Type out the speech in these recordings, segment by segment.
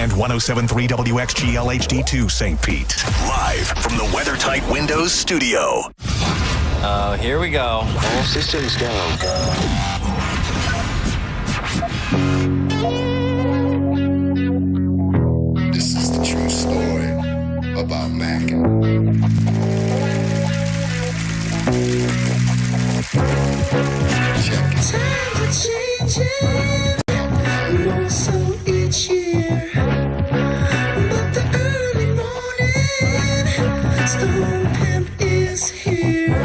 and 107.3 WXGL HD2 St. Pete. Live from the WeatherTight Windows studio. Here we go. All systems go. This is the true story about Mac. Check it. Times are changing, more so each year. But the early morning Stone Pimp is here.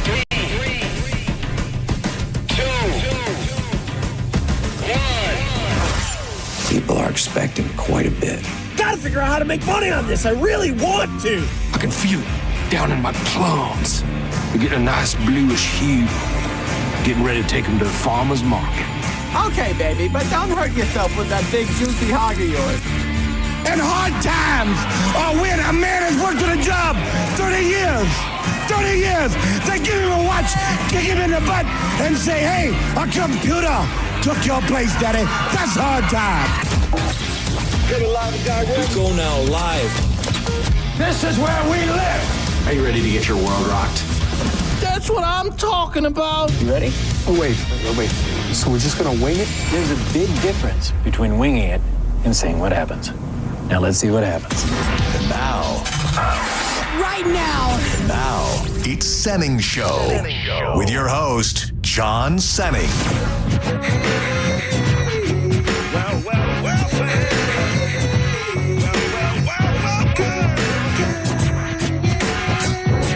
3, 2, 1. People are expecting quite a bit. Gotta figure out how to make money on this. I really want to. I can feel it down in my plums. They're getting a nice bluish hue. Getting ready to take them to the farmer's market. Okay, baby, but don't hurt yourself with that big juicy hog of yours. In hard times, or when a man has worked at a job 30 years, they give him a watch, kick him in the butt, and say, hey, our computer took your place, daddy. That's hard time. Let's go now live. This is where we live. Are you ready to get your world rocked? That's what I'm talking about. You ready? Oh, wait. So we're just gonna wing it? There's a big difference between winging it and seeing what happens. Now let's see what happens. And now, Right now. it's Senning Show with your host, John Senning.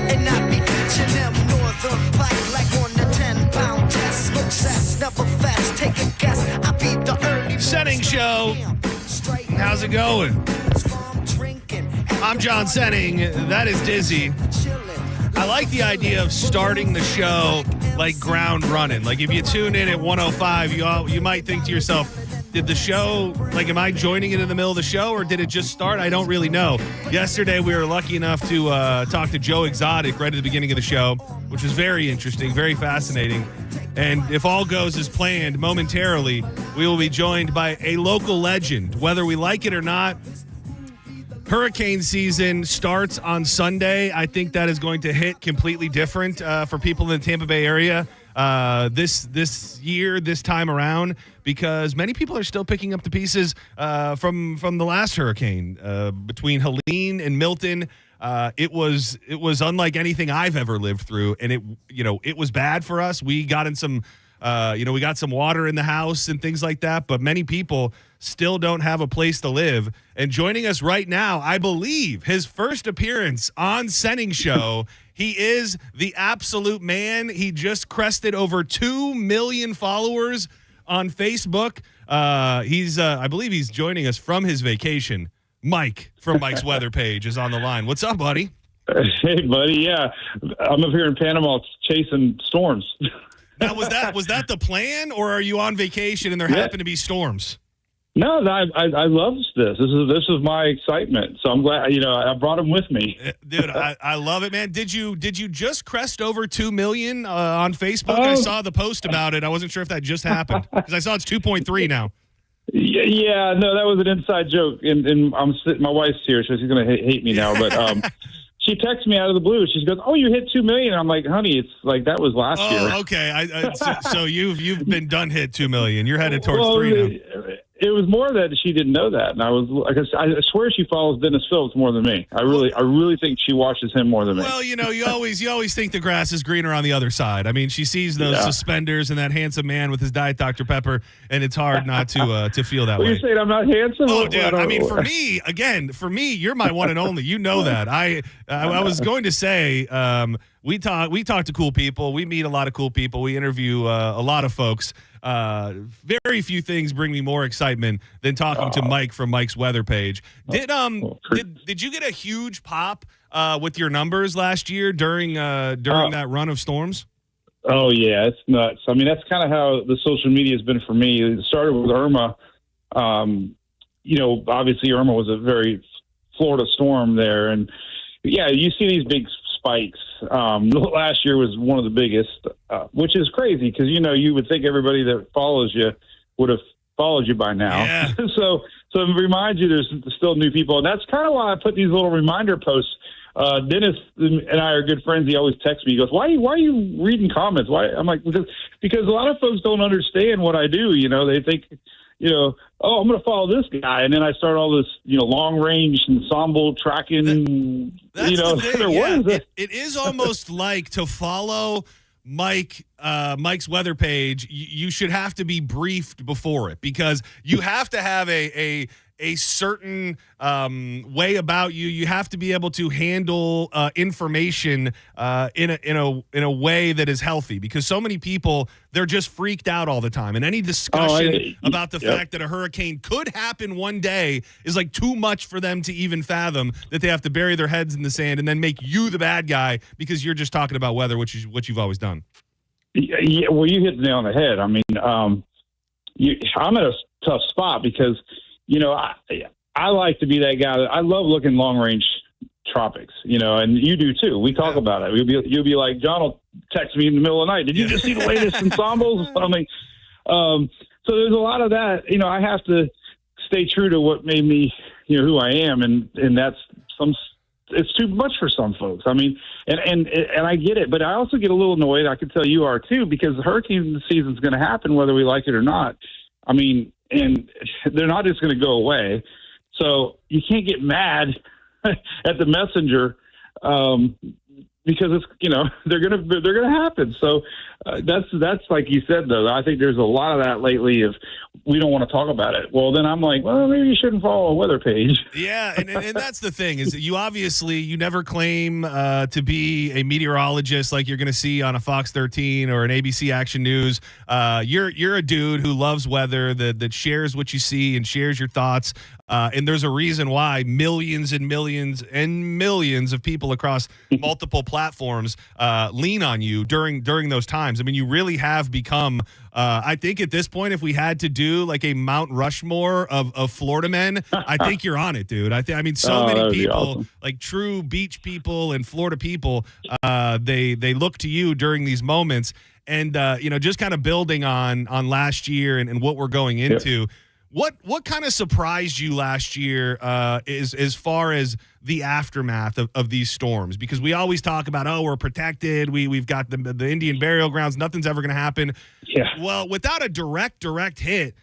And I be catching them northern black like on the 10-pound test. Smoke cess, never fast. Take a guess. I be the early Senning Show. How's it going? I'm John Senning. That is Dizzy. I like the idea of starting the show like ground running. Like if you tune in at 105, you might think to yourself, did the show, like, am I joining it in the middle of the show or did it just start? I don't really know. Yesterday, we were lucky enough to talk to Joe Exotic right at the beginning of the show, which was very interesting, very fascinating. And if all goes as planned, momentarily, we will be joined by a local legend. Whether we like it or not, hurricane season starts on Sunday. I think that is going to hit completely different for people in the Tampa Bay area this year, this time around, because many people are still picking up the pieces from the last hurricane between Helene and Milton. It was unlike anything I've ever lived through, and it was bad for us. We got in some we got some water in the house and things like that, but many people still don't have a place to live. And joining us right now, I believe his first appearance on Senning Show, he is the absolute man. He just crested over 2 million followers on Facebook. I believe he's joining us from his vacation. Mike from Mike's Weather Page is on the line. What's up, buddy? Hey, buddy. Yeah, I'm up here in Panama chasing storms. Now, was that the plan, or are you on vacation and there happen to be storms? No, I love this. This is my excitement. So I'm glad, I brought him with me. Dude, I love it, man. Did you just crest over 2 million on Facebook? I saw the post about it. I wasn't sure if that just happened because I saw it's 2.3 now. Yeah, no, that was an inside joke. And my wife's here, so she's going to hate me now. But she texted me out of the blue. She goes, "Oh, you hit 2 million." I'm like, "Honey, it's like that was last year." Oh, okay. So you've been done hit 2 million. You're headed towards 3 now. It was more that she didn't know that, and I swear she follows Dennis Phillips more than me. I really think she watches him more than me. Well, you always think the grass is greener on the other side. I mean, she sees those suspenders and that handsome man with his Diet Dr. Pepper, and it's hard not to feel that way. You're saying I'm not handsome? Oh, dude. I mean, for me, you're my one and only. You know that. I was going to say. We talk to cool people. We meet a lot of cool people. We interview a lot of folks. Very few things bring me more excitement than talking to Mike from Mike's Weather Page. Did you get a huge pop with your numbers last year during that run of storms? Oh yeah, it's nuts. I mean, that's kind of how the social media has been for me. It started with Irma. Obviously Irma was a very Florida storm there, and yeah, you see these big spikes. Last year was one of the biggest, which is crazy because, you would think everybody that follows you would have followed you by now. Yeah. so it reminds you there's still new people. And that's kind of why I put these little reminder posts. Dennis and I are good friends. He always texts me. He goes, why are you reading comments? Why? I'm like, because a lot of folks don't understand what I do. They think, oh, I'm going to follow this guy. And then I start all this, long range ensemble tracking. That's the thing. What is this? It is almost like to follow Mike's weather page. You should have to be briefed before it, because you have to have a certain way about you. You have to be able to handle information in a way that is healthy, because so many people, they're just freaked out all the time. And any discussion about the fact that a hurricane could happen one day is like too much for them to even fathom, that they have to bury their heads in the sand and then make you the bad guy because you're just talking about weather, which is what you've always done. Yeah, well, you hit the nail on the head. I mean, I'm at a tough spot because I like to be that guy. I love looking long range tropics, and you do too. We talk about it. You'll be like, John will text me in the middle of the night. Did you just see the latest ensembles? I mean, so there's a lot of that. I have to stay true to what made me, who I am, and that's it's too much for some folks. I mean, and I get it, but I also get a little annoyed. I can tell you are too, because the hurricane season is going to happen whether we like it or not. I mean, and they're not just going to go away. So you can't get mad at the messenger because it's they're gonna happen. So that's like you said, though. I think there's a lot of that lately. If we don't want to talk about it, well, then I'm like, well, maybe you shouldn't follow a weather page. Yeah, and that's the thing, is that you never claim to be a meteorologist like you're going to see on a Fox 13 or an ABC Action News. You're a dude who loves weather, that shares what you see and shares your thoughts. And there's a reason why millions and millions and millions of people across multiple platforms lean on you during those times. I mean, you really have become, I think at this point, if we had to do like a Mount Rushmore of Florida men, I think you're on it, dude. I mean, so many people, awesome. Like true beach people and Florida people, they look to you during these moments. And, just kind of building on last year and what we're going into. Yep. What kind of surprised you last year as far as the aftermath of these storms? Because we always talk about, we're protected. We've got the Indian burial grounds. Nothing's ever going to happen. Yeah. Well, without a direct hit,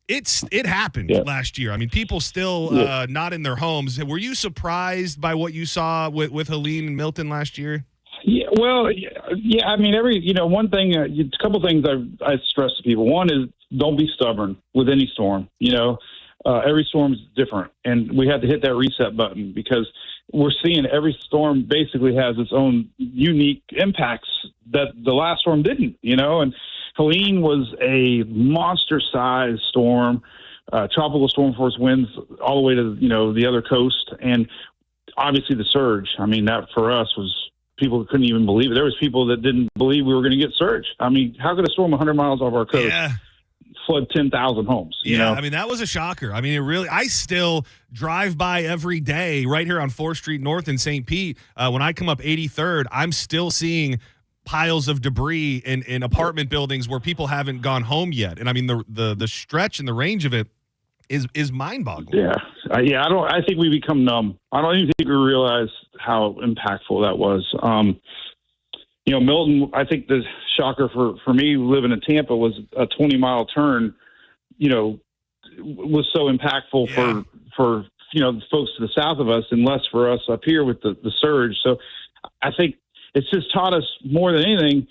it happened last year. I mean, people still not in their homes. Were you surprised by what you saw with Helene and Milton last year? Yeah, well, yeah. I mean, one thing, a couple things I stress to people. One is, don't be stubborn with any storm. Every storm is different, and we had to hit that reset button because we're seeing every storm basically has its own unique impacts that the last storm didn't. And Helene was a monster-sized storm, tropical storm force winds all the way to the other coast, and obviously the surge. I mean, that for us was. People couldn't even believe it. There was people that didn't believe we were going to get surge. I mean, how could a storm 100 miles off our coast flood 10,000 homes? I mean, that was a shocker. I mean, I still drive by every day right here on 4th Street North in St. Pete. When I come up 83rd, I'm still seeing piles of debris in apartment buildings where people haven't gone home yet. And I mean, the stretch and the range of it is mind-boggling. Yeah. I think we become numb. I don't even think we realize how impactful that was. Milton, I think the shocker for me living in Tampa was a 20-mile turn, was so impactful for the folks to the south of us and less for us up here with the surge. So I think it's just taught us more than anything,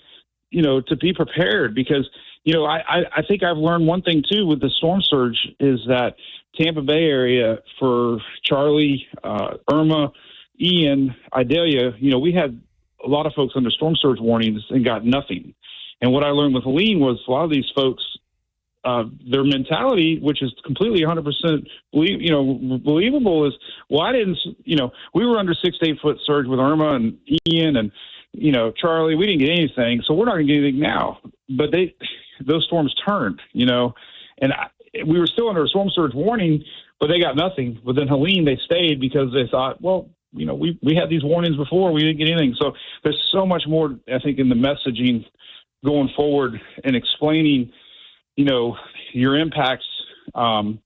to be prepared because, I think I've learned one thing too with the storm surge is that Tampa Bay area for Charlie, Irma, Ian, Idalia, we had a lot of folks under storm surge warnings and got nothing. And what I learned with Helene was a lot of these folks, their mentality, which is completely 100% believable, is, well, I didn't, we were under 6 to 8 foot surge with Irma and Ian and, Charlie, we didn't get anything, so we're not going to get anything now. But those storms turned, and we were still under a storm surge warning, but they got nothing. But then Helene, they stayed because they thought, well, we had these warnings before, we didn't get anything. So there's so much more, I think, in the messaging going forward and explaining, your impacts and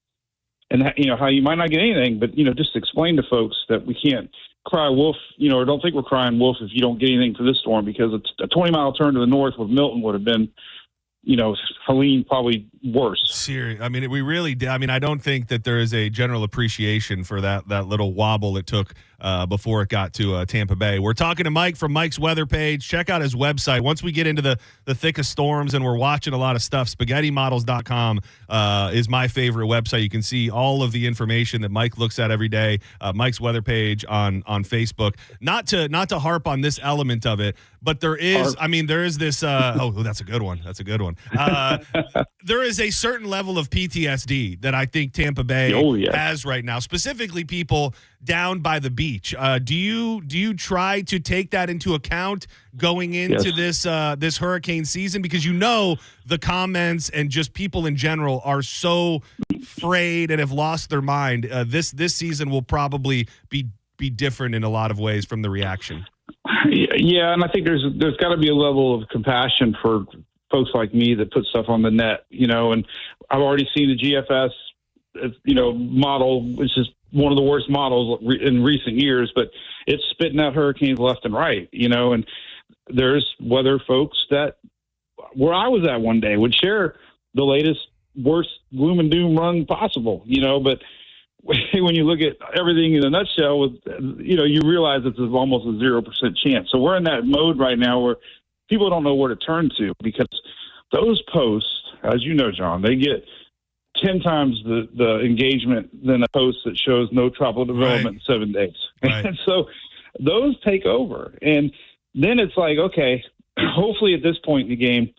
that, how you might not get anything, but just explain to folks that we can't cry wolf, or don't think we're crying wolf if you don't get anything for this storm, because it's a 20-mile turn to the north with Milton would have been, Helene probably worse. Serious. I mean, we really did. I mean, I don't think that there is a general appreciation for that little wobble it took before it got to Tampa Bay. We're talking to Mike from Mike's Weather Page. Check out his website. Once we get into the thick of storms and we're watching a lot of stuff, spaghettymodels.com is my favorite website. You can see all of the information that Mike looks at every day. Mike's Weather Page on Facebook. Not to harp on this element of it, but there is this that's a good one. That's a good one. There is a certain level of PTSD that I think Tampa Bay has right now, specifically people down by the beach. Do you try to take that into account going into this hurricane season? Because the comments and just people in general are so frayed and have lost their mind. This season will probably be different in a lot of ways from the reaction. Yeah, and I think there's got to be a level of compassion for folks like me that put stuff on the net, and I've already seen the GFS, model, which is one of the worst models in recent years, but it's spitting out hurricanes left and right, and there's weather folks that where I was at one day would share the latest, worst gloom and doom run possible, but when you look at everything in a nutshell, you realize it's almost a 0% chance. So we're in that mode right now where people don't know where to turn to, because those posts, as you know, John, they get 10 times the engagement than a post that shows no tropical development in 7 days. Right. And so those take over. And then it's like, okay, hopefully at this point in the game,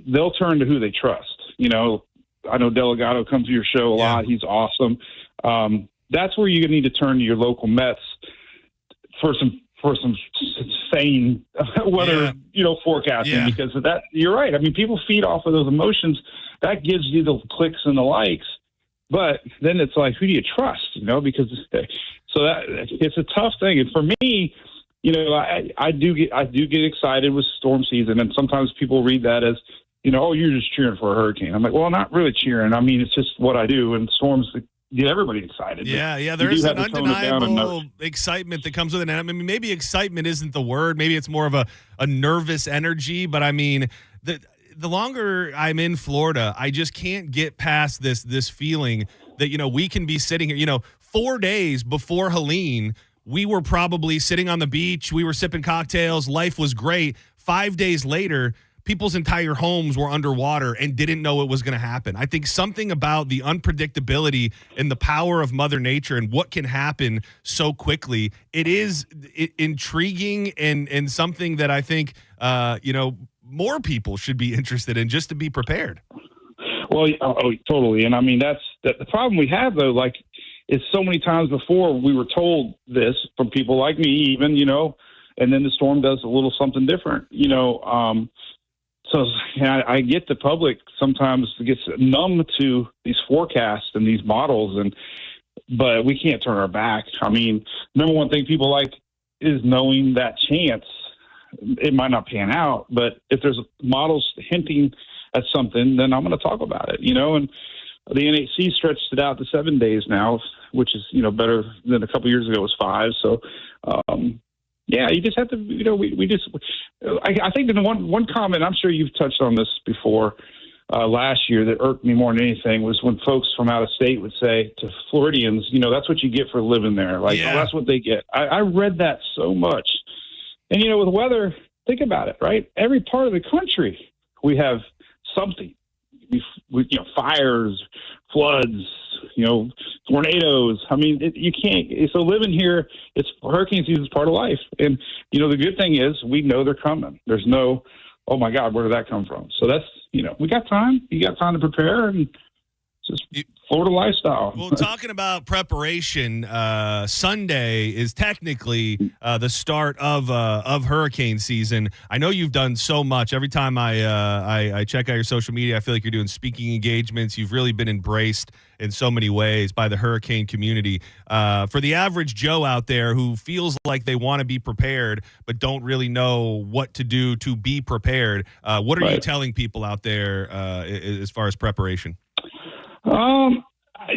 they'll turn to who they trust. I know Delgado comes to your show a lot. He's awesome. That's where you need to turn to your local Mets for some sane weather, forecasting, because that, you're right. I mean, people feed off of those emotions. That gives you the clicks and the likes, but then it's like, who do you trust? Because so that it's a tough thing. And for me, I do get excited with storm season, and sometimes people read that as, oh, you're just cheering for a hurricane. I'm like, well, not really cheering. I mean, it's just what I do, and storms get everybody excited. Yeah, there is an undeniable excitement that comes with it. And I mean, maybe excitement isn't the word. Maybe it's more of a nervous energy. But I mean, the longer I'm in Florida, I just can't get past this feeling that, we can be sitting here, 4 days before Helene, we were probably sitting on the beach. We were sipping cocktails. Life was great. 5 days later, people's entire homes were underwater and didn't know it was going to happen. I think something about the unpredictability and the power of Mother Nature and what can happen so quickly, it is intriguing and something that I think, more people should be interested in, just to be prepared. Well, totally. And I mean, that's the problem we have, though, is so many times before we were told this from people like me, even, and then the storm does a little something different, So I get the public sometimes gets numb to these forecasts and these models, but we can't turn our back. I mean, number one thing people like is knowing that chance. It might not pan out, but if there's models hinting at something, then I'm going to talk about it, and the NHC stretched it out to 7 days now, which is, better than a couple years ago it was 5. So, you just have to, I think the one comment, I'm sure you've touched on this before last year, that irked me more than anything was when folks from out of state would say to Floridians, that's what you get for living there. Oh, that's what they get. I read that so much. And, with weather, think about it, right? Every part of the country, we have something. Fires, floods, tornadoes. I mean, you can't. So living here, hurricane season is part of life. And, the good thing is we know they're coming. There's no, oh, my God, where did that come from? So that's, we got time. You got time to prepare, and just Florida lifestyle. Well, talking about preparation, Sunday is technically the start of hurricane season. I know you've done so much. Every time I check out your social media, I feel like you're doing speaking engagements. You've really been embraced in so many ways by the hurricane community. For the average Joe out there who feels like they want to be prepared but don't really know what to do to be prepared, what are you telling people out there as far as preparation? I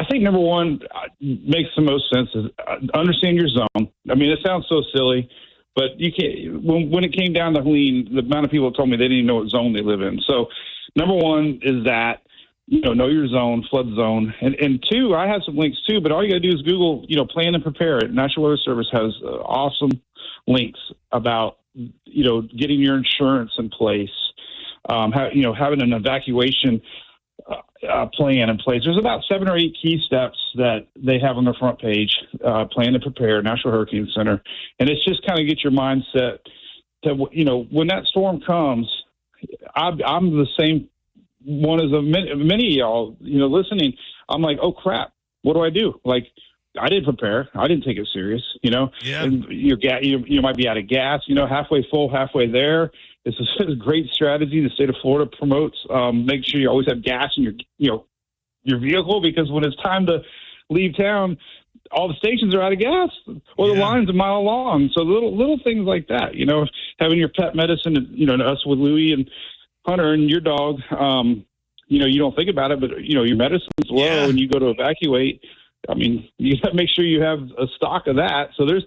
think number one makes the most sense is understand your zone. I mean, it sounds so silly, but you can't. When it came down to lean, the amount of people told me they didn't even know what zone they live in. So, number one is that know your zone, flood zone, and two, I have some links too. But all you got to do is Google, plan and prepare it. National Weather Service has awesome links about getting your insurance in place, having an evacuation plan in place. There's about 7 or 8 key steps that they have on their front page, plan to prepare, National Hurricane Center. And it's just kind of get your mindset to, when that storm comes, I'm the same one as many of y'all, listening. I'm like, oh crap, what do I do? Like, I didn't prepare. I didn't take it serious, Yeah. And you might be out of gas, halfway full, halfway there. This is a great strategy the state of Florida promotes. Make sure you always have gas in your vehicle, because when it's time to leave town, all the stations are out of gas, or the line's a mile long. So little things like that, having your pet medicine, us with Louie and Hunter and your dog, you don't think about it, but your medicine's low and you go to evacuate. I mean, you got to make sure you have a stock of that. So there's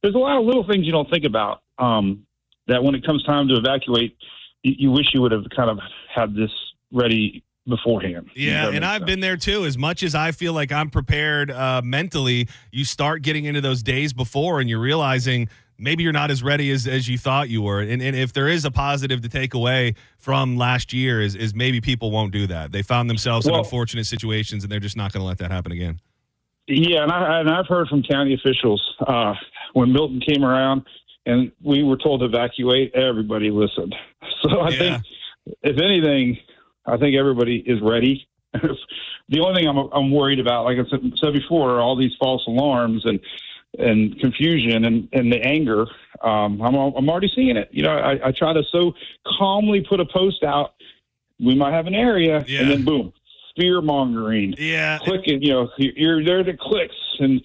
a lot of little things you don't think about. That when it comes time to evacuate, you wish you would have kind of had this ready beforehand. Yeah, and I've been there too. As much as I feel like I'm prepared mentally, you start getting into those days before and you're realizing maybe you're not as ready as you thought you were. And if there is a positive to take away from last year is maybe people won't do that. They found themselves in unfortunate situations and they're just not going to let that happen again. Yeah, and I've heard from county officials when Milton came around, and we were told to evacuate, everybody listened. So I think, if anything, I think everybody is ready. The only thing I'm worried about, like I said before, are all these false alarms and confusion and the anger. I'm already seeing it. I try to so calmly put a post out. We might have an area, and then boom, fear mongering. Yeah, clicking. You're there to clicks, and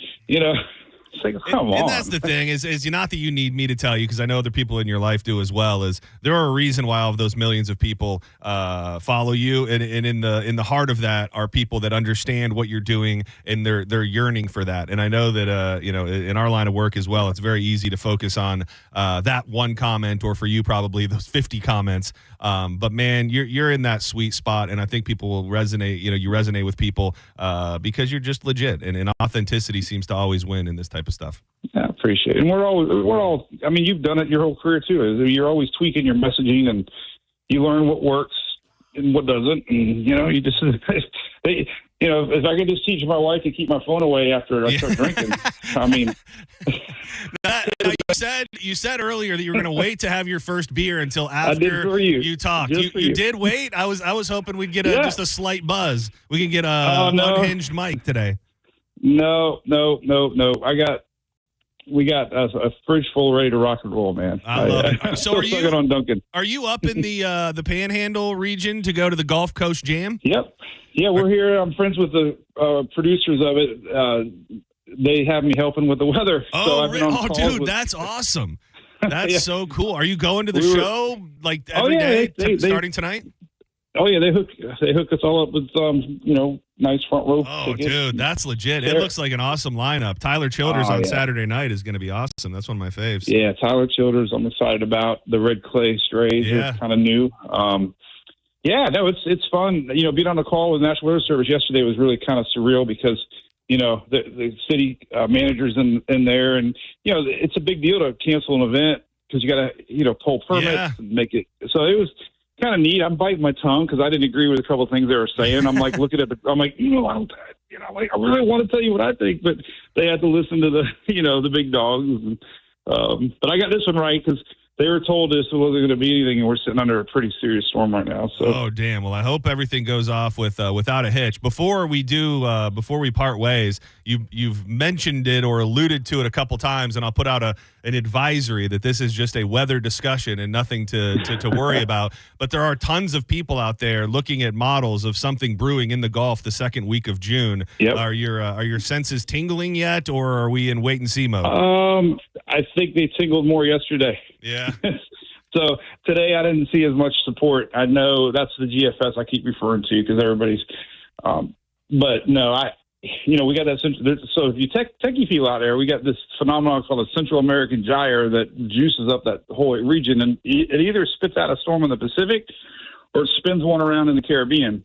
it's like, come on. And that's the thing is not that you need me to tell you, because I know other people in your life do as well. Is there are a reason why all of those millions of people follow you, and in the heart of that are people that understand what you're doing, and they're yearning for that. And I know that in our line of work as well, it's very easy to focus on that one comment, or for you probably those 50 comments. But man, you're in that sweet spot, and I think people will resonate. You resonate with people because you're just legit, and authenticity seems to always win in this type of stuff. I appreciate it. And we're all, I mean, you've done it your whole career too. You're always tweaking your messaging, and you learn what works and what doesn't. And, you just, if I could just teach my wife to keep my phone away after I start drinking, I mean. You said earlier that you were going to wait to have your first beer until after you talked. You did wait? I was hoping we'd get just a slight buzz. We can get unhinged mic today. No. We got a fridge full ready to rock and roll, man. I love it. So are you on Duncan? Are you up in the Panhandle region to go to the Gulf Coast Jam? Yep. Yeah, we're here. I'm friends with the producers of it. They have me helping with the weather. Dude, that's awesome. That's so cool. Are you going to the show like every day starting tonight? Oh yeah, they hook us all up with nice front row tickets. Dude, that's legit. It looks like an awesome lineup. Tyler Childers on Saturday night is going to be awesome. That's one of my faves. Yeah, Tyler Childers, I'm excited about. The Red Clay Strays is kind of new. It's fun. Being on the call with National Weather Service yesterday was really kind of surreal, because the city managers in there, and it's a big deal to cancel an event, because you got to pull permits and make it. So it was kind of neat. I'm biting my tongue because I didn't agree with a couple of things they were saying. I'm like looking at I'm like, I really want to tell you what I think, but they had to listen to the big dogs. But I got this one right, because they were told this wasn't going to be anything, and we're sitting under a pretty serious storm right now. So. Oh, damn. Well, I hope everything goes off without a hitch. Before we part ways, you've mentioned it or alluded to it a couple times, and I'll put out an advisory that this is just a weather discussion and nothing to worry about. But there are tons of people out there looking at models of something brewing in the Gulf the second week of June. Yep. Are your senses tingling yet, or are we in wait and see mode? I think they tingled more yesterday. Yeah. So today I didn't see as much support. I know that's the GFS I keep referring to, because everybody's But no, we got that. So if you take your feel out there, we got this phenomenon called a Central American gyre that juices up that whole region, and it either spits out a storm in the Pacific or it spins one around in the Caribbean.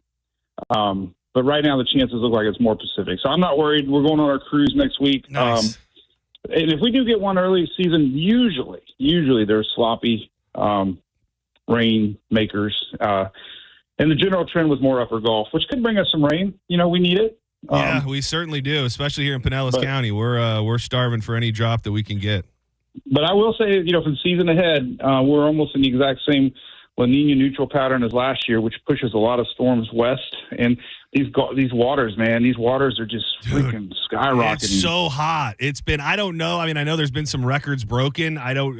But right now the chances look like it's more Pacific. So I'm not worried. We're going on our cruise next week. Nice. And if we do get one early season, usually they're sloppy rain makers. And the general trend was more upper Gulf, which could bring us some rain. We need it. Yeah, we certainly do, especially here in Pinellas County. We're starving for any drop that we can get. But I will say, for the season ahead, we're almost in the exact same La Nina neutral pattern as last year, which pushes a lot of storms west. And these waters, man, are just freaking skyrocketing. It's so hot. It's been, I don't know. I mean, I know there's been some records broken. I don't,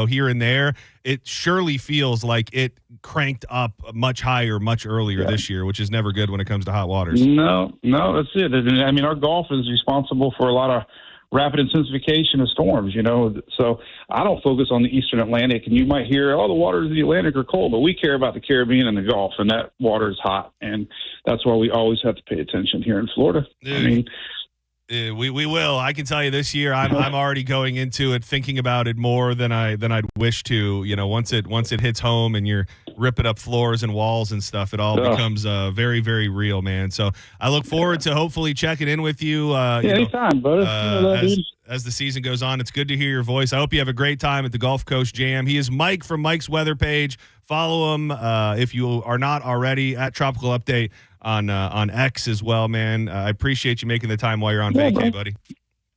here and there. It surely feels like it cranked up much higher, much earlier this year, which is never good when it comes to hot waters. No, that's it. I mean, our Gulf is responsible for a lot of rapid intensification of storms, So I don't focus on the Eastern Atlantic, and you might hear, the waters of the Atlantic are cold, but we care about the Caribbean and the Gulf, and that water is hot, and that's why we always have to pay attention here in Florida. Dude. We will. I can tell you this year, I'm already going into it thinking about it more than I'd wish to. Once it hits home and you're ripping up floors and walls and stuff, it all becomes very, very real, man. So I look forward to hopefully checking in with you. Anytime, brother. As the season goes on, it's good to hear your voice. I hope you have a great time at the Gulf Coast Jam. He is Mike from Mike's Weather Page. Follow him if you are not already at Tropical Update on X as well, man. I appreciate you making the time while you're on vacay, buddy.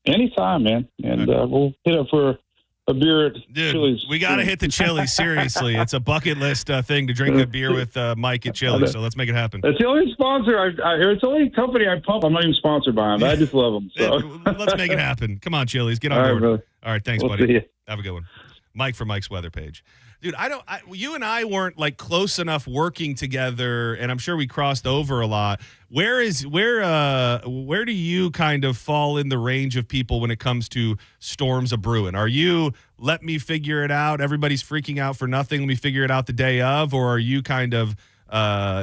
Anytime, man. And we'll hit up for a beer at Chili's. We got to hit the Chili's, seriously. It's a bucket list thing to drink a beer with Mike at Chili's, so let's make it happen. It's the only sponsor it's the only company I pump. I'm not even sponsored by them, but I just love them. So. Let's make it happen. Come on, Chili's. Get on board. Brother. All right, thanks, We'll buddy. see you. Have a good one. Mike from Mike's Weather Page. Dude, you and I weren't like close enough working together, and I'm sure we crossed over a lot. Where do you kind of fall in the range of people when it comes to storms a brewing? Are you, let me figure it out, everybody's freaking out for nothing, let me figure it out the day of, or are you kind of,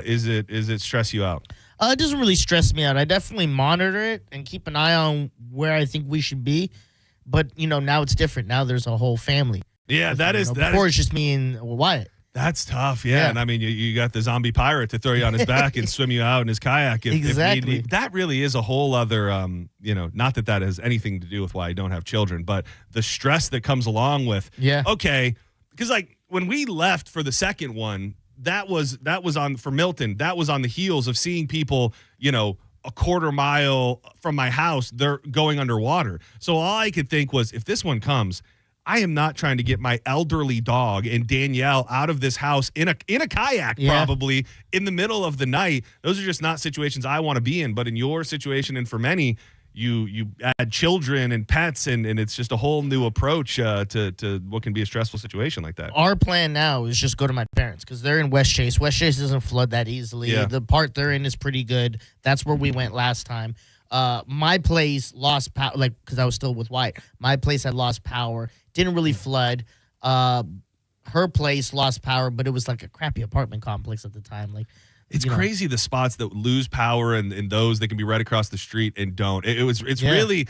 is it stress you out? It doesn't really stress me out. I definitely monitor it and keep an eye on where I think we should be. But, now it's different. Now there's a whole family. Yeah, before it's just me and Wyatt. That's tough, yeah. And I mean, you got the zombie pirate to throw you on his back and swim you out in his kayak if need be. That really is a whole other, not that has anything to do with why I don't have children, but the stress that comes along with, okay, because like when we left for the second one, that was on, for Milton, that was on the heels of seeing people, a quarter mile from my house, they're going underwater. So all I could think was, if this one comes, I am not trying to get my elderly dog and Danielle out of this house in a kayak, probably in the middle of the night. Those are just not situations I want to be in. But in your situation, and for many, you add children and pets, and it's just a whole new approach to what can be a stressful situation like that. Our plan now is just go to my parents because they're in West Chase. West Chase doesn't flood that easily. Yeah. The part they're in is pretty good. That's where we went last time. My place lost power, because I was still with White. My place had lost power. Didn't really flood. Her place lost power, but it was like a crappy apartment complex at the time. It's crazy the spots that lose power and those that can be right across the street and don't. It's really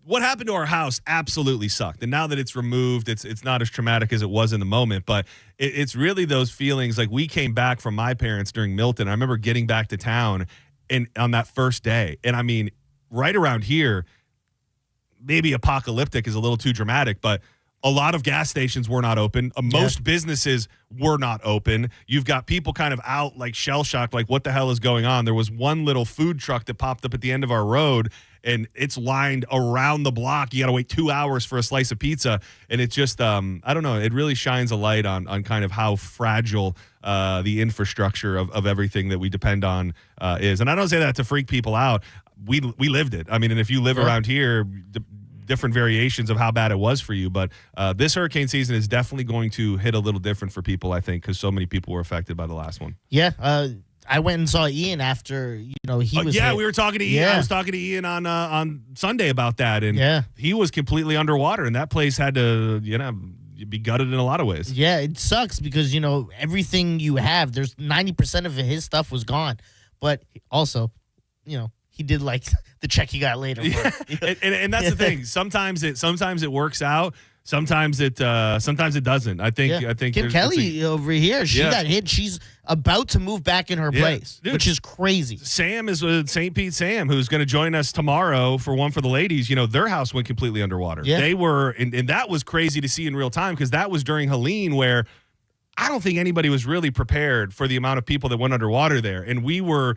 what happened to our house absolutely sucked. And now that it's removed, it's not as traumatic as it was in the moment. But it's really those feelings. Like we came back from my parents during Milton. I remember getting back to town and on that first day. And I mean, right around here, maybe apocalyptic is a little too dramatic, but a lot of gas stations were not open. Most businesses were not open. You've got people kind of out like shell-shocked, like what the hell is going on? There was one little food truck that popped up at the end of our road, and it's lined around the block. You got to wait 2 hours for a slice of pizza. And it's just, I don't know, it really shines a light on kind of how fragile the infrastructure of everything that we depend on is. And I don't say that to freak people out. We lived it. I mean, and if you live around here, different variations of how bad it was for you. But this hurricane season is definitely going to hit a little different for people, I think, because so many people were affected by the last one. Yeah. I went and saw Ian after, he was hit. We were talking to Ian. Yeah. I was talking to Ian on Sunday about that. And he was completely underwater, and that place had to, be gutted in a lot of ways. Yeah, it sucks because, everything you have, there's 90% of his stuff was gone. but also, he did like the check he got later. And that's the thing. Sometimes it works out. Sometimes it doesn't. I think Kim Kelly over here, she got hit. She's about to move back in her place, which is crazy. Sam is with St. Pete Sam, who's going to join us tomorrow for one for the ladies. Their house went completely underwater. Yeah. They were, and that was crazy to see in real time because that was during Helene, where I don't think anybody was really prepared for the amount of people that went underwater there, and we were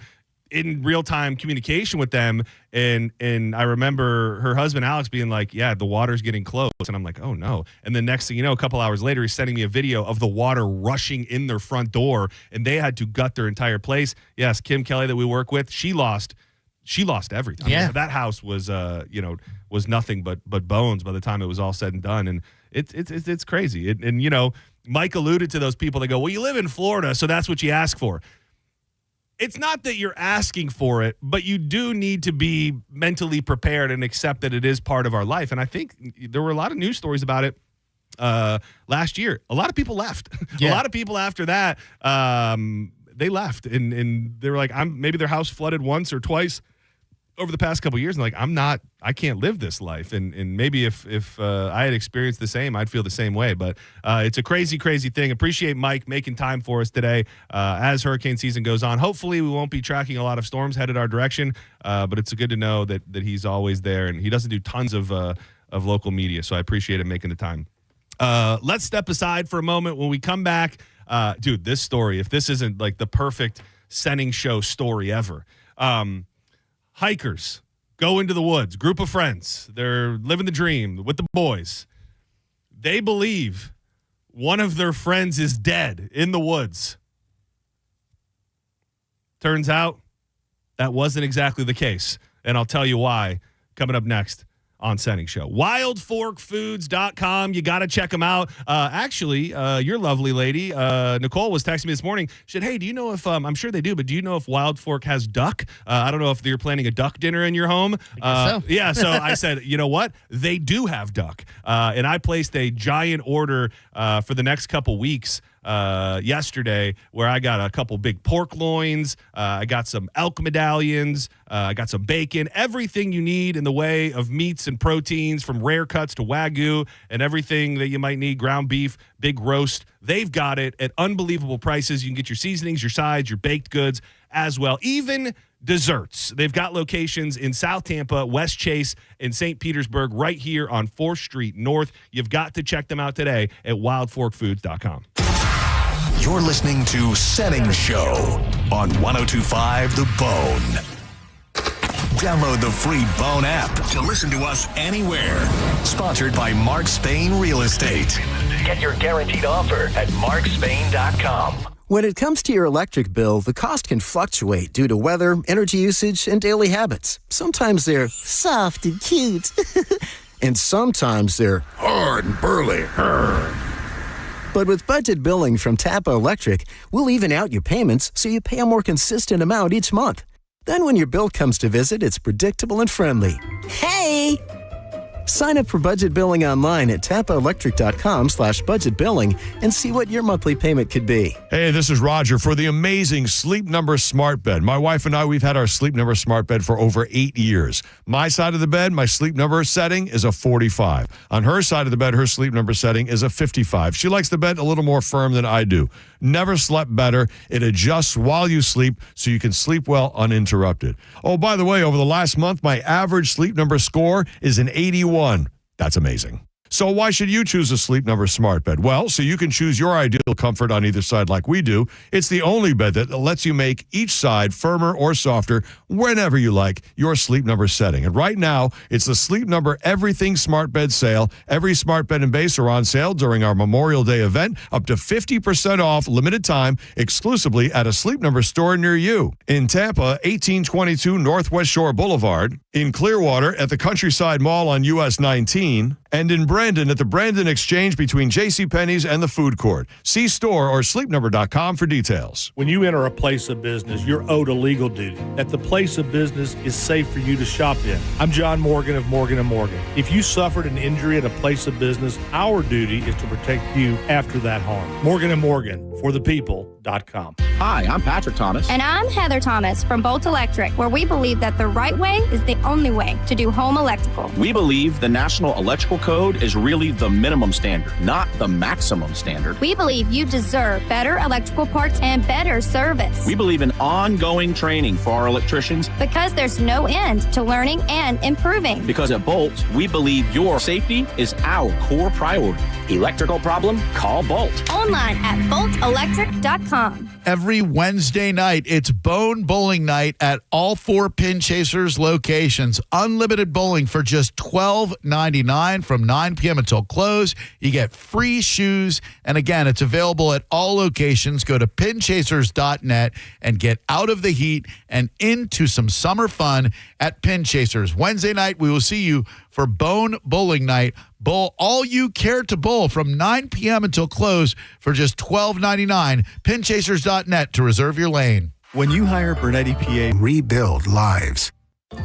in real-time communication with them, and I remember her husband Alex being like, yeah, the water's getting close, and I'm like, oh no. And the next thing you know, a couple hours later, he's sending me a video of the water rushing in their front door, and they had to gut their entire place. Yes, Kim Kelly that we work with, she lost everything. Yeah. That house was was nothing but bones by the time it was all said and done, and it's crazy. And Mike alluded to those people that go, well, you live in Florida, so that's what you ask for. It's not that you're asking for it, but you do need to be mentally prepared and accept that it is part of our life. And I think there were a lot of news stories about it last year. A lot of people left. Yeah. A lot of people after that, they left. And they were like, maybe their house flooded once or twice over the past couple of years. And like, I can't live this life. And maybe if I had experienced the same, I'd feel the same way. But it's a crazy, crazy thing. Appreciate Mike making time for us today as hurricane season goes on. Hopefully we won't be tracking a lot of storms headed our direction, but it's good to know that he's always there, and he doesn't do tons of local media. So I appreciate him making the time. Let's step aside for a moment. When we come back, dude, this story, if this isn't like the perfect Senning show story ever, hikers go into the woods, group of friends. They're living the dream with the boys. They believe one of their friends is dead in the woods. Turns out that wasn't exactly the case, and I'll tell you why coming up next on Senning Show. WildForkFoods.com. You got to check them out. Actually, your lovely lady, Nicole, was texting me this morning. She said, hey, do you know if, I'm sure they do, but do you know if Wild Fork has duck? I don't know if you're planning a duck dinner in your home. So. Yeah, so I said, you know what? They do have duck. And I placed a giant order for the next couple weeks yesterday, where I got a couple big pork loins, I got some elk medallions, I got some bacon, everything you need in the way of meats and proteins, from rare cuts to Wagyu and everything that you might need, ground beef, big roast. They've got it at unbelievable prices. You can get your seasonings, your sides, your baked goods as well, even desserts. They've got locations in South Tampa, West Chase, and St. Petersburg, right here on 4th Street North. You've got to check them out today at wildforkfoods.com. You're listening to Senning Show on 102.5 The Bone. Download the free Bone app to listen to us anywhere. Sponsored by Mark Spain Real Estate. Get your guaranteed offer at markspain.com. When it comes to your electric bill, the cost can fluctuate due to weather, energy usage, and daily habits. Sometimes they're soft and cute. And sometimes they're hard and burly. But with budget billing from Tapa Electric, we'll even out your payments so you pay a more consistent amount each month. Then when your bill comes to visit, it's predictable and friendly. Hey! Sign up for budget billing online at tapaelectric.com/budget billing and see what your monthly payment could be. Hey, this is Roger for the amazing Sleep Number smart bed. My wife and I, we've had our Sleep Number smart bed for over 8 years. My side of the bed, my Sleep Number setting is a 45. On her side of the bed, her Sleep Number setting is a 55. She likes the bed a little more firm than I do. Never slept better. It adjusts while you sleep so you can sleep well uninterrupted. Oh, by the way, over the last month, my average Sleep Number score is an 81. That's amazing. So why should you choose a Sleep Number smart bed? Well, so you can choose your ideal comfort on either side like we do. It's the only bed that lets you make each side firmer or softer whenever you like your Sleep Number setting. And right now, it's the Sleep Number Everything Smart Bed sale. Every smart bed and base are on sale during our Memorial Day event, up to 50% off, limited time, exclusively at a Sleep Number store near you. In Tampa, 1822 Northwest Shore Boulevard. In Clearwater, at the Countryside Mall on US 19. And in Brandon, at the Brandon Exchange between JCPenney's and the food court. See store or sleepnumber.com for details. When you enter a place of business, you're owed a legal duty that the place of business is safe for you to shop in. I'm John Morgan of Morgan & Morgan. If you suffered an injury at a place of business, our duty is to protect you after that harm. Morgan & Morgan, for the people.com. Hi, I'm Patrick Thomas. And I'm Heather Thomas from Bolt Electric, where we believe that the right way is the only way to do home electrical. We believe the National Electrical Code is really the minimum standard, not the maximum standard. We believe you deserve better electrical parts and better service. We believe in ongoing training for our electricians. Because there's no end to learning and improving. Because at Bolt, we believe your safety is our core priority. Electrical problem? Call Bolt. Online at boltelectric.com. Every Wednesday night, it's Bone Bowling Night at all 4 Pin Chasers locations. Unlimited bowling for just $12.99 from 9 p.m. until close. You get free shoes. And again, it's available at all locations. Go to pinchasers.net and get out of the heat and into some summer fun at Pin Chasers. Wednesday night, we will see you for Bone Bowling Night. Bowl all you care to bowl from 9 p.m. until close for just $12.99. Pinchasers.net to reserve your lane. When you hire Burnett EPA, rebuild lives.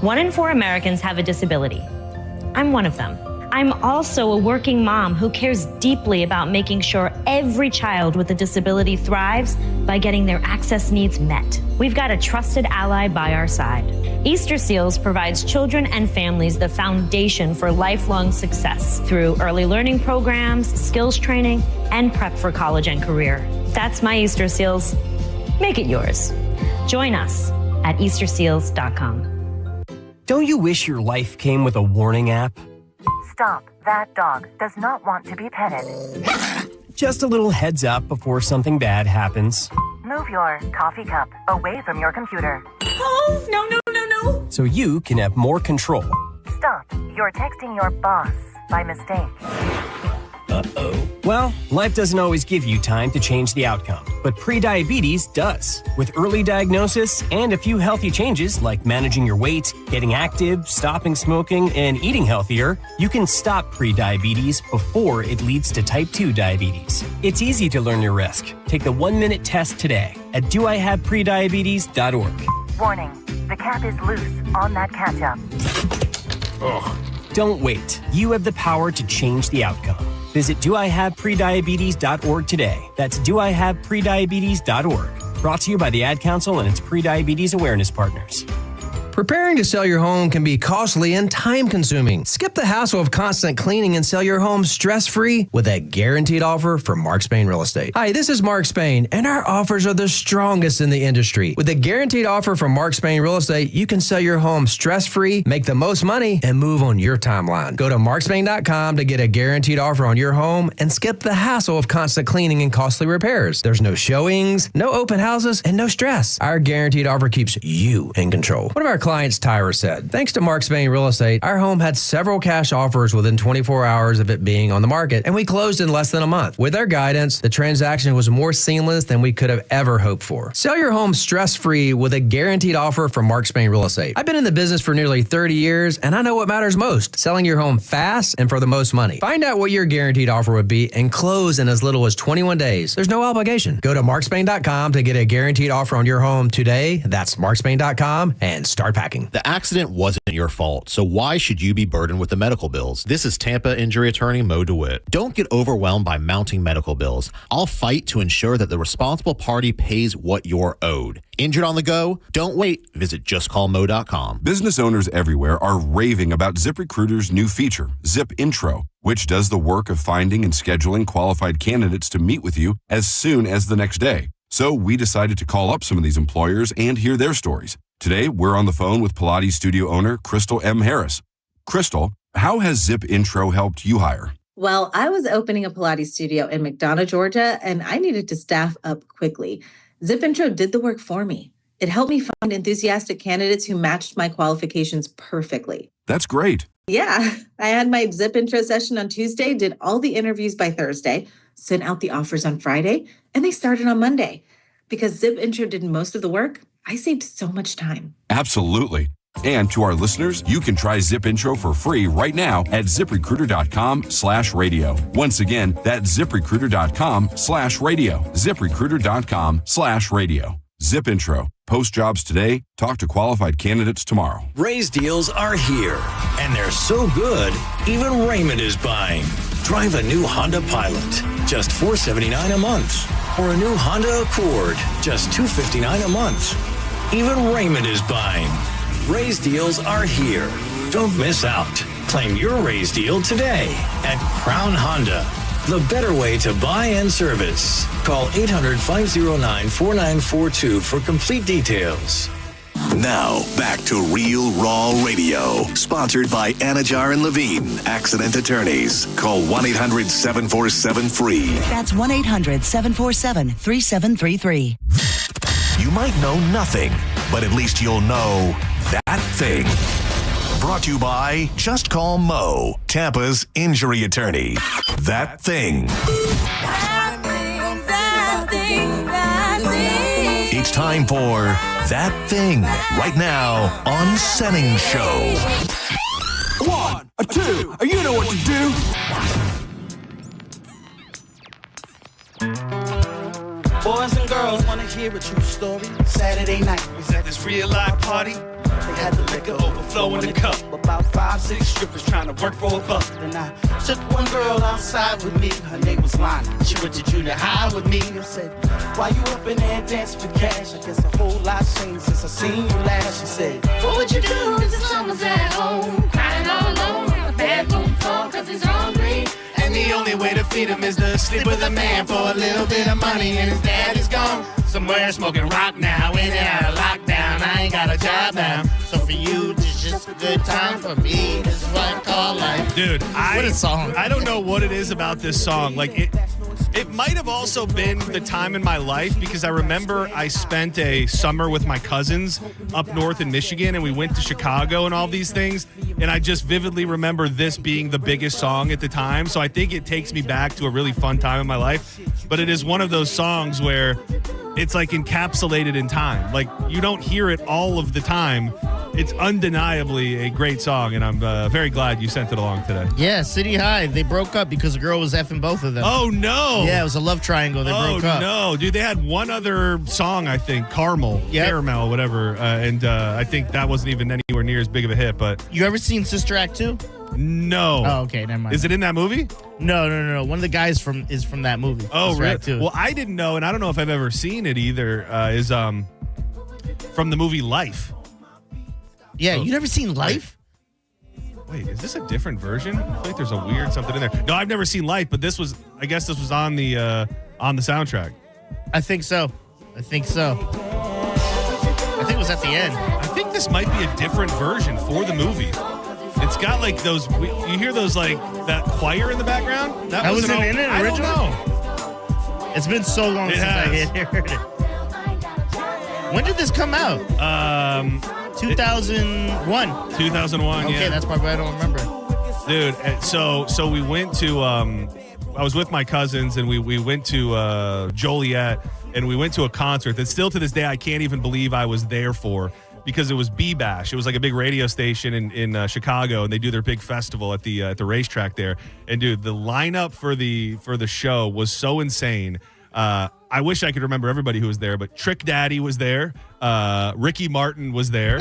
1 in 4 Americans have a disability. I'm one of them. I'm also a working mom who cares deeply about making sure every child with a disability thrives by getting their access needs met. We've got a trusted ally by our side. Easter Seals provides children and families the foundation for lifelong success through early learning programs, skills training, and prep for college and career. That's my Easter Seals. Make it yours. Join us at easterseals.com. Don't you wish your life came with a warning app? Stop. That dog does not want to be petted. Just a little heads up before something bad happens. Move your coffee cup away from your computer. Oh, no. So you can have more control. Stop. You're texting your boss by mistake. Uh-oh. Well, life doesn't always give you time to change the outcome, but prediabetes does. With early diagnosis and a few healthy changes like managing your weight, getting active, stopping smoking, and eating healthier, you can stop prediabetes before it leads to type 2 diabetes. It's easy to learn your risk. Take the 1-minute test today at doihaveprediabetes.org. Warning. The cap is loose on that catch-up. Ugh. Don't wait. You have the power to change the outcome. Visit doihaveprediabetes.org today. That's doihaveprediabetes.org. Brought to you by the Ad Council and its Prediabetes Awareness Partners. Preparing to sell your home can be costly and time-consuming. Skip the hassle of constant cleaning and sell your home stress-free with a guaranteed offer from Mark Spain Real Estate. Hi, this is Mark Spain, and our offers are the strongest in the industry. With a guaranteed offer from Mark Spain Real Estate, you can sell your home stress-free, make the most money, and move on your timeline. Go to markspain.com to get a guaranteed offer on your home and skip the hassle of constant cleaning and costly repairs. There's no showings, no open houses, and no stress. Our guaranteed offer keeps you in control. One of our clients, Tyra, said, thanks to Mark Spain Real Estate, our home had several cash offers within 24 hours of it being on the market, and we closed in less than a month. With their guidance, the transaction was more seamless than we could have ever hoped for. Sell your home stress-free with a guaranteed offer from Mark Spain Real Estate. I've been in the business for nearly 30 years, and I know what matters most, selling your home fast and for the most money. Find out what your guaranteed offer would be and close in as little as 21 days. There's no obligation. Go to markspain.com to get a guaranteed offer on your home today. That's markspain.com and start packing. The accident wasn't your fault, so why should you be burdened with the medical bills? This is Tampa injury attorney Mo DeWitt. Don't get overwhelmed by mounting medical bills. I'll fight to ensure that the responsible party pays what you're owed. Injured on the go? Don't wait. Visit justcallmo.com. Business owners everywhere are raving about ZipRecruiter's new feature, Zip Intro, which does the work of finding and scheduling qualified candidates to meet with you as soon as the next day. So we decided to call up some of these employers and hear their stories. Today, we're on the phone with Pilates studio owner Crystal M. Harris. Crystal, how has Zip Intro helped you hire? Well, I was opening a Pilates studio in McDonough, Georgia, and I needed to staff up quickly. Zip Intro did the work for me. It helped me find enthusiastic candidates who matched my qualifications perfectly. That's great. Yeah, I had my Zip Intro session on Tuesday, did all the interviews by Thursday, sent out the offers on Friday, and they started on Monday. Because Zip Intro did most of the work, I saved so much time. Absolutely. And to our listeners, you can try Zip Intro for free right now at ZipRecruiter.com/radio. Once again, that's ZipRecruiter.com/radio. ZipRecruiter.com/radio. Zip Intro. Post jobs today. Talk to qualified candidates tomorrow. Raise deals are here, and they're so good, even Raymond is buying. Drive a new Honda Pilot. just $479 a month. Or a new Honda Accord, just $259 a month. Even Raymond is buying. Raise deals are here. Don't miss out. Claim your raise deal today at Crown Honda. The better way to buy and service. Call 800-509-4942 for complete details. Now, back to Real Raw Radio. Sponsored by Anajar and Levine, Accident Attorneys. Call 1-800-747-FREE. That's 1-800-747-3733. You might know nothing, but at least you'll know that thing. Brought to you by Just Call Mo, Tampa's injury attorney. That thing. It's time for That Thing right now on Senning Show. 1, 2, you know what to do. Boys and girls want to hear a true story. Saturday night was at this real life party. They had the liquor overflow in the cup. About 5-6 strippers trying to work for a buck. Then I took one girl outside with me. Her name was Lana. She went to junior high with me. I said, why you up in there dancing for cash? I guess a whole lot's changed since I seen you last. She said, what would you do if the son was at home? Crying all alone on the bedroom floor cause he's hungry. And the only way to feed him is to sleep with a man for a little bit of money. And his dad is gone somewhere smoking rock now. In and out of lockdown, I ain't got a job now. So for you, it's just a good time. For me, this is what I call life. Dude, What a song. I don't know what it is about this song. Like, it might have also been the time in my life because I remember I spent a summer with my cousins up north in Michigan and we went to Chicago and all these things. And I just vividly remember this being the biggest song at the time. So I think it takes me back to a really fun time in my life. But it is one of those songs where it's like encapsulated in time. Like, you don't hear it all of the time. It's undeniably a great song, and I'm very glad you sent it along today. Yeah, City High. They broke up because the girl was effing both of them. Oh, no. Yeah, it was a love triangle. They broke up. Oh, no. Dude, they had one other song, I think, Caramel, whatever, and I think that wasn't even anywhere near as big of a hit. But You ever seen Sister Act 2? No. Oh, okay, never mind. Is it in that movie? No. One of the guys is from that movie. Oh, Sister really? Act 2. Well, I didn't know, and I don't know if I've ever seen it either, is from the movie Life. Yeah, you never seen Life? Wait, is this a different version? I feel like there's a weird something in there. No, I've never seen Life, but I guess this was on the soundtrack. I think so. I think it was at the end. I think this might be a different version for the movie. It's got like those, you hear those like that choir in the background? That wasn't in it originally? I don't know. It's been so long since I heard it. When did this come out? 2001. 2001, okay, yeah. that's probably why I don't remember. Dude, so we went to, I was with my cousins and we went to Joliet and we went to a concert that still to this day I can't even believe I was there for because it was B-Bash. It was like a big radio station in Chicago and they do their big festival at the racetrack there. And dude, the lineup for the show was so insane. I wish I could remember everybody who was there, but Trick Daddy was there. Ricky Martin was there.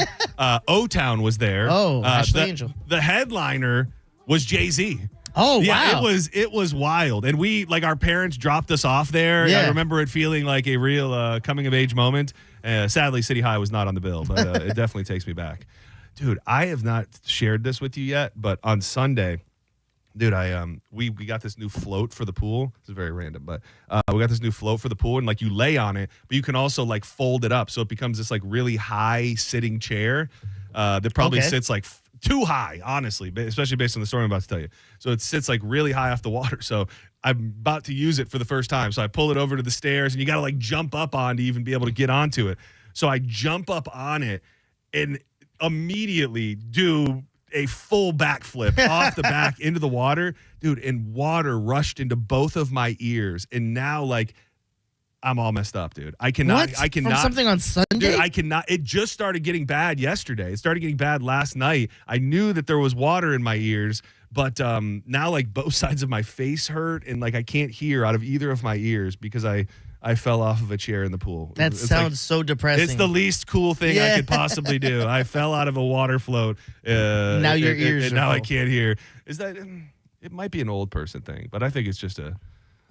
O-Town was there. Oh, Ashley Angel. The headliner was Jay-Z. Oh, yeah, wow. It was wild. And we, like, our parents dropped us off there. Yeah. I remember it feeling like a real coming-of-age moment. Sadly, City High was not on the bill, but it definitely takes me back. Dude, I have not shared this with you yet, but on Sunday... Dude, we got this new float for the pool. This is very random, but we got this new float for the pool, and like you lay on it, but you can also like fold it up, so it becomes this like really high sitting chair that probably sits like too high, honestly, especially based on the story I'm about to tell you. So it sits like really high off the water. So I'm about to use it for the first time. So I pull it over to the stairs, and you got to like jump up on to even be able to get onto it. So I jump up on it and immediately do a full backflip off the back into the water, dude, and water rushed into both of my ears. And now, like, I'm all messed up, dude. I cannot. From something on Sunday? Dude, I cannot. It just started getting bad yesterday. It started getting bad last night. I knew that there was water in my ears, but now, like, both sides of my face hurt, and, like, I can't hear out of either of my ears because I fell off of a chair in the pool. That sounds so depressing. It's the least cool thing I could possibly do. I fell out of a water float. Now your ears and are now full. I can't hear. Is that? It might be an old person thing, but I think it's just a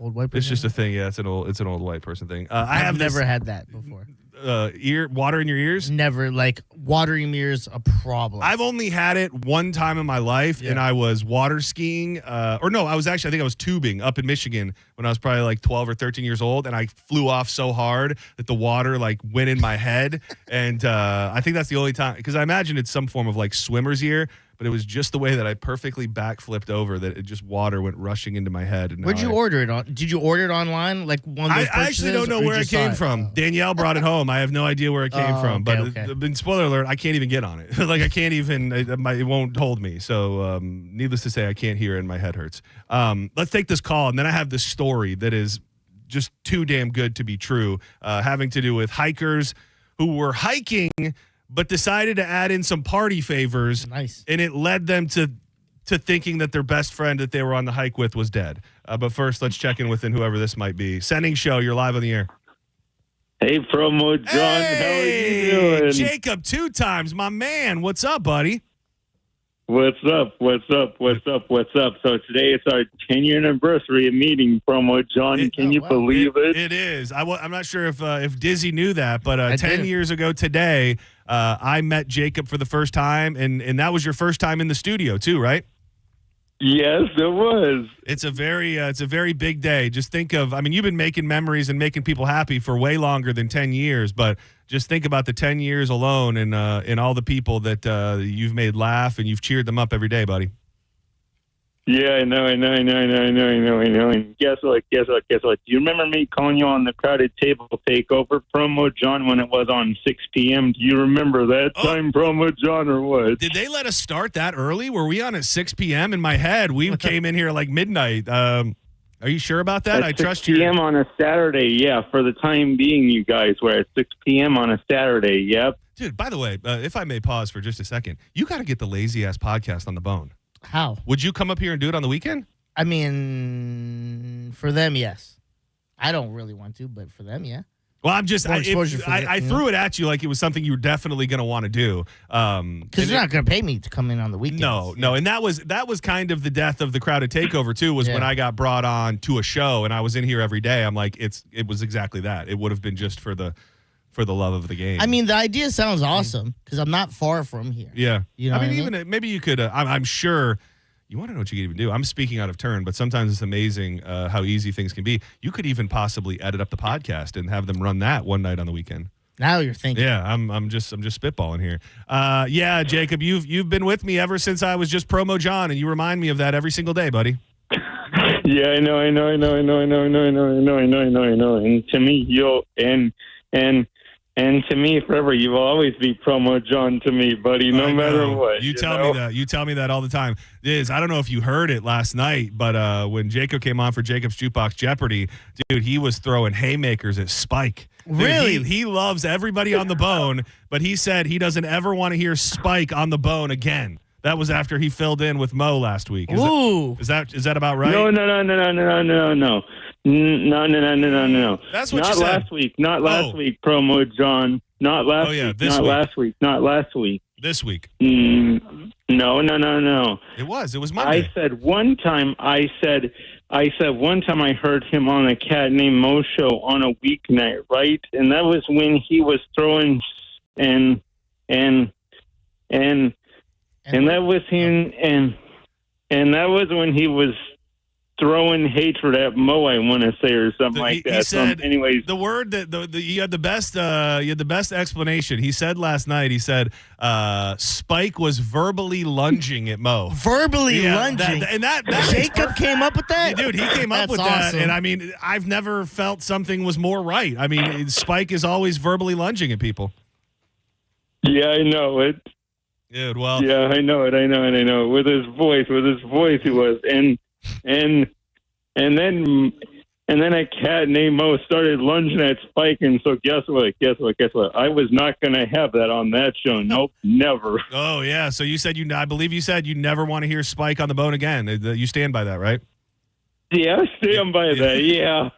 Old white person. It's just a thing. Yeah, it's an old white person thing. I've never had that before. Water in your ears? Never. Like, water in your ears, a problem. I've only had it one time in my life, and I was water skiing. I think I was tubing up in Michigan when I was probably like 12 or 13 years old, and I flew off so hard that the water like went in my head. And I think that's the only time, because I imagine it's some form of like swimmer's ear, but it was just the way that I perfectly backflipped over that it just water went rushing into my head. And where'd you order it on? Did you order it online? Like one of those I actually don't know where it came from. Danielle brought it home. I have no idea where it came from. Okay, But spoiler alert, I can't even get on it. Like I can't even. It won't hold me. So needless to say, I can't hear it and my head hurts. Let's take this call, and then I have this story that is just too damn good to be true, having to do with hikers who were hiking but decided to add in some party favors. Nice. And it led them to thinking that their best friend that they were on the hike with was dead. But first, let's check in with whoever this might be. Sending show, you're live on the air. Hey, Promo John, how are you doing? Jacob, 2 times, my man. What's up, buddy? What's up? So today it's our 10-year anniversary of meeting, Promo John. Can you believe it? It is. I'm not sure if Dizzy knew that, but 10 did. years ago today, I met Jacob for the first time, and that was your first time in the studio too, right? Yes, it was. It's a very big day. Just think of, you've been making memories and making people happy for way longer than 10 years, but just think about the 10 years alone and all the people that you've made laugh and you've cheered them up every day, buddy. Yeah, I know. And guess what? Do you remember me calling you on the crowded table takeover, Promo John, when it was on 6 p.m.? Do you remember that time, Promo John, or what? Did they let us start that early? Were we on at 6 p.m.? In my head, we came in here like midnight. Are you sure about that? I trust you. 6 p.m. on a Saturday, yeah. For the time being, you guys were at 6 p.m. on a Saturday, yep. Dude, by the way, if I may pause for just a second, you got to get the Lazy Ass podcast on the bone. How? Would you come up here and do it on the weekend? For them, yes. I don't really want to, but for them, yeah. Well, I threw it at you like it was something you were definitely going to want to do. Because they're not going to pay me to come in on the weekends. No. And that was kind of the death of the Crowded Takeover, too, was when I got brought on to a show and I was in here every day. I'm like, it was exactly that. It would have been just for the love of the game. The idea sounds awesome because I'm not far from here. Yeah. You know even maybe you could, I'm sure, you want to know what you could even do. I'm speaking out of turn, but sometimes it's amazing how easy things can be. You could even possibly edit up the podcast and have them run that one night on the weekend. Now you're thinking. Yeah, I'm just spitballing here. Yeah, Jacob, you've been with me ever since I was just Promo John, and you remind me of that every single day, buddy. Yeah, I know. And to me, and to me, forever, you will always be Promo John to me, buddy, no matter what. You tell me that. You tell me that all the time. I don't know if you heard it last night, but when Jacob came on for Jacob's Jukebox Jeopardy, dude, he was throwing haymakers at Spike. Dude, really? He loves everybody on the bone, but he said he doesn't ever want to hear Spike on the bone again. That was after he filled in with Mo last week. Is that about right? No. No. That's what not you said. Last week. Not last week, Promo John. Not last week. Not last week. Not last week. This week. No. It was Monday. I said one time I heard him on a Cat Named Mo show on a weeknight, right? And that was when he was throwing and that was him and that was when he was throwing hatred at Mo, I want to say, or something like that. He said, anyways, the word that you had the best explanation. He said last night. He said Spike was verbally lunging at Mo. Lunging, that Jacob came up with that. Dude, he came up with awesome. that, and I've never felt something was more right. Spike is always verbally lunging at people. Yeah, I know it. Dude, well, yeah, I know it. With his voice, he was, and then a cat named Mo started lunging at Spike, and so guess what? I was not going to have that on that show. Nope, never. Oh yeah, so I believe you said you never want to hear Spike on the bone again. You stand by that, right? Yeah, I stand by that. Yeah.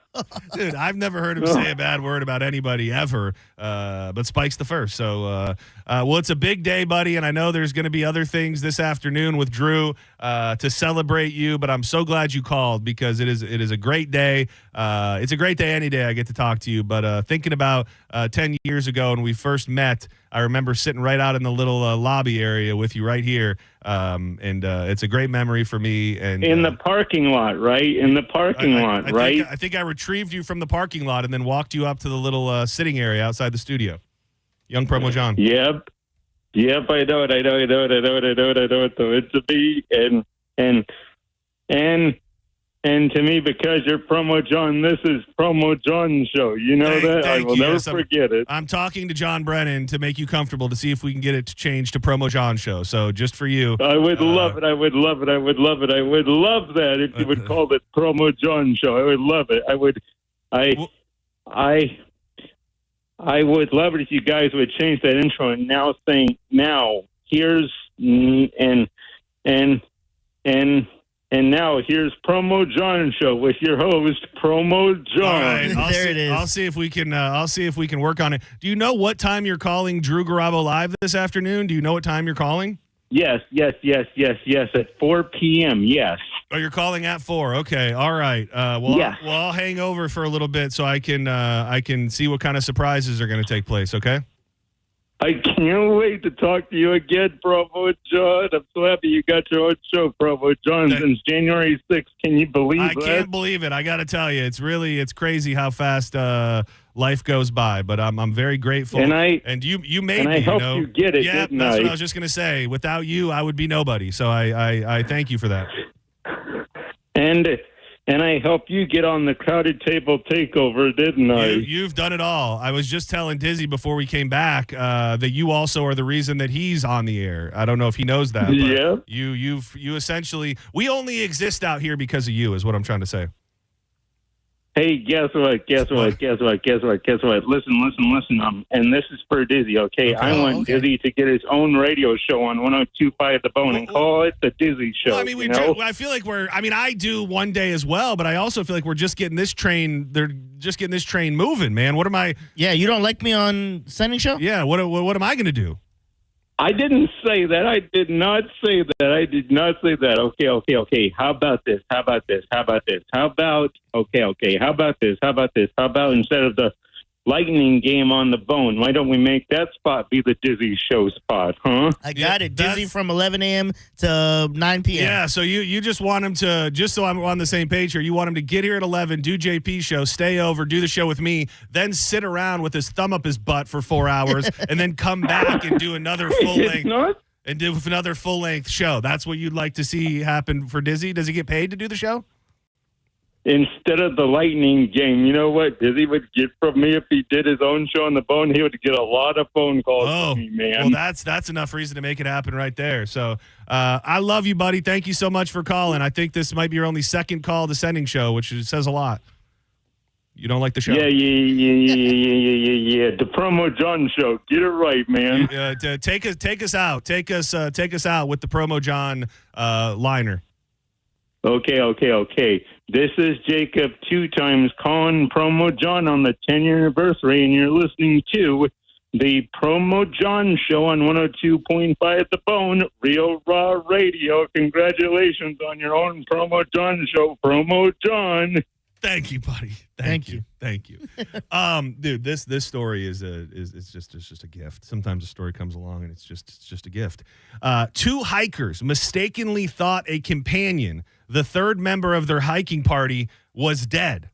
Dude, I've never heard him say a bad word about anybody ever, but Spike's the first. So, well, it's a big day, buddy, and I know there's going to be other things this afternoon with Drew to celebrate you, but I'm so glad you called because it is a great day. It's a great day any day I get to talk to you, but thinking about 10 years ago when we first met, I remember sitting right out in the little lobby area with you right here, and it's a great memory for me. And in the parking lot, right? In the parking lot, right? I think I retrieved you from the parking lot and then walked you up to the little sitting area outside the studio. Young Promo John. Yep, I know it. So it's a me, and to me, because you're Promo John, this is Promo John's show. You know that? I will never forget it. I'm talking to John Brennan to make you comfortable to see if we can get it to change to Promo John show. So just for you. I would love it. I would love that if you would call it Promo John show. I would love it. I would love it if you guys would change that intro and now saying, now here's and now here's Promo John show with your host Promo John. All right, I'll see if we can work on it. Do you know what time you're calling Drew Garabo live this afternoon? Do you know what time you're calling? Yes. At 4 p.m. Yes. Oh, you're calling at 4. Okay. All right. I'll hang over for a little bit so I can see what kind of surprises are going to take place. Okay. I can't wait to talk to you again, Promo John. I'm so happy you got your own show, Promo John, since January 6th. Can you believe that? I can't believe it. I got to tell you, it's crazy how fast life goes by. But I'm very grateful. And you made me. I helped you get it. Yeah, that's what I was just going to say. Without you, I would be nobody. So I thank you for that. And I helped you get on the Crowded Table Takeover, didn't I? You've done it all. I was just telling Dizzy before we came back that you also are the reason that he's on the air. I don't know if he knows that. But yeah. You essentially, we only exist out here because of you, is what I'm trying to say. Hey, guess what? Listen. And this is for Dizzy, okay? I want Dizzy to get his own radio show on 102.5 The Bone and call it the Dizzy Show. Well, I mean, I feel like I do one day as well, but I also feel like we're just getting this train. They're just getting this train moving, man. What am I? Yeah, you don't like me on Sending Show? Yeah. What am I going to do? I didn't say that. I did not say that. Okay. How about this? How about instead of the Lightning game on the Bone, why don't we make that spot be the Dizzy Show spot, huh? I got it. Dizzy from 11 a.m. to 9 p.m. Yeah, so you just want him to, just so I'm on the same page here, you want him to get here at 11, do JP show, stay over, do the show with me, then sit around with his thumb up his butt for 4 hours, and then come back and do another full-length show. That's what you'd like to see happen for Dizzy? Does he get paid to do the show? Instead of the Lightning game, you know what Dizzy would get from me if he did his own show on the Bone? He would get a lot of phone calls from me, man. Well, that's enough reason to make it happen right there. So I love you, buddy. Thank you so much for calling. I think this might be your only second call to Sending Show, which says a lot. You don't like the show? Yeah. The Promo John show. Get it right, man. Take us out. Take us out with the Promo John liner. Okay. This is Jacob 2 times calling Promo John on the 10-year anniversary, and you're listening to the Promo John show on 102.5 The Bone, Real Raw Radio. Congratulations on your own Promo John show, Promo John. Thank you, buddy. Thank you. Dude, this story is just a gift. Sometimes a story comes along and it's just a gift. 2 hikers mistakenly thought a companion, the third member of their hiking party, was dead.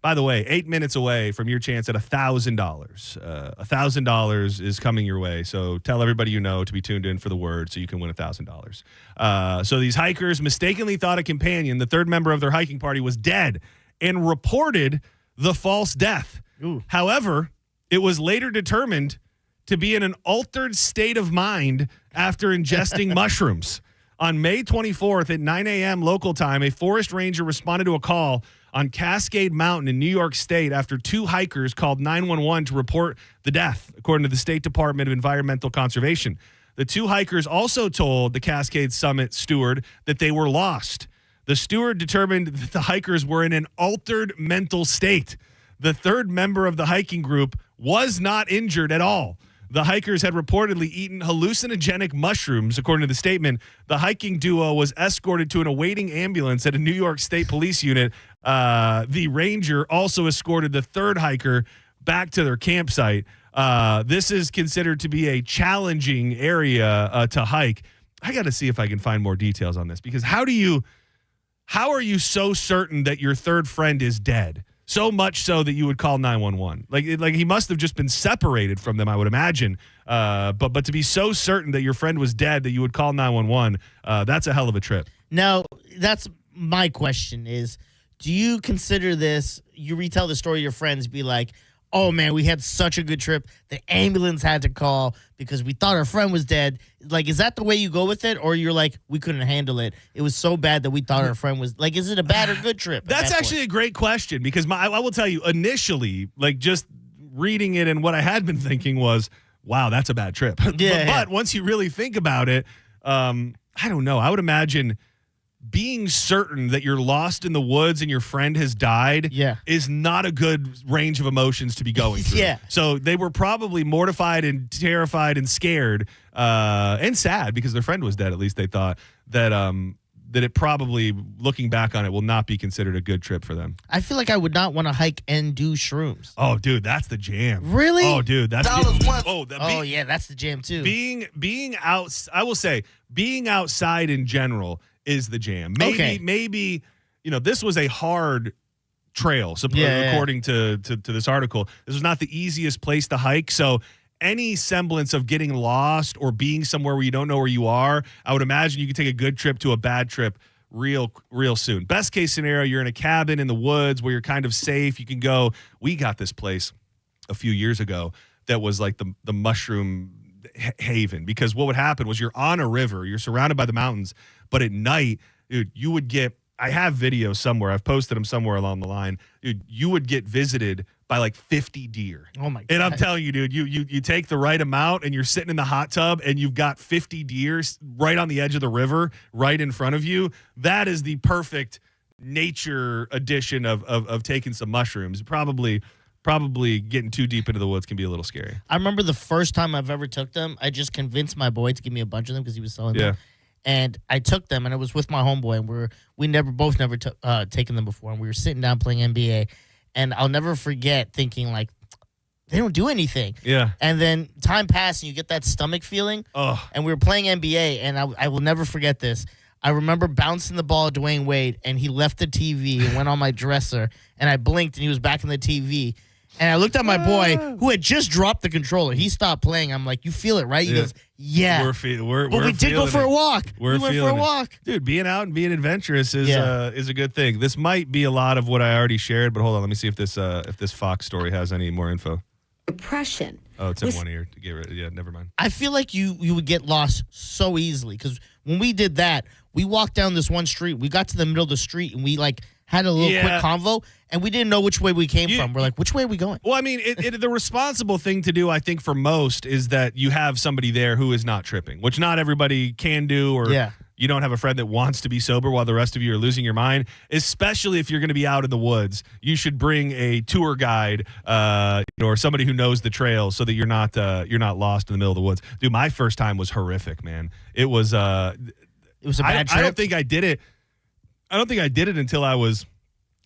By the way, 8 minutes away from your chance at $1,000. $1,000 is coming your way. So tell everybody you know to be tuned in for the word so you can win $1,000. So these hikers mistakenly thought a companion, the third member of their hiking party, was dead and reported the false death. Ooh. However, it was later determined to be in an altered state of mind after ingesting mushrooms. On May 24th at 9 a.m. local time, a forest ranger responded to a call on Cascade Mountain in New York State after 2 hikers called 911 to report the death, according to the State Department of Environmental Conservation. The 2 hikers also told the Cascade Summit steward that they were lost. The steward determined that the hikers were in an altered mental state. The third member of the hiking group was not injured at all. The hikers had reportedly eaten hallucinogenic mushrooms, according to the statement. The hiking duo was escorted to an awaiting ambulance at a New York State Police unit. The ranger also escorted the third hiker back to their campsite. This is considered to be a challenging area to hike. I got to see if I can find more details on this, because how are you so certain that your third friend is dead? So much so that you would call 911. Like he must have just been separated from them, I would imagine. But to be so certain that your friend was dead that you would call 911, that's a hell of a trip. Now, that's my question is, do you consider this, you retell the story to your friends, be like, oh, man, we had such a good trip. The ambulance had to call because we thought our friend was dead. Like, is that the way you go with it? Or you're like, we couldn't handle it. It was so bad that we thought our friend was, like, is it a bad or good trip? That's actually a great question, because I will tell you, initially, like, just reading it and what I had been thinking was, wow, that's a bad trip. But once you really think about it, I don't know. I would imagine being certain that you're lost in the woods and your friend has died is not a good range of emotions to be going through. So they were probably mortified and terrified and scared and sad because their friend was dead. At least they thought that it probably, looking back on it, will not be considered a good trip for them. I feel like I would not want to hike and do shrooms. Oh, dude, that's the jam. Really? Oh, dude, that's yeah, that's the jam too. Being out, I will say, being outside in general is the jam. Maybe, this was a hard trail. So according to this article, this was not the easiest place to hike. So any semblance of getting lost or being somewhere where you don't know where you are, I would imagine you could take a good trip to a bad trip real soon. Best case scenario, you're in a cabin in the woods where you're kind of safe. You can go. We got this place a few years ago that was like the mushroom haven, because what would happen was you're on a river, you're surrounded by the mountains, but at night, dude, you would get, I have videos somewhere, I've posted them somewhere along the line, dude, you would get visited by like 50 deer. Oh my God. And I'm telling you, dude, you take the right amount and you're sitting in the hot tub and you've got 50 deer right on the edge of the river, right in front of you. That is the perfect nature edition of taking some mushrooms. Probably getting too deep into the woods can be a little scary. I remember the first time I've ever took them, I just convinced my boy to give me a bunch of them because he was selling them. And I took them, and it was with my homeboy, and we never taken them before, and we were sitting down playing NBA, and I'll never forget thinking, like, they don't do anything. Yeah. And then time passed, and you get that stomach feeling. Oh. And we were playing NBA, and I will never forget this. I remember bouncing the ball at Dwayne Wade, and he left the TV and went on my dresser, and I blinked, and he was back in the TV. And I looked at my boy who had just dropped the controller. He stopped playing. I'm like, you feel it, right? He goes, yeah. But we did go for a walk. We went for a walk. Dude, being out and being adventurous is a good thing. This might be a lot of what I already shared, but hold on. Let me see if this Fox story has any more info. Depression. Oh, it's in one ear. To get rid. Yeah, never mind. I feel like you would get lost so easily, because when we did that, we walked down this one street. We got to the middle of the street, and we had a little quick convo, and we didn't know which way we came from. We're like, which way are we going? Well, I mean, the responsible thing to do, I think, for most is that you have somebody there who is not tripping, which not everybody can do, or you don't have a friend that wants to be sober while the rest of you are losing your mind, especially if you're going to be out in the woods. You should bring a tour guide or somebody who knows the trail so that you're not lost in the middle of the woods. Dude, my first time was horrific, man. It was a bad trip. I don't think I did it. I don't think I did it until I was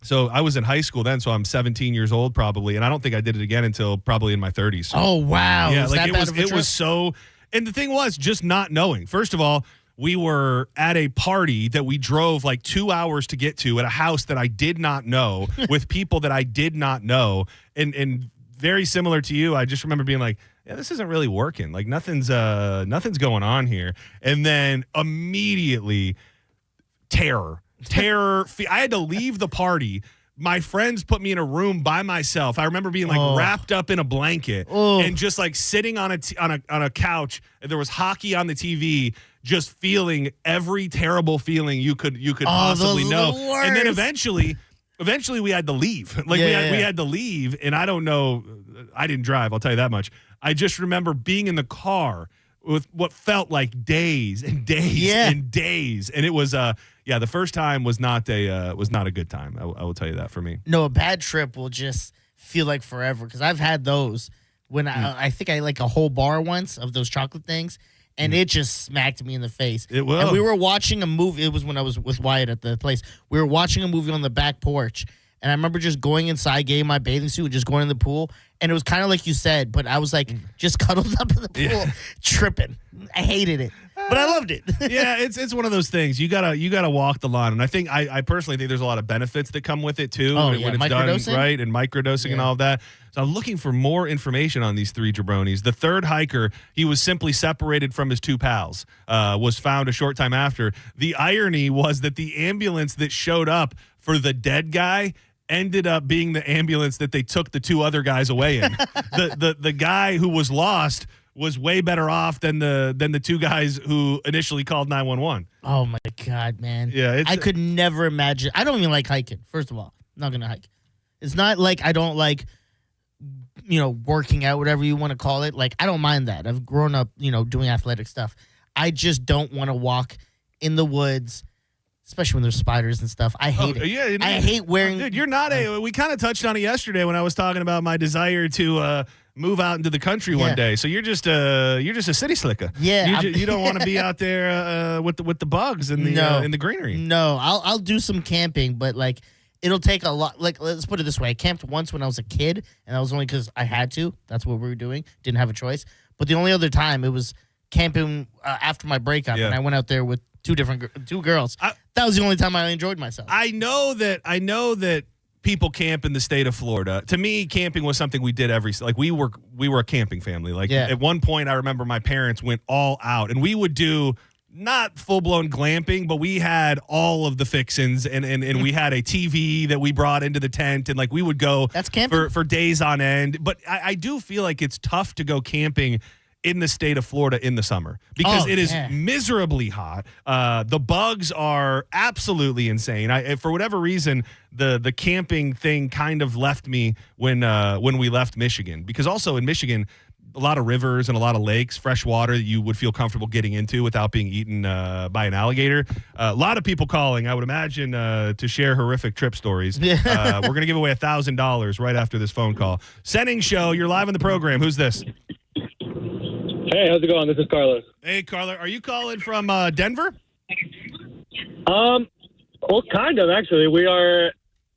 in high school then, so I'm 17 years old probably, and I don't think I did it again until probably in my 30s. Oh, wow. Yeah, it was so, and the thing was just not knowing. First of all, we were at a party that we drove like 2 hours to get to at a house that I did not know with people that I did not know, and very similar to you, I just remember being like, yeah, this isn't really working. Like nothing's going on here. And then immediately terror. I had to leave the party. My friends put me in a room by myself. I remember being like wrapped up in a blanket and just like sitting on a couch. And there was hockey on the TV, just feeling every terrible feeling you could possibly know. And then eventually we had to leave. We had to leave, and I don't know. I didn't drive. I'll tell you that much. I just remember being in the car, with what felt like days and days and days. And it was the first time was not a good time. I will tell you that for me. No, a bad trip will just feel like forever because I've had those when I think I like a whole bar once of those chocolate things. And it just smacked me in the face. It will. And we were watching a movie. It was when I was with Wyatt at the place. We were watching a movie on the back porch. And I remember just going inside, getting my bathing suit, and just going in the pool. And it was kind of like you said, but I was like just cuddled up in the pool, tripping. I hated it, but I loved it. Yeah, it's one of those things. You gotta walk the line, and I think I personally think there's a lot of benefits that come with it too when it's done right, and microdosing and all of that. So I'm looking for more information on these three jabronis. The third hiker, he was simply separated from his two pals. Was found a short time after. The irony was that the ambulance that showed up for the dead guy ended up being the ambulance that they took the two other guys away in. The guy who was lost was way better off than the two guys who initially called 911. Oh my God, man. Yeah, I could never imagine. I don't even like hiking. First of all, I'm not gonna hike. It's not like I don't like, working out, whatever you want to call it. Like I don't mind that. I've grown up, doing athletic stuff. I just don't want to walk in the woods, especially when there's spiders and stuff. I hate it. Yeah, I hate wearing. Dude, you're not we kind of touched on it yesterday when I was talking about my desire to move out into the country one day. So you're just a city slicker. Yeah, you don't want to be out there with the bugs and in the greenery. No, I'll do some camping, but like it'll take a lot. Like let's put it this way: I camped once when I was a kid, and that was only because I had to. That's what we were doing. Didn't have a choice. But the only other time it was camping after my breakup, and I went out there with two girls. That was the only time I enjoyed myself. I know that people camp in the state of Florida. To me, camping was something we did we were a camping family. Like at one point I remember my parents went all out and we would do not full-blown glamping, but we had all of the fixins and we had a TV that we brought into the tent and like we would go for days on end. But I do feel like it's tough to go camping in the state of Florida in the summer because it is miserably hot. The bugs are absolutely insane. For whatever reason, the camping thing kind of left me when we left Michigan, because also in Michigan, a lot of rivers and a lot of lakes, fresh water that you would feel comfortable getting into without being eaten by an alligator. A lot of people calling, I would imagine, to share horrific trip stories. We're going to give away $1,000 right after this phone call. Senning Show, you're live on the program. Who's this? Hey, how's it going? This is Carlos. Hey, Carlos. Are you calling from Denver? Well, kind of, actually. We are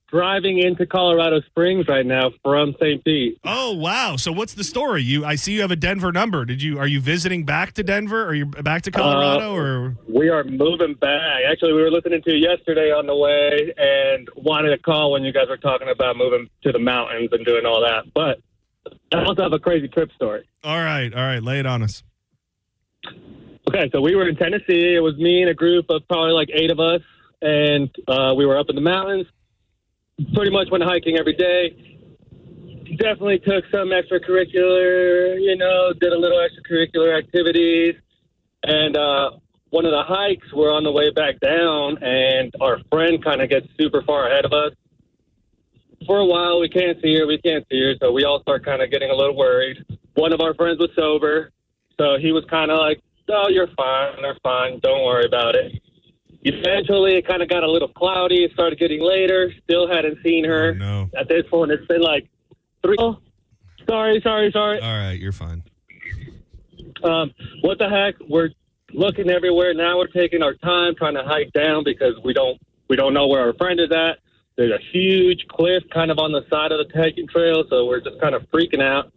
driving into Colorado Springs right now from St. Pete. Oh, wow. So what's the story? I see you have a Denver number. Are you visiting back to Denver? Are you back to Colorado? Or we are moving back. Actually, we were listening to you yesterday on the way and wanted to call when you guys were talking about moving to the mountains and doing all that. But I also have a crazy trip story. All right. Lay it on us. Okay, so we were in Tennessee. It was me and a group of probably like 8 of us, and we were up in the mountains. Pretty much went hiking every day. Definitely took some extracurricular, did a little extracurricular activities. And one of the hikes, we're on the way back down, and our friend kind of gets super far ahead of us. For a while, we can't see her, so we all start kind of getting a little worried. One of our friends was sober, so he was kind of like, "Oh, you're fine, they're fine, don't worry about it." Eventually, it kind of got a little cloudy. It started getting later. Still hadn't seen her. Oh, no. At this point, it's been like 3. Oh, sorry. All right, you're fine. What the heck? We're looking everywhere. Now we're taking our time trying to hike down because we don't know where our friend is at. There's a huge cliff kind of on the side of the hiking trail, so we're just kind of freaking out.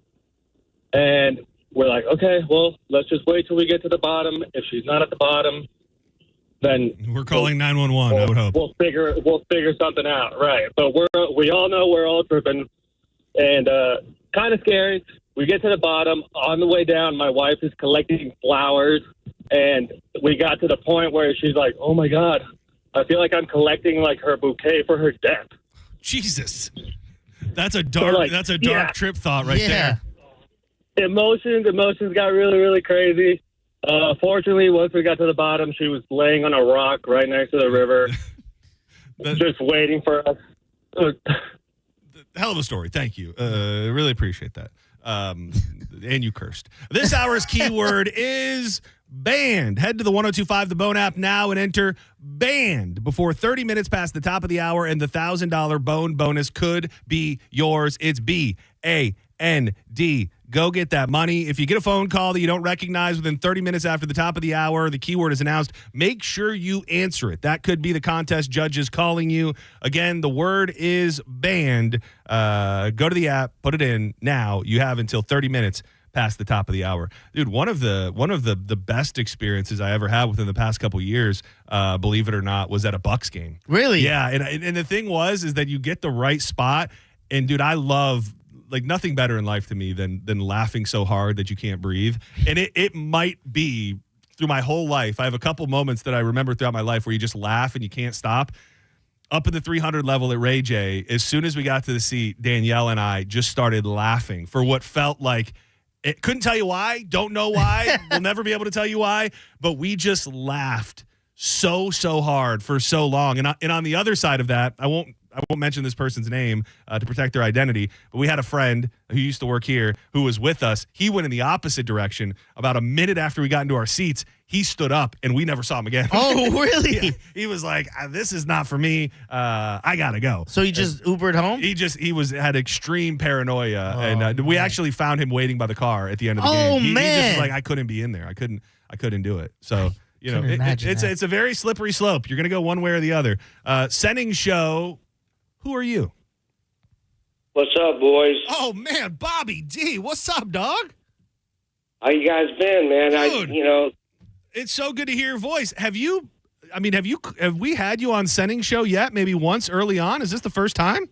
And we're like, okay, well, let's just wait till we get to the bottom. If she's not at the bottom, then we're calling 911. I would hope we'll figure something out, right? But we all know we're all tripping, and kind of scary. We get to the bottom. On the way down, my wife is collecting flowers, and we got to the point where she's like, "Oh my God, I feel like I'm collecting like her bouquet for her death." Jesus, that's a dark trip thought right there. Emotions got really, really crazy. Fortunately, once we got to the bottom, she was laying on a rock right next to the river, just waiting for us. Hell of a story. Thank you. Really appreciate that. And you cursed. This hour's keyword is banned. Head to the 1025 The Bone app now and enter banned before 30 minutes past the top of the hour, and the $1,000 Bone bonus could be yours. It's BAND. Go get that money. If you get a phone call that you don't recognize within 30 minutes after the top of the hour, the keyword is announced, make sure you answer it. That could be the contest judges calling you. Again, the word is banned. Go to the app, put it in now. You have until 30 minutes past the top of the hour. Dude, one of the best experiences I ever had within the past couple years, believe it or not, was at a Bucks game. Really? Yeah, and the thing is that you get the right spot, and dude, I love nothing better in life to me than laughing so hard that you can't breathe. And it might be through my whole life. I have a couple moments that I remember throughout my life where you just laugh and you can't stop. Up in the 300 level at Ray J, as soon as we got to the seat, Danielle and I just started laughing for what felt like, it couldn't tell you why, don't know why, we'll never be able to tell you why, but we just laughed so hard for so long. And on the other side of that, I won't mention this person's name to protect their identity, but we had a friend who used to work here who was with us. He went in the opposite direction. About a minute after we got into our seats, he stood up and we never saw him again. Oh, really? Yeah. He was like, this is not for me. I got to go. So he just Ubered home? He had extreme paranoia. And we actually found him waiting by the car at the end of the game. He just was like, I couldn't be in there. I couldn't do it. So, it's a very slippery slope. You're going to go one way or the other. Sending show. Who are you? What's up, boys? Oh, man, Bobby D. What's up, dog? How you guys been, man? Dude, it's so good to hear your voice. Have we had you on Sending Show yet? Maybe once early on? Is this the first time?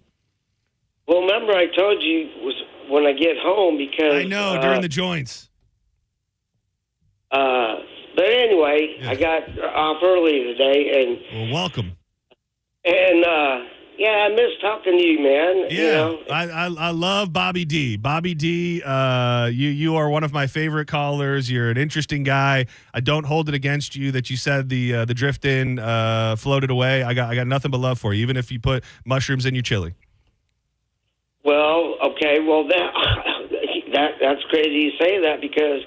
Well, remember I told you was when I get home because... I know, during the joints. But anyway, I got off early today, and... Well, welcome. And, yeah, I miss talking to you, man. Yeah, I love Bobby D. Bobby D, you are one of my favorite callers. You're an interesting guy. I don't hold it against you that you said the drift in floated away. I got nothing but love for you, even if you put mushrooms in your chili. Well, okay, well that's crazy you say that because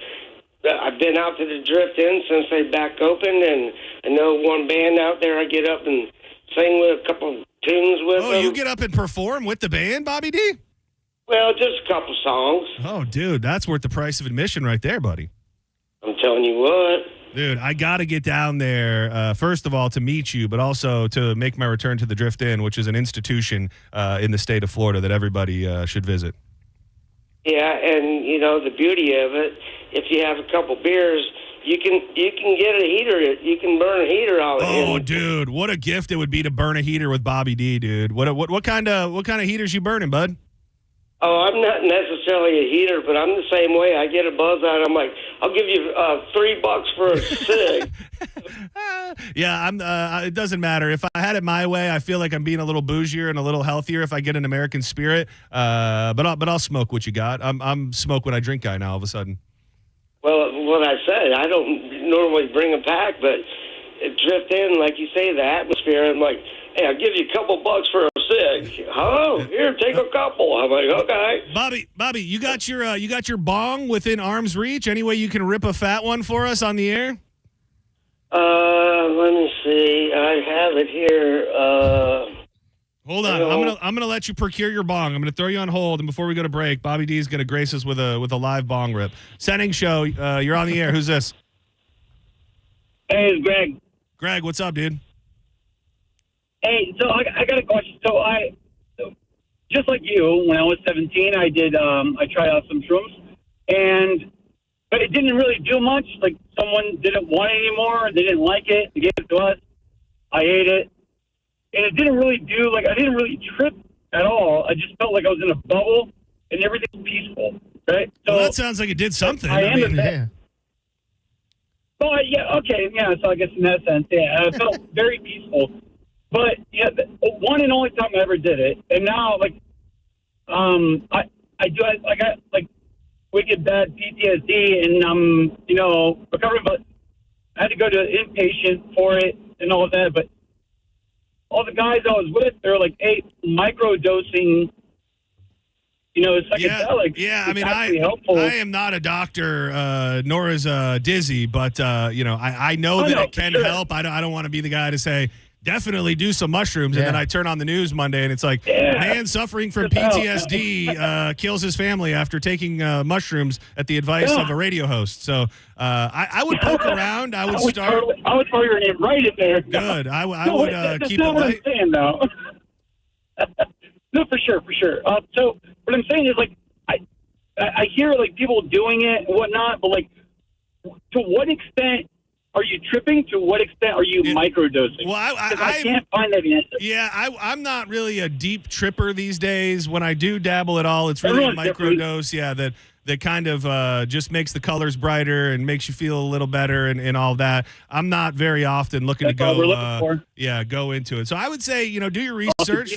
I've been out to the drift in since they back open, and I know one band out there. I get up and sing with a couple tunes with them. Oh, you get up and perform with the band, Bobby D? Well, just a couple songs. Oh, dude, that's worth the price of admission right there, buddy. I'm telling you what. Dude, I got to get down there, first of all, to meet you, but also to make my return to the Drift Inn, which is an institution in the state of Florida that everybody should visit. Yeah, and, the beauty of it, if you have a couple beers, you can get a heater. You can burn a heater out. Oh, dude, what a gift it would be to burn a heater with Bobby D, dude. What kind of heaters you burning, bud? Oh, I'm not necessarily a heater, but I'm the same way. I get a buzz out. I'm like, I'll give you $3 for a cig. Yeah, it doesn't matter. If I had it my way, I feel like I'm being a little bougier and a little healthier if I get an American Spirit. But I'll smoke what you got. I'm smoke when I drink guy now all of a sudden. Well, what I said, I don't normally bring a pack, but it drift in, like you say, the atmosphere. I'm like, hey, I'll give you a couple bucks for a cig. Oh, here, take a couple. I'm like, okay. Bobby, you got your bong within arm's reach? Any way you can rip a fat one for us on the air? Let me see. I have it here. Hold on. I'm gonna let you procure your bong. I'm gonna throw you on hold, and before we go to break, Bobby D is gonna grace us with a live bong rip. Sending Show, you're on the air. Who's this? Hey, it's Greg. Greg, what's up, dude? Hey, so I got a question. So just like you, when I was 17, I tried out some shrooms, but it didn't really do much. Like, someone didn't want it anymore. They didn't like it. They gave it to us. I ate it. And it didn't really I didn't really trip at all. I just felt like I was in a bubble and everything was peaceful, right? So well, that sounds like it did something. Yeah. Well, yeah, okay, yeah, so I guess in that sense, yeah, I felt very peaceful. But, yeah, one and only time I ever did it. And now, I got, wicked bad PTSD, and I'm, recovering, but I had to go to inpatient for it and all of that, but all the guys I was with, they're like, hey, microdosing psychedelics. Yeah, I mean, helpful. I am not a doctor, nor is Dizzy, but I know that it can help. I don't want to be the guy to say definitely do some mushrooms, and then I turn on the news Monday and it's like, man suffering from PTSD kills his family after taking mushrooms at the advice of a radio host. So I would poke around. I would start. I would throw your name right in there. Good. I would keep it light. What I'm saying, though. No, for sure. So what I'm saying is, like, I hear, like, people doing it and whatnot, but, like, to what extent are you tripping? To what extent are you microdosing? Well, I can't find that answer. Yeah, I'm not really a deep tripper these days. When I do dabble at all, it's really a microdose. Yeah, that kind of just makes the colors brighter and makes you feel a little better and all that. I'm not very often looking to go into it. So I would say, do your research,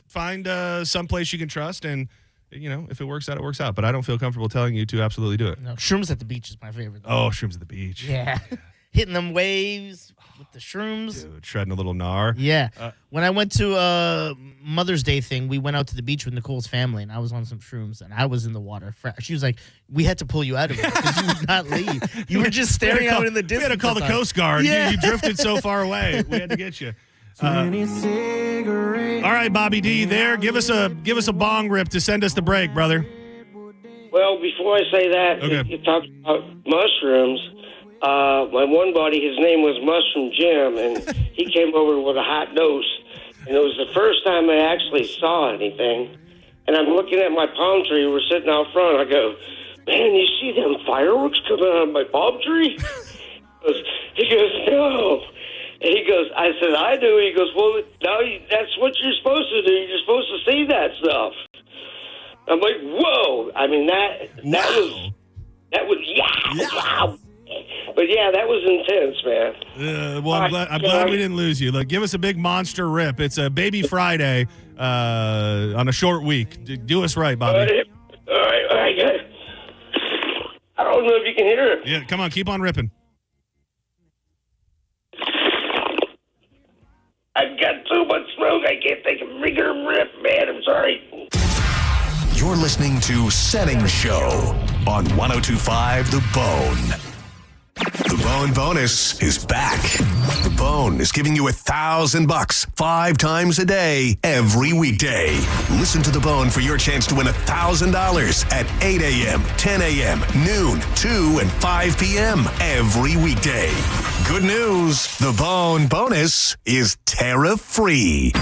find some place you can trust, and if it works out, it works out. But I don't feel comfortable telling you to absolutely do it. No, shrooms at the beach is my favorite. Oh, shrooms at the beach. Yeah. Hitting them waves with the shrooms. Dude, shredding a little gnar. Yeah. When I went to a Mother's Day thing, we went out to the beach with Nicole's family, and I was on some shrooms, and I was in the water. She was like, we had to pull you out of it because you would not leave. You were just staring out in the distance. We had to call the Coast Guard. Yeah. You drifted so far away. We had to get you. All right, Bobby D, there. Give us a bong rip to send us the break, brother. Well, before I say that, okay. You talked about mushrooms. My one buddy, his name was Mushroom Jim, and he came over with a hot dose. And it was the first time I actually saw anything. And I'm looking at my palm tree. We're sitting out front. I go, man, you see them fireworks coming out of my palm tree? He goes, no. And he goes, I said, I do. He goes, well, now that's what you're supposed to do. You're supposed to see that stuff. I'm like, whoa. I mean, that was, wow. But yeah, that was intense, man. Well, I'm glad we didn't lose you. Look, give us a big monster rip. It's a Baby Friday on a short week. Do us right, Bobby. All right, good. I don't know if you can hear it. Yeah, come on, keep on ripping. I've got too much smoke. I can't take a bigger rip, man. I'm sorry. You're listening to Setting Show on 102.5 The Bone. The Bone Bonus is back. The Bone is giving you $1,000 5 times a day, every weekday. Listen to The Bone for your chance to win $1,000 at 8 a.m., 10 a.m., noon, 2, and 5 p.m. every weekday. Good news, The Bone Bonus is tariff-free.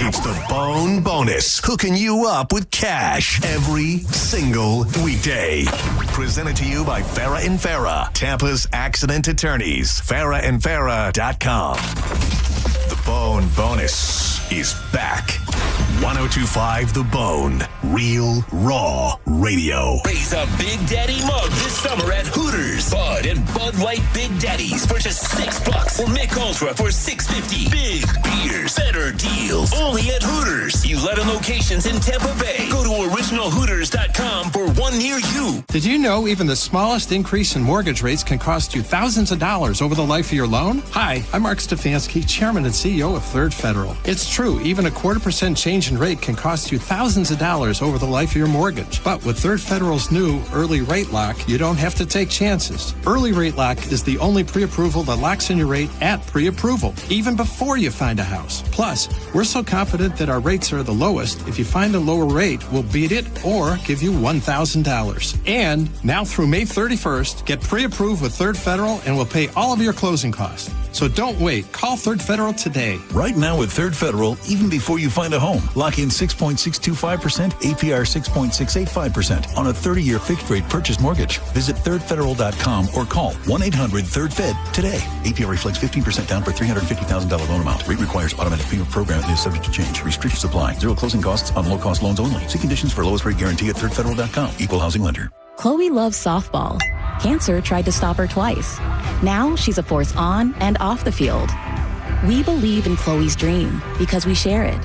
It's The Bone Bonus, hooking you up with cash every single weekday. Presented to you by Farah and Farah, Tampa's accident attorneys. FarahandFarah.com. The Bone Bonus is back. 102.5 The Bone. Real, raw radio. Raise a Big Daddy mug this summer at Hooters. Bud and Bud Light Big Daddies for just $6. Or Mick Ultra for $6.50. Big beers, better deals. Only at Hooters. 11 locations in Tampa Bay. Go to originalhooters.com for one near you. Did you know even the smallest increase in mortgage rates can cost you thousands of dollars over the life of your loan? Hi, I'm Mark Stefanski, Chairman and CEO of Third Federal. It's true, even a 0.25% change in rate can cost you thousands of dollars over the life of your mortgage. But with Third Federal's new Early Rate Lock, you don't have to take chances. Early Rate Lock is the only pre-approval that locks in your rate at pre-approval, even before you find a house. Plus, we're so confident that our rates are the lowest, if you find a lower rate, we'll beat it or give you $1,000. And now through May 31st, get pre-approved with Third Federal and we'll pay all of your closing costs. So don't wait. Call Third Federal today. Right now with Third Federal, even before you find a home, lock in 6.625%, APR 6.685% on a 30-year fixed-rate purchase mortgage. Visit thirdfederal.com or call 1-800-3RD-FED today. APR reflects 15% down for $350,000 loan amount. Rate requires automatic payment program and is subject to change. Restrictions apply. Zero closing costs on low-cost loans only. See conditions for lowest rate guarantee at thirdfederal.com. Equal housing lender. Chloe loves softball. Cancer tried to stop her twice. Now she's a force on and off the field. We believe in Chloe's dream because we share it.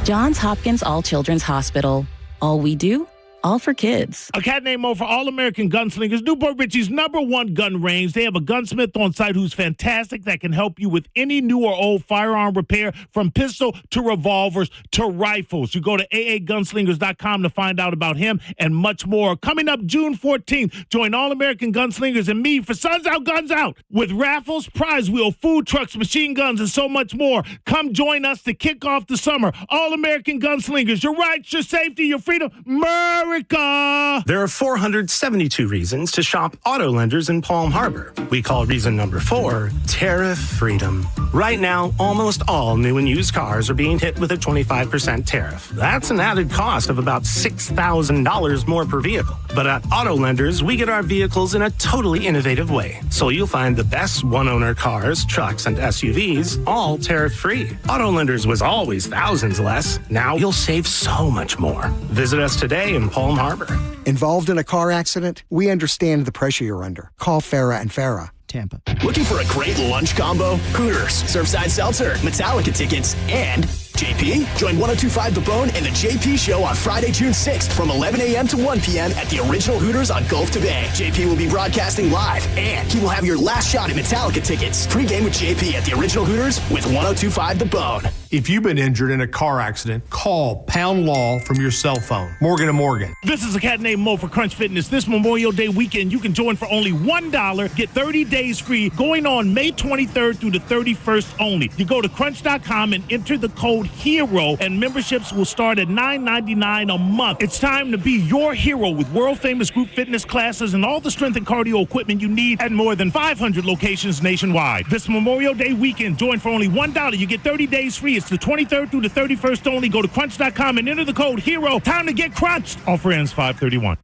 Johns Hopkins All Children's Hospital. All we do all for kids. A cat named Mo for All American Gunslingers, Newport Richie's #1 gun range. They have a gunsmith on site who's fantastic that can help you with any new or old firearm repair, from pistol to revolvers to rifles. You go to aagunslingers.com to find out about him and much more. Coming up June 14th, join All American Gunslingers and me for Suns Out, Guns Out, with raffles, prize wheel, food trucks, machine guns, and so much more. Come join us to kick off the summer. All American Gunslingers, your rights, your safety, your freedom, America! There are 472 reasons to shop auto lenders in Palm Harbor. We call reason number 4 tariff freedom. Right now, almost all new and used cars are being hit with a 25% tariff. That's an added cost of about $6,000 more per vehicle. But at auto lenders, we get our vehicles in a totally innovative way. So you'll find the best one-owner cars, trucks, and SUVs, all tariff-free. Auto lenders was always thousands less. Now you'll save so much more. Visit us today in Palm Harbor. Involved in a car accident? We understand the pressure you're under. Call Farah and Farah. Tampa. Looking for a great lunch combo? Hooters, Surfside Seltzer, Metallica tickets, and JP? Join 102.5 The Bone and the JP Show on Friday, June 6th from 11 a.m. to 1 p.m. at the original Hooters on Gulf to Bay. JP will be broadcasting live, and he will have your last shot at Metallica tickets. Pre-game with JP at the original Hooters with 102.5 The Bone. If you've been injured in a car accident, call Pound Law from your cell phone. Morgan & Morgan. This is a cat named Mo for Crunch Fitness. This Memorial Day weekend, you can join for only $1. Get 30 days free going on May 23rd through the 31st only. You go to crunch.com and enter the code HERO, and memberships will start at $9.99 a month. It's time to be your hero with world-famous group fitness classes and all the strength and cardio equipment you need at more than 500 locations nationwide. This Memorial Day weekend, join for only $1. You get 30 days free. It's the 23rd through the 31st only. Go to crunch.com and enter the code HERO. Time to get crunched. Offer ends 5/31.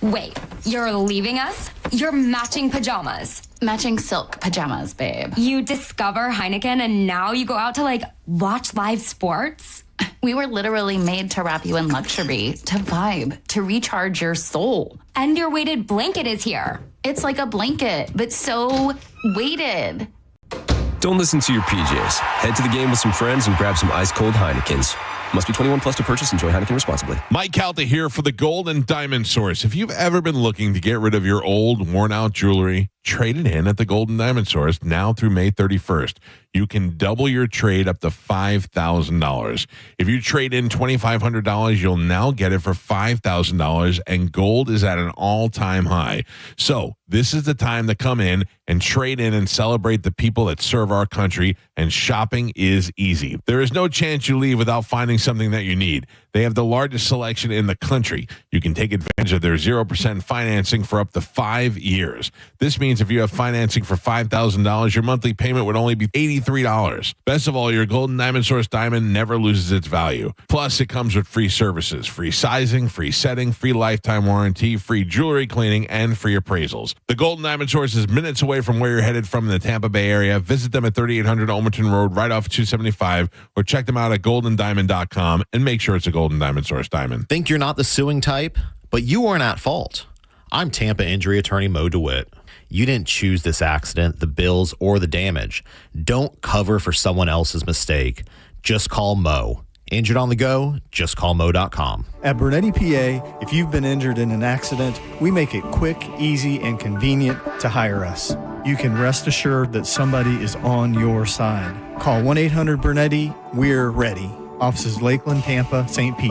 Wait, you're leaving us? You're matching pajamas. Matching silk pajamas, babe. You discover Heineken and now you go out to, watch live sports? We were literally made to wrap you in luxury, to vibe, to recharge your soul. And your weighted blanket is here. It's like a blanket, but so weighted. Don't listen to your PJs. Head to the game with some friends and grab some ice-cold Heinekens. Must be 21 plus to purchase. Enjoy Heineken responsibly. Mike Calta here for the Gold and Diamond Source. If you've ever been looking to get rid of your old, worn-out jewelry, trade it in at the Gold and Diamond Source now through May 31st. You can double your trade up to $5,000. If you trade in $2,500, you'll now get it for $5,000, and gold is at an all-time high. So this is the time to come in and trade in and celebrate the people that serve our country, and shopping is easy. There is no chance you leave without finding something that you need. They have the largest selection in the country. You can take advantage of their 0% financing for up to 5 years. This means if you have financing for $5,000, your monthly payment would only be $83. Best of all, your Golden Diamond Source diamond never loses its value. Plus, it comes with free services, free sizing, free setting, free lifetime warranty, free jewelry cleaning, and free appraisals. The Golden Diamond Source is minutes away from where you're headed from in the Tampa Bay area. Visit them at 3800 Olmerton Road, right off 275, or check them out at goldendiamond.com and make sure it's a Golden Diamond Source diamond. Think you're not the suing type? But you weren't at fault. I'm Tampa injury attorney Mo DeWitt. You didn't choose this accident, the bills, or the damage. Don't cover for someone else's mistake. Just call Mo. Injured on the go? Just call Mo.com. At Bernetti PA, if you've been injured in an accident, we make it quick, easy, and convenient to hire us. You can rest assured that somebody is on your side. Call 1-800-BERNETTI. We're ready. Offices Lakeland, Tampa, St. Pete.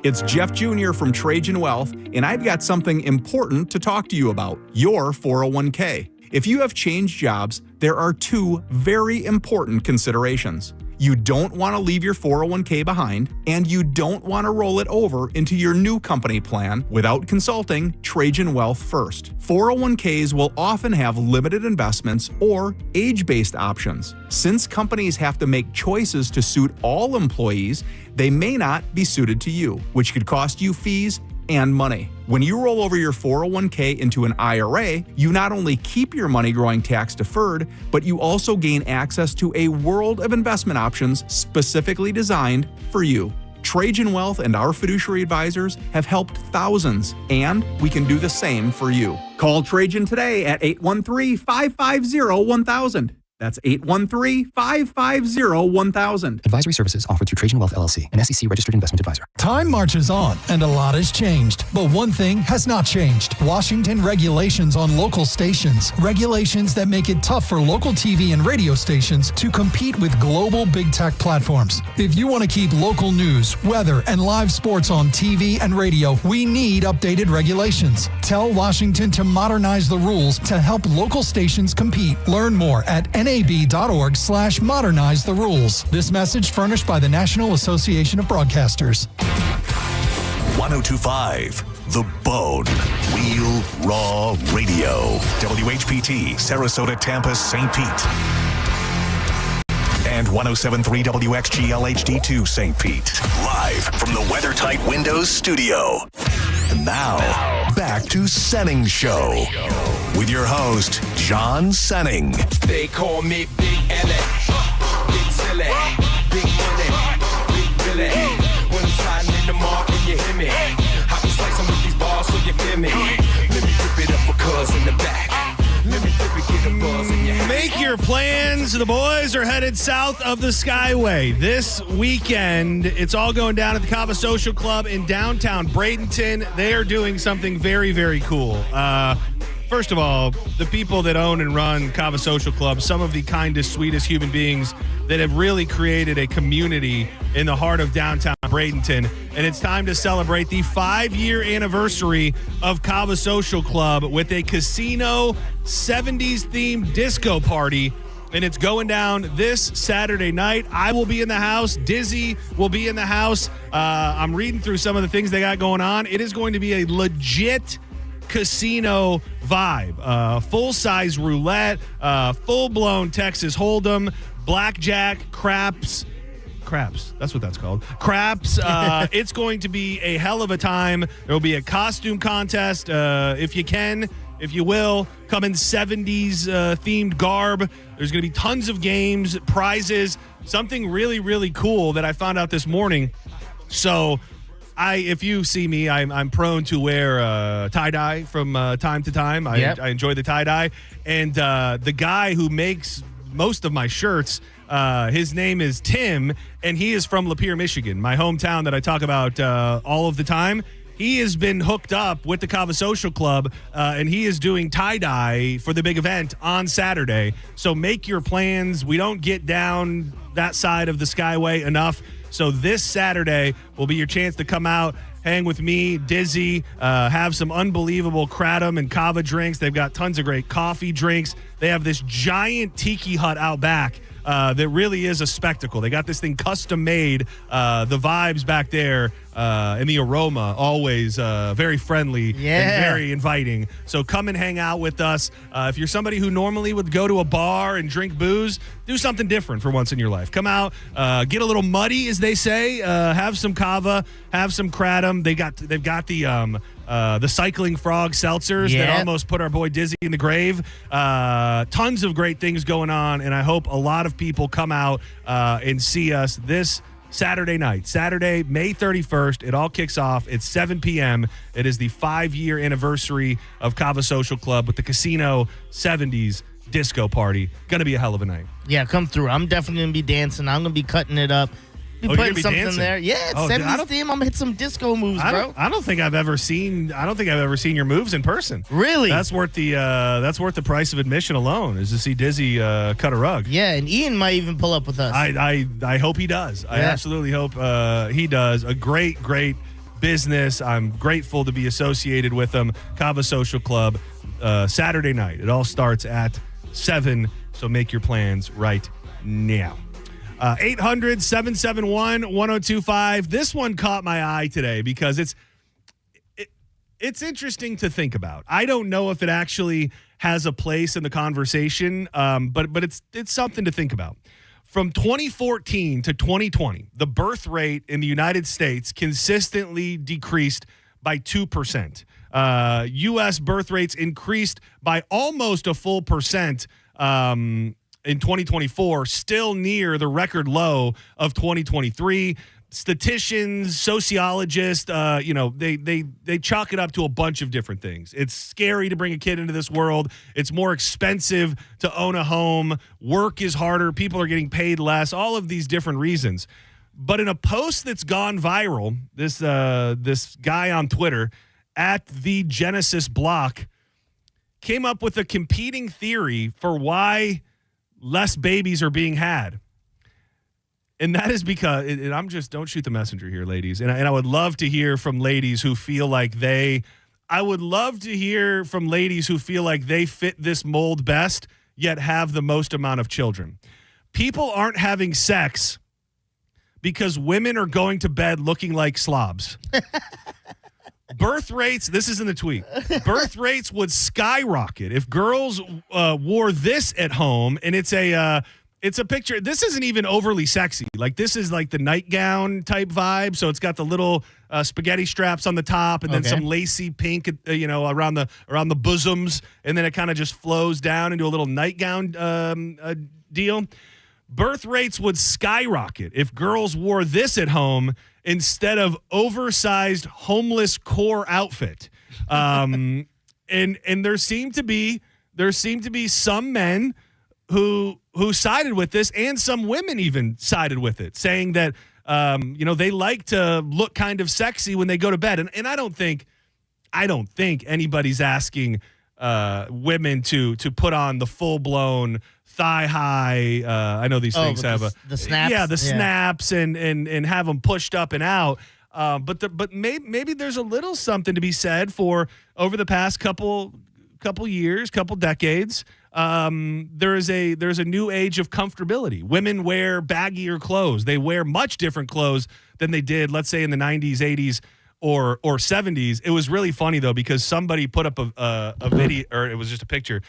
It's Jeff Jr. from Trajan Wealth, and I've got something important to talk to you about, your 401k. If you have changed jobs, there are 2 very important considerations. You don't want to leave your 401k behind, and you don't want to roll it over into your new company plan without consulting Trajan Wealth first. 401ks will often have limited investments or age-based options. Since companies have to make choices to suit all employees, they may not be suited to you, which could cost you fees and money. When you roll over your 401k into an IRA, you not only keep your money growing tax deferred, but you also gain access to a world of investment options specifically designed for you. Trajan Wealth and our fiduciary advisors have helped thousands, and we can do the same for you. Call Trajan today at 813-550-1000. That's 813-550-1000. Advisory services offered through Trajan Wealth LLC, an SEC registered investment advisor. Time marches on, and a lot has changed. But one thing has not changed. Washington regulations on local stations. Regulations that make it tough for local TV and radio stations to compete with global big tech platforms. If you want to keep local news, weather, and live sports on TV and radio, we need updated regulations. Tell Washington to modernize the rules to help local stations compete. Learn more at nab.org/modernize the rules. This message furnished by the National Association of Broadcasters. 1025 The Bone. Real Raw Radio. WHPT, Sarasota, Tampa, St. Pete. And 107.3 WXGL HD2 St. Pete. Live from the WeatherTight Windows studio. And now, back to Senning Show. With your host, John Senning. They call me Big L.A. Big Silly. Big Money. Big Billy. When I'm sliding in the market, you hear me. I can slice some of these bars so you feel me. Let me rip it up for cuz in the back. Let me rip it, get a buzz in your hand. Make your plans. The boys are headed south of the Skyway this weekend. It's all going down at the Cava Social Club in downtown Bradenton. They are doing something very, very cool. First of all, the people that own and run Cava Social Club, some of the kindest, sweetest human beings that have really created a community in the heart of downtown Bradenton. And it's time to celebrate the 5-year anniversary of Cava Social Club with a casino 70s themed disco party. And it's going down this Saturday night. I will be in the house. Dizzy will be in the house. I'm reading through some of the things they got going on. It is going to be a legit casino vibe. Full-size roulette, full-blown Texas Hold'em, blackjack, craps. That's what that's called. Craps. It's going to be a hell of a time. There will be a costume contest. If you will, come in 70s themed garb. There's going to be tons of games, prizes, something really, really cool that I found out this morning. So if you see me, I'm prone to wear tie-dye from time to time. I enjoy the tie-dye. And the guy who makes most of my shirts, his name is Tim, and he is from Lapeer, Michigan, my hometown that I talk about all of the time. He has been hooked up with the Cava Social Club, and he is doing tie-dye for the big event on Saturday. So make your plans. We don't get down that side of the Skyway enough. So this Saturday will be your chance to come out, hang with me, Dizzy, have some unbelievable kratom and kava drinks. They've got tons of great coffee drinks. They have this giant tiki hut out back that really is a spectacle. They got this thing custom made. The vibes back there and the aroma always very friendly and very inviting. So come and hang out with us. If you're somebody who normally would go to a bar and drink booze, do something different for once in your life. Come out, get a little muddy, as they say. Have some kava, have some kratom. They've got the cycling frog seltzers that almost put our boy Dizzy in the grave. Tons of great things going on, and I hope a lot of people come out and see us this Saturday night. Saturday, May 31st. It all kicks off at 7 p.m. It is the 5-year anniversary of Cava Social Club with the Casino 70s disco party. Gonna be a hell of a night. Yeah, come through. I'm definitely gonna be dancing. I'm gonna be cutting it up. Be putting something dancing there. Yeah, it's 70s theme. I'm gonna hit some disco moves, bro. I don't think I've ever seen your moves in person. Really? That's worth the price of admission alone, is to see Dizzy cut a rug. Yeah, and Ian might even pull up with us. I hope he does. I absolutely hope he does. A great business. I'm grateful to be associated with them. Cava Social Club, Saturday night. It all starts at 7, so make your plans right now. 800-771-1025. This one caught my eye today because it's interesting to think about. I don't know if it actually has a place in the conversation, but it's something to think about. From 2014 to 2020, the birth rate in the United States consistently decreased by 2%. U.S. birth rates increased by almost a full percent in 2024, still near the record low of 2023. statisticians, sociologists, they chalk it up to a bunch of different things. It's scary to bring a kid into this world. It's more expensive to own a home. Work is harder. People are getting paid less. All of these different reasons. But in a post that's gone viral, this guy on Twitter at the Genesis Block came up with a competing theory for why less babies are being had. And that is because, and don't shoot the messenger here, ladies. And I would love to hear from ladies who feel like they fit this mold best, yet have the most amount of children. People aren't having sex because women are going to bed looking like slobs. Birth rates, this is in the tweet, birth rates would skyrocket if girls wore this at home, and it's a picture. This isn't even overly sexy. Like, this is like the nightgown type vibe. So it's got the little spaghetti straps on the top, and then some lacy pink, around the bosoms, and then it kind of just flows down into a little nightgown deal. Birth rates would skyrocket if girls wore this at home instead of oversized homeless core outfit. And there seem to be some men who sided with this, and some women even sided with it, saying that they like to look kind of sexy when they go to bed. And I don't think anybody's asking women to put on the full blown thigh high. I know these things have the snaps. Yeah, the snaps and have them pushed up and out. But maybe there's a little something to be said for over the past couple years, couple decades. There's a new age of comfortability. Women wear baggier clothes. They wear much different clothes than they did, let's say, in the 90s, 80s, or 70s. It was really funny though, because somebody put up a video, or it was just a picture.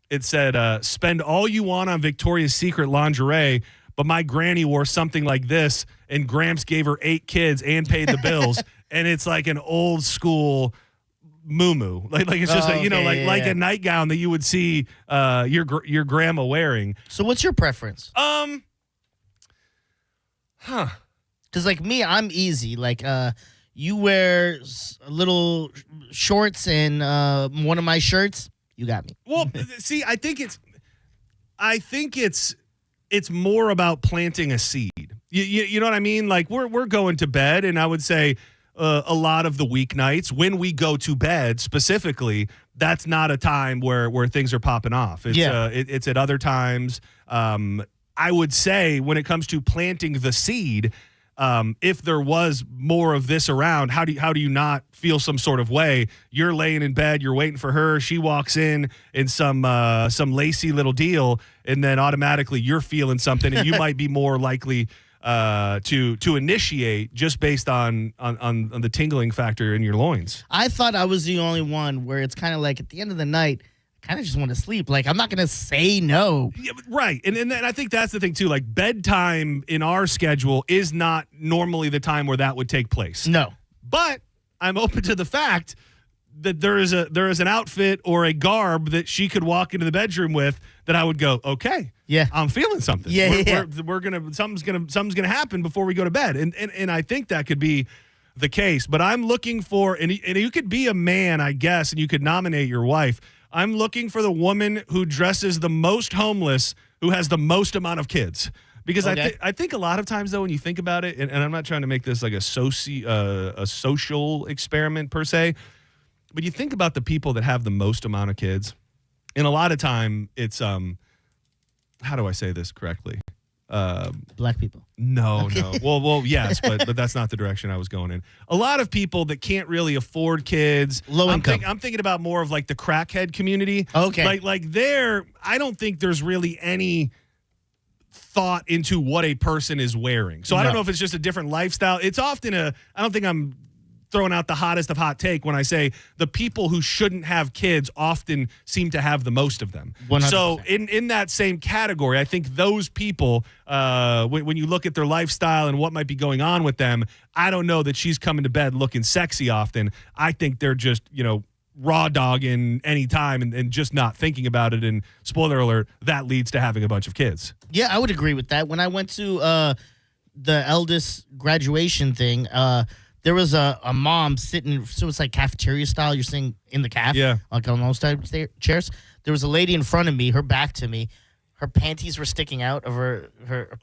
It said, "Spend all you want on Victoria's Secret lingerie, but my granny wore something like this, and Gramps gave her 8 kids and paid the bills." And it's like an old school muumuu, like it's just a nightgown that you would see your grandma wearing. So what's your preference? Because like me, I'm easy. Like you wear little shorts and one of my shirts, you got me. Well, see, I think it's more about planting a seed. You know what I mean? Like we're going to bed, and I would say a lot of the weeknights when we go to bed specifically, that's not a time where things are popping off. It's it's at other times. I would say when it comes to planting the seed, if there was more of this around, how do you not feel some sort of way? You're laying in bed, you're waiting for her, she walks in some lacy little deal, and then automatically you're feeling something, and you might be more likely to initiate just based on the tingling factor in your loins. I thought I was the only one where it's kind of like at the end of the night, I kind of just want to sleep. Like, I'm not going to say no. Yeah, right. And I think that's the thing too. Like, bedtime in our schedule is not normally the time where that would take place. No. But I'm open to the fact that there is an outfit or a garb that she could walk into the bedroom with that I would go, okay, yeah, I'm feeling something. We're gonna something's gonna happen before we go to bed, and I think that could be the case. But I'm looking for, and you could be a man, I guess, and you could nominate your wife. I'm looking for the woman who dresses the most homeless, who has the most amount of kids. Because I think a lot of times, though, when you think about it, and I'm not trying to make this like a social experiment per se, but you think about the people that have the most amount of kids, and a lot of time it's how do I say this correctly? Black people. No. Well, yes, but that's not the direction I was going in. A lot of people that can't really afford kids. Low income. I'm thinking about more of like the crackhead community. Okay. Like there, I don't think there's really any thought into what a person is wearing. So I don't know if it's just a different lifestyle. It's often I don't think I'm throwing out the hottest of hot take when I say the people who shouldn't have kids often seem to have the most of them. 100%. So in that same category, I think those people, when you look at their lifestyle and what might be going on with them, I don't know that she's coming to bed looking sexy often. I think they're just, raw dogging any time and just not thinking about it. And spoiler alert, that leads to having a bunch of kids. Yeah, I would agree with that. When I went to the eldest graduation thing, there was a mom sitting, so it's like cafeteria style. You're sitting in the caf, like on those type of chairs. There was a lady in front of me, her back to me. Her panties were sticking out of her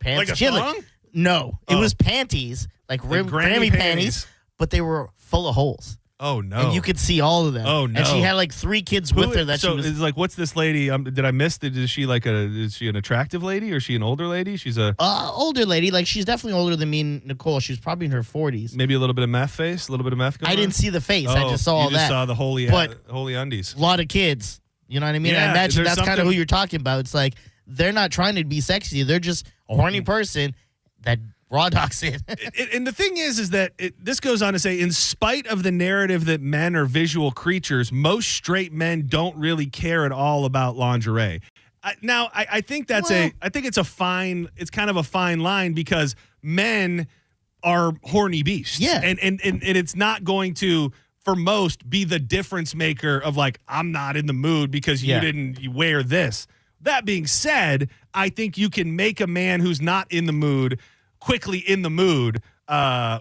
pants. Like a She had, thong? No, it was panties, like Grammy panties, but they were full of holes. Oh no! And you could see all of them. Oh no! And she had like 3 kids with her. That so she was it's like, what's this lady? Did I miss? Is she is she an attractive lady or is she an older lady? She's a older lady. Like she's definitely older than me and Nicole. She was probably in her 40s. Maybe a little bit of meth face, a little bit of meth. Going I didn't on? see the face. I just saw all you just that. saw the holy undies. A lot of kids. You know what I mean? Yeah, I imagine there's that's kind of something- who you're talking about. It's like they're not trying to be sexy. They're just a horny person that raw dogs it. And the thing is that this goes on to say, in spite of the narrative that men are visual creatures, most straight men don't really care at all about lingerie. I think that's it's kind of a fine line because men are horny beasts. Yeah. And it's not going to, for most, be the difference maker of like, I'm not in the mood because you didn't wear this. That being said, I think you can make a man who's not in the mood quickly in the mood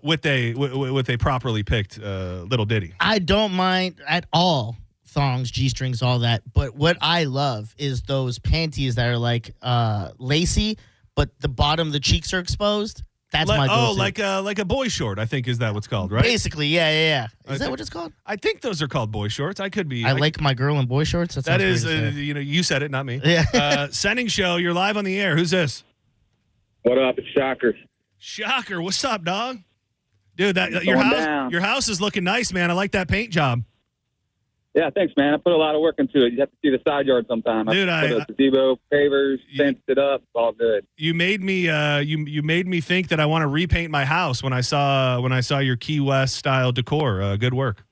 with a properly picked little ditty. I don't mind at all thongs, G-strings, all that. But what I love is those panties that are like lacy, but the bottom of the cheeks are exposed. That's my go-to. like a boy short, I think is that what's called, right? Basically, yeah. Is that what it's called? I think those are called boy shorts. I could be. I like my girl in boy shorts. That is, you said it, not me. Yeah. Sending show. You're live on the air. Who's this? What up? It's Shocker. Shocker, what's up, dog? Dude, that Down. your house is looking nice, man. I like that paint job. Yeah, thanks, man. I put a lot of work into it. You have to see the side yard sometime. Dude, I put a gazebo, pavers, fenced it up, all good. You made me you made me think that I want to repaint my house when I saw your Key West style decor. Good work.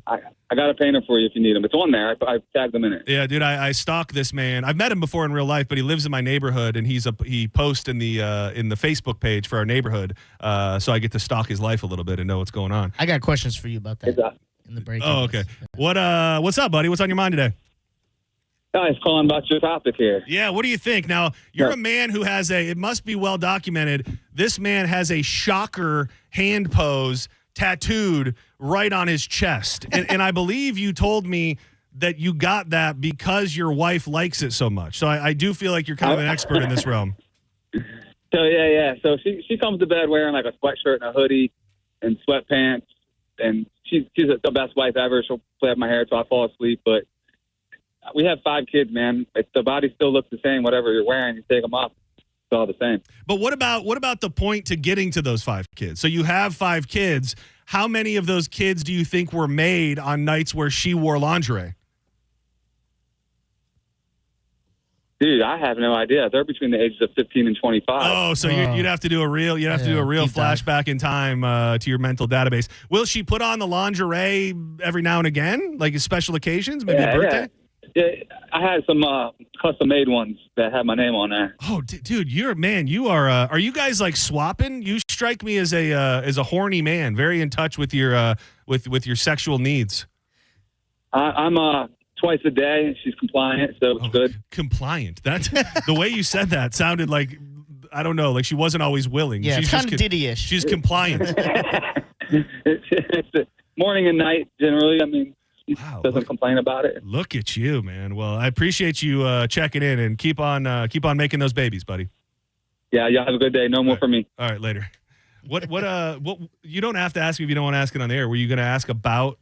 I got a painter for you if you need them. It's on there. I tagged them in it. Yeah, dude, I stalk this man. I've met him before in real life, but he lives in my neighborhood, and he posts in the Facebook page for our neighborhood, so I get to stalk his life a little bit and know what's going on. I got questions for you about that in the break. Oh, okay. What's up, buddy? What's on your mind today? I was calling about your topic here. Yeah, what do you think? Now, you're a man who has it must be well documented, this man has a shocker hand pose tattooed right on his chest. And I believe you told me that you got that because your wife likes it so much. So I do feel like you're kind of an expert in this realm. So, yeah. So she comes to bed wearing like a sweatshirt and a hoodie and sweatpants. And she's the best wife ever. She'll play up my hair till I fall asleep. But we have 5 kids, man. If the body still looks the same, whatever you're wearing, you take them off. It's all the same. But what about the point to getting to those 5 kids? So you have 5 kids. How many of those kids do you think were made on nights where she wore lingerie? Dude, I have no idea. They're between the ages of 15 and 25. Oh, so you'd have to do a real flashback in time to your mental database. Will she put on the lingerie every now and again, like special occasions, maybe a birthday? Yeah, I had some custom-made ones that had my name on there. Oh, dude, you are you guys like swapping? You strike me as a horny man, very in touch with your with your sexual needs. I'm twice a day. She's compliant, so it's good. Compliant. That's the way you said that sounded like, I don't know, like she wasn't always willing. Yeah, she's it's kind of Diddy-ish. She's compliant. It's morning and night generally. I mean, she doesn't complain about it. Look at you, man. Well, I appreciate you checking in and keep on making those babies, buddy. Yeah, y'all have a good day. No more for me. All right, later. What you don't have to ask me if you don't want to ask it on the air. Were you going to ask about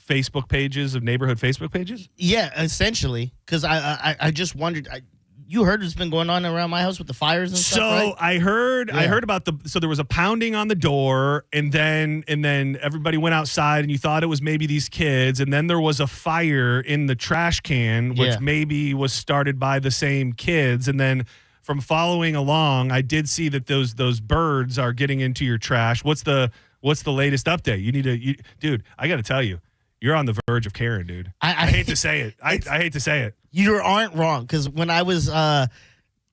Facebook pages of neighborhood Facebook pages? Yeah, essentially, because I just wondered. You heard what's been going on around my house with the fires and stuff, right? So I heard about so there was a pounding on the door, and then everybody went outside, and you thought it was maybe these kids, and then there was a fire in the trash can, which maybe was started by the same kids, and then from following along, I did see that those birds are getting into your trash. What's the latest update? You need to, dude. I got to tell you. You're on the verge of Karen, dude. I hate to say it. I hate to say it. You aren't wrong, because when I was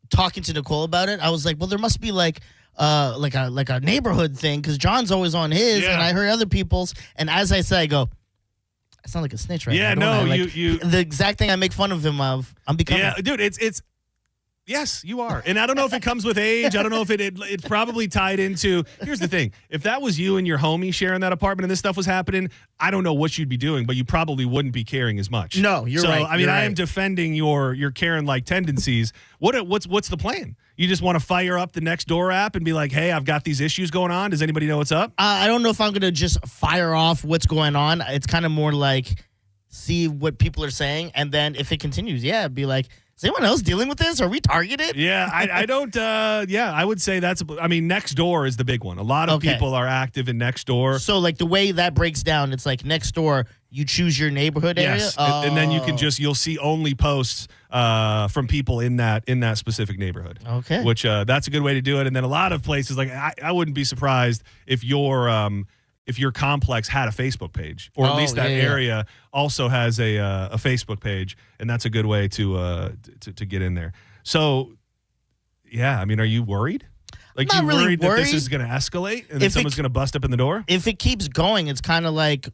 talking to Nicole about it, I was like, well, there must be like a neighborhood thing, because John's always on his, and I heard other people's. And as I said, I go, I sound like a snitch right now. Yeah, no, you the exact thing I make fun of him of. I'm becoming. Yeah, dude, it's Yes, you are. And I don't know if it comes with age. I don't know if it's probably tied into. Here's the thing. If that was you and your homie sharing that apartment and this stuff was happening, I don't know what you'd be doing, but you probably wouldn't be caring as much. No, you're right. So, I mean, You're I right. am defending your Karen-like tendencies. What's the plan? You just want to fire up the Nextdoor app and be like, hey, I've got these issues going on. Does anybody know what's up? I don't know if I'm going to just fire off what's going on. It's kind of more like see what people are saying. And then if it continues, be like, is anyone else dealing with this? Are we targeted? Yeah, I don't. I would say Nextdoor is the big one. A lot of people are active in Nextdoor. So, like, the way that breaks down, it's like Nextdoor, you choose your neighborhood area. Yes, and then you'll see only posts from people in that specific neighborhood. Okay. Which that's a good way to do it. And then a lot of places, like I wouldn't be surprised if your complex had a Facebook page, or at least that area also has a Facebook page, and that's a good way to get in there. So, yeah, I mean, are you worried? Like, I'm not you really worried that this is going to escalate and then someone's going to bust up in the door? If it keeps going, it's kind of like,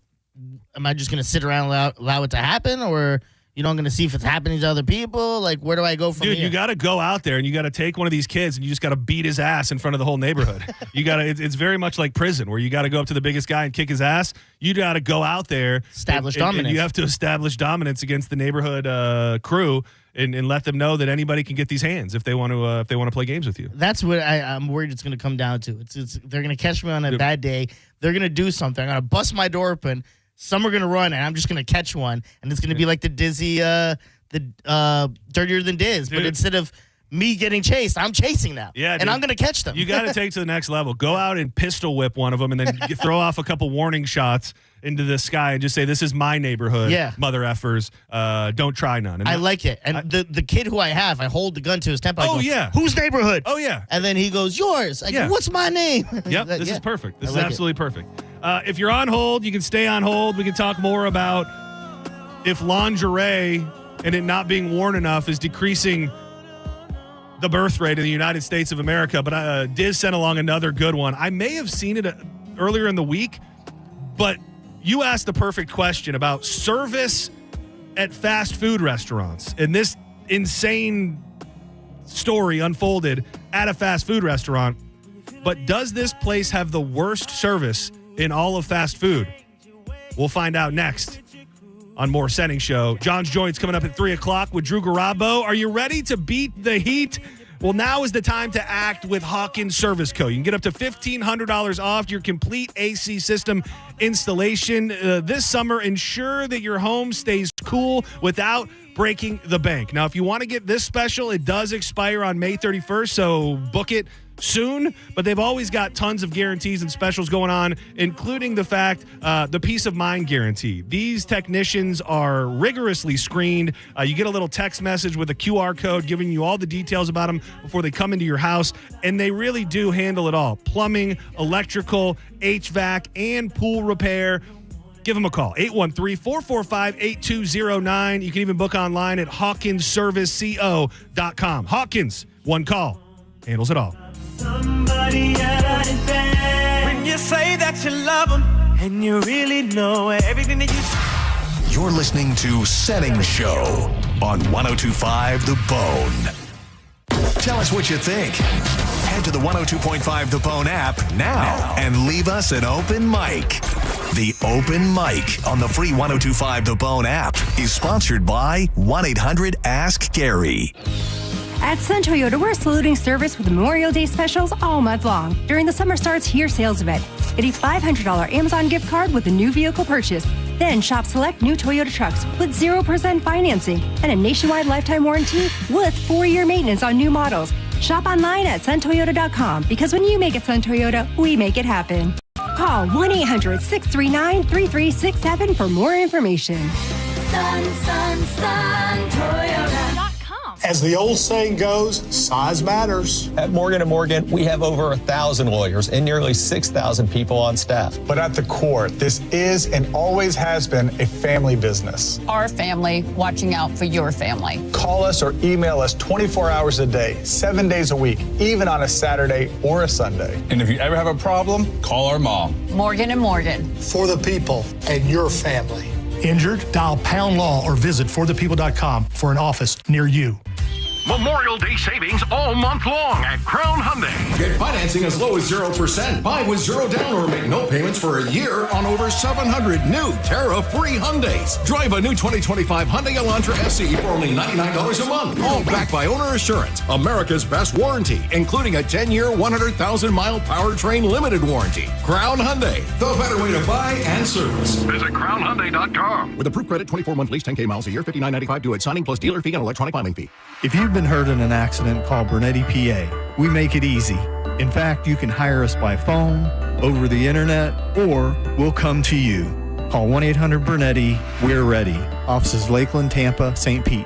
am I just going to sit around and allow it to happen, or I'm going to see if it's happening to other people? Like, where do I go from here? Dude, you got to go out there and you got to take one of these kids and you just got to beat his ass in front of the whole neighborhood. It's very much like prison, where you got to go up to the biggest guy and kick his ass. You got to go out there, establish dominance. dominance. You have to establish dominance against the neighborhood crew and let them know that anybody can get these hands if they want to play games with you. That's what I'm worried it's going to come down to. They're going to catch me on a bad day. They're going to do something. I'm going to bust my door open. Some are going to run, and I'm just going to catch one, and it's going to be like the Dizzy, Dirtier Than Diz. Dude. But instead of me getting chased, I'm chasing them. Yeah, and I'm going to catch them. You got to take to the next level. Go out and pistol whip one of them, and then throw off a couple warning shots into the sky and just say, this is my neighborhood, mother effers. Don't try none. And I like it. And the kid who I have, I hold the gun to his temple. Whose neighborhood? Oh, yeah. And then he goes, yours. I go, what's my name? Yep, this is perfect. This is absolutely perfect. If you're on hold, you can stay on hold. We can talk more about if lingerie and it not being worn enough is decreasing the birth rate in the United States of America. But Diz sent along another good one. I may have seen it earlier in the week, but you asked the perfect question about service at fast food restaurants. And this insane story unfolded at a fast food restaurant. But does this place have the worst service in all of fast food? We'll find out next on More Setting Show. John's Joints coming up at 3 o'clock with Drew Garabo. Are you ready to beat the heat? Well, now is the time to act with Hawkins Service Co. You can get up to $1,500 off your complete AC system installation this summer. Ensure that your home stays cool without breaking the bank. Now, if you want to get this special, it does expire on May 31st, so book it soon, but they've always got tons of guarantees and specials going on, including the fact, the peace of mind guarantee. These technicians are rigorously screened. You get a little text message with a QR code giving you all the details about them before they come into your house, and they really do handle it all. Plumbing, electrical, HVAC, and pool repair. Give them a call, 813-445-8209. You can even book online at hawkinsserviceco.com. Hawkins, one call, handles it all. Somebody out in bed. When you say that you love them and you really know everything that you say. You're listening to Setting Show on 102.5 The Bone. Tell us what you think. Head to the 102.5 The Bone app now and leave us an open mic. The Open Mic on the free 102.5 The Bone app is sponsored by 1-800-ASK-GARY. At Sun Toyota, we're saluting service with Memorial Day specials all month long during the Summer Starts Here sales event. Get a $500 Amazon gift card with a new vehicle purchase. Then shop select new Toyota trucks with 0% financing and a nationwide lifetime warranty with 4-year maintenance on new models. Shop online at suntoyota.com, because when you make it Sun Toyota, we make it happen. Call 1-800-639-3367 for more information. Sun Toyota. As the old saying goes, size matters. At Morgan & Morgan, we have over 1,000 lawyers and nearly 6,000 people on staff. But at the core, this is and always has been a family business. Our family watching out for your family. Call us or email us 24 hours a day, 7 days a week, even on a Saturday or a Sunday. And if you ever have a problem, call our mom. Morgan & Morgan. For the people and your family. Injured? Dial #law or visit forthepeople.com for an office near you. Memorial Day savings all month long at Crown Hyundai. Get financing as low as 0%. Buy with zero down or make no payments for a year on over 700 new Terra-free Hyundais. Drive a new 2025 Hyundai Elantra SE for only $99 a month. All backed by Owner Assurance, America's best warranty, including a 10-year, 100,000-mile powertrain limited warranty. Crown Hyundai, the better way to buy and service. Visit CrownHyundai.com. With approved credit, 24-month lease, 10K miles a year, $59.95 due at signing plus dealer fee and electronic filing fee. If you've been hurt in an accident, call Bernetti PA. We make it easy. In fact, you can hire us by phone, over the internet, or we'll come to you. Call 1-800-BERNETTI. We're ready. Offices Lakeland, Tampa, St. Pete.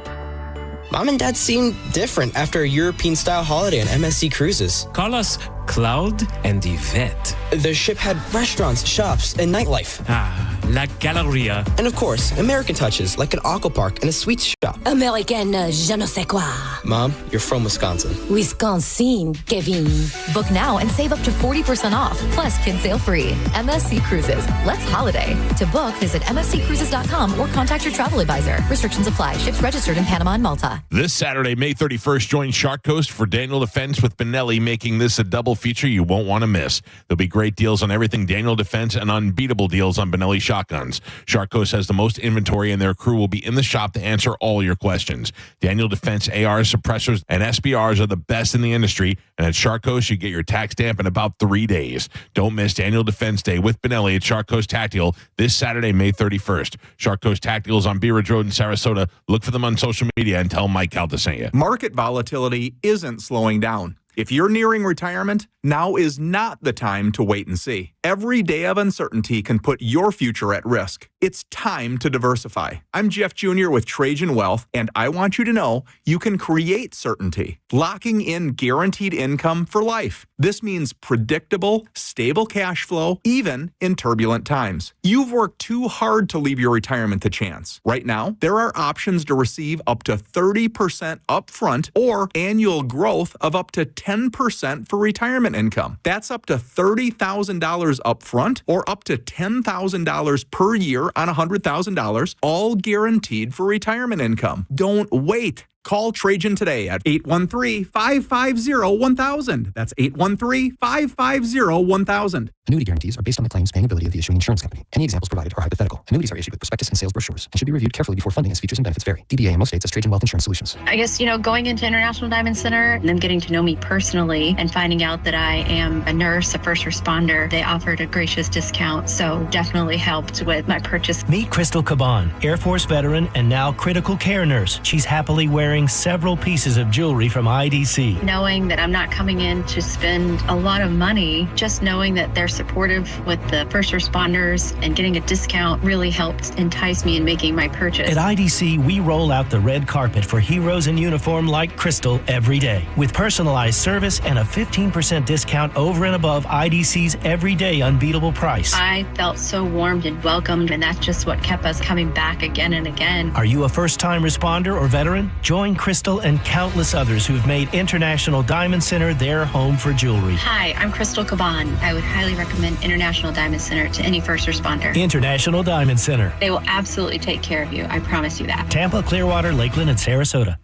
Mom and Dad seem different after a European-style holiday on MSC Cruises. Call us Cloud and Yvette. The ship had restaurants, shops, and nightlife. Ah, La Galleria. And of course, American touches like an aqua park and a sweets shop. American je ne sais quoi. Mom, you're from Wisconsin. Wisconsin, Kevin. Book now and save up to 40% off. Plus, kids sail free. MSC Cruises. Let's holiday. To book, visit msccruises.com or contact your travel advisor. Restrictions apply. Ships registered in Panama and Malta. This Saturday, May 31st, join Shark Coast for Daniel Defense with Benelli, making this a double feature you won't want to miss. There'll be great deals on everything Daniel Defense and unbeatable deals on Benelli shotguns. Shark Coast has the most inventory, and their crew will be in the shop to answer all your questions. Daniel Defense ARs, suppressors, and SBRs are the best in the industry, and at Shark Coast, you get your tax stamp in about 3 days. Don't miss Daniel Defense Day with Benelli at Shark Coast Tactical this Saturday, May 31st. Shark Coast Tactical is on Bee Ridge Road in Sarasota. Look for them on social media and tell Mike Calta sent you. Market volatility isn't slowing down. If you're nearing retirement, now is not the time to wait and see. Every day of uncertainty can put your future at risk. It's time to diversify. I'm Jeff Jr. with Trajan Wealth, and I want you to know you can create certainty, locking in guaranteed income for life. This means predictable, stable cash flow, even in turbulent times. You've worked too hard to leave your retirement to chance. Right now, there are options to receive up to 30% upfront or annual growth of up to 10% for retirement income. That's up to $30,000 upfront or up to $10,000 per year on $100,000, all guaranteed for retirement income. Don't wait. Call Trajan today at 813-550-1000. That's 813-550-1000. Annuity guarantees are based on the claims paying ability of the issuing insurance company. Any examples provided are hypothetical. Annuities are issued with prospectus and sales brochures and should be reviewed carefully before funding as features and benefits vary. DBA in most states as Trajan Wealth Insurance Solutions. I guess, going into International Diamond Center and them getting to know me personally and finding out that I am a nurse, a first responder, they offered a gracious discount, so definitely helped with my purchase. Meet Crystal Caban, Air Force veteran and now critical care nurse. She's happily wearing several pieces of jewelry from IDC. Knowing that I'm not coming in to spend a lot of money, just knowing that they're supportive with the first responders and getting a discount really helped entice me in making my purchase. At IDC, we roll out the red carpet for heroes in uniform like Crystal every day, with personalized service and a 15% discount over and above IDC's everyday unbeatable price. I felt so warmed and welcomed, and that's just what kept us coming back again and again. Are you a first-time responder or veteran? Join Crystal and countless others who've made International Diamond Center their home for jewelry. Hi, I'm Crystal Caban. I would highly recommend International Diamond Center to any first responder. International Diamond Center. They will absolutely take care of you. I promise you that. Tampa, Clearwater, Lakeland, and Sarasota.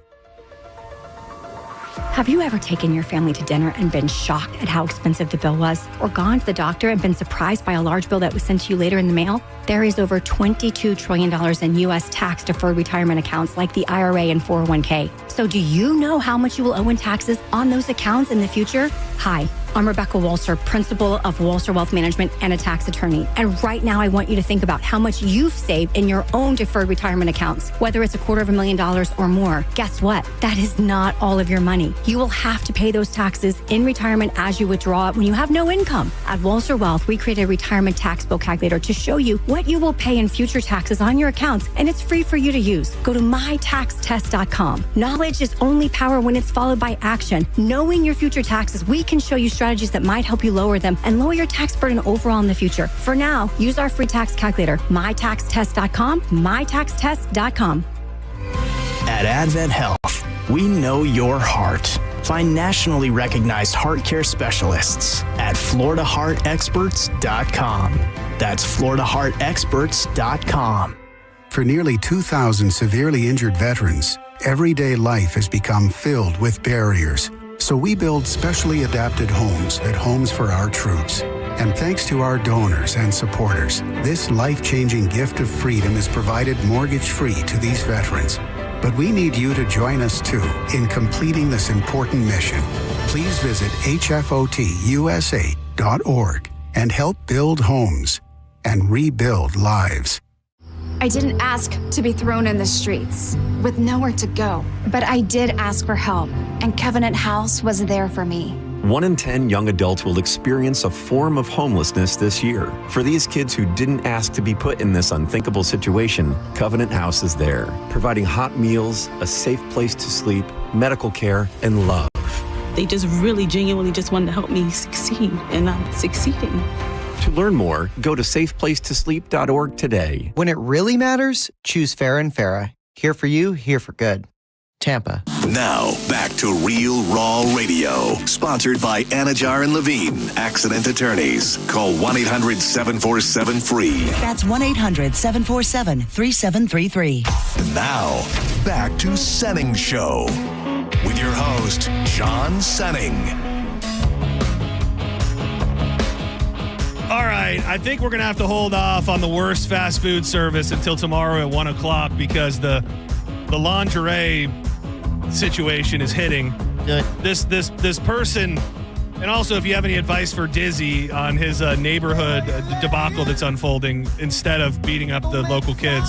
Have you ever taken your family to dinner and been shocked at how expensive the bill was? Or gone to the doctor and been surprised by a large bill that was sent to you later in the mail? There is over $22 trillion in U.S. tax-deferred retirement accounts like the IRA and 401k. So do you know how much you will owe in taxes on those accounts in the future? Hi, I'm Rebecca Walser, principal of Walser Wealth Management and a tax attorney. And right now I want you to think about how much you've saved in your own deferred retirement accounts, whether it's $250,000 or more. Guess what? That is not all of your money. You will have to pay those taxes in retirement as you withdraw it when you have no income. At Walser Wealth, we created a retirement tax bill calculator to show you what you will pay in future taxes on your accounts, and it's free for you to use. Go to mytaxtest.com. Knowledge is only power when it's followed by action. Knowing your future taxes, we can show you strategies that might help you lower them and lower your tax burden overall in the future. For now, use our free tax calculator, mytaxtest.com, mytaxtest.com. At Advent Health, we know your heart. Find nationally recognized heart care specialists at FloridaHeartExperts.com. That's FloridaHeartExperts.com. For nearly 2,000 severely injured veterans, everyday life has become filled with barriers. So we build specially adapted homes at Homes for Our Troops. And thanks to our donors and supporters, this life-changing gift of freedom is provided mortgage-free to these veterans. But we need you to join us too in completing this important mission. Please visit hfotusa.org and help build homes and rebuild lives. I didn't ask to be thrown in the streets with nowhere to go, but I did ask for help, and Covenant House was there for me. 1 in 10 young adults will experience a form of homelessness this year. For these kids who didn't ask to be put in this unthinkable situation, Covenant House is there, providing hot meals, a safe place to sleep, medical care, and love. They just really genuinely just wanted to help me succeed, and I'm succeeding. To learn more, go to safeplacetosleep.org today. When it really matters, choose Farrah and Farrah. Here for you, here for good. Tampa. Now, back to Real Raw Radio. Sponsored by Anajar and Levine, accident attorneys. Call 1-800-747-FREE. That's 1-800-747-3733. Now, back to Senning Show. With your host, John Senning. All right, I think we're going to have to hold off on the worst fast food service until tomorrow at 1 o'clock because the lingerie situation is hitting. Good. This person, and also if you have any advice for Dizzy on his neighborhood debacle that's unfolding, instead of beating up the local kids,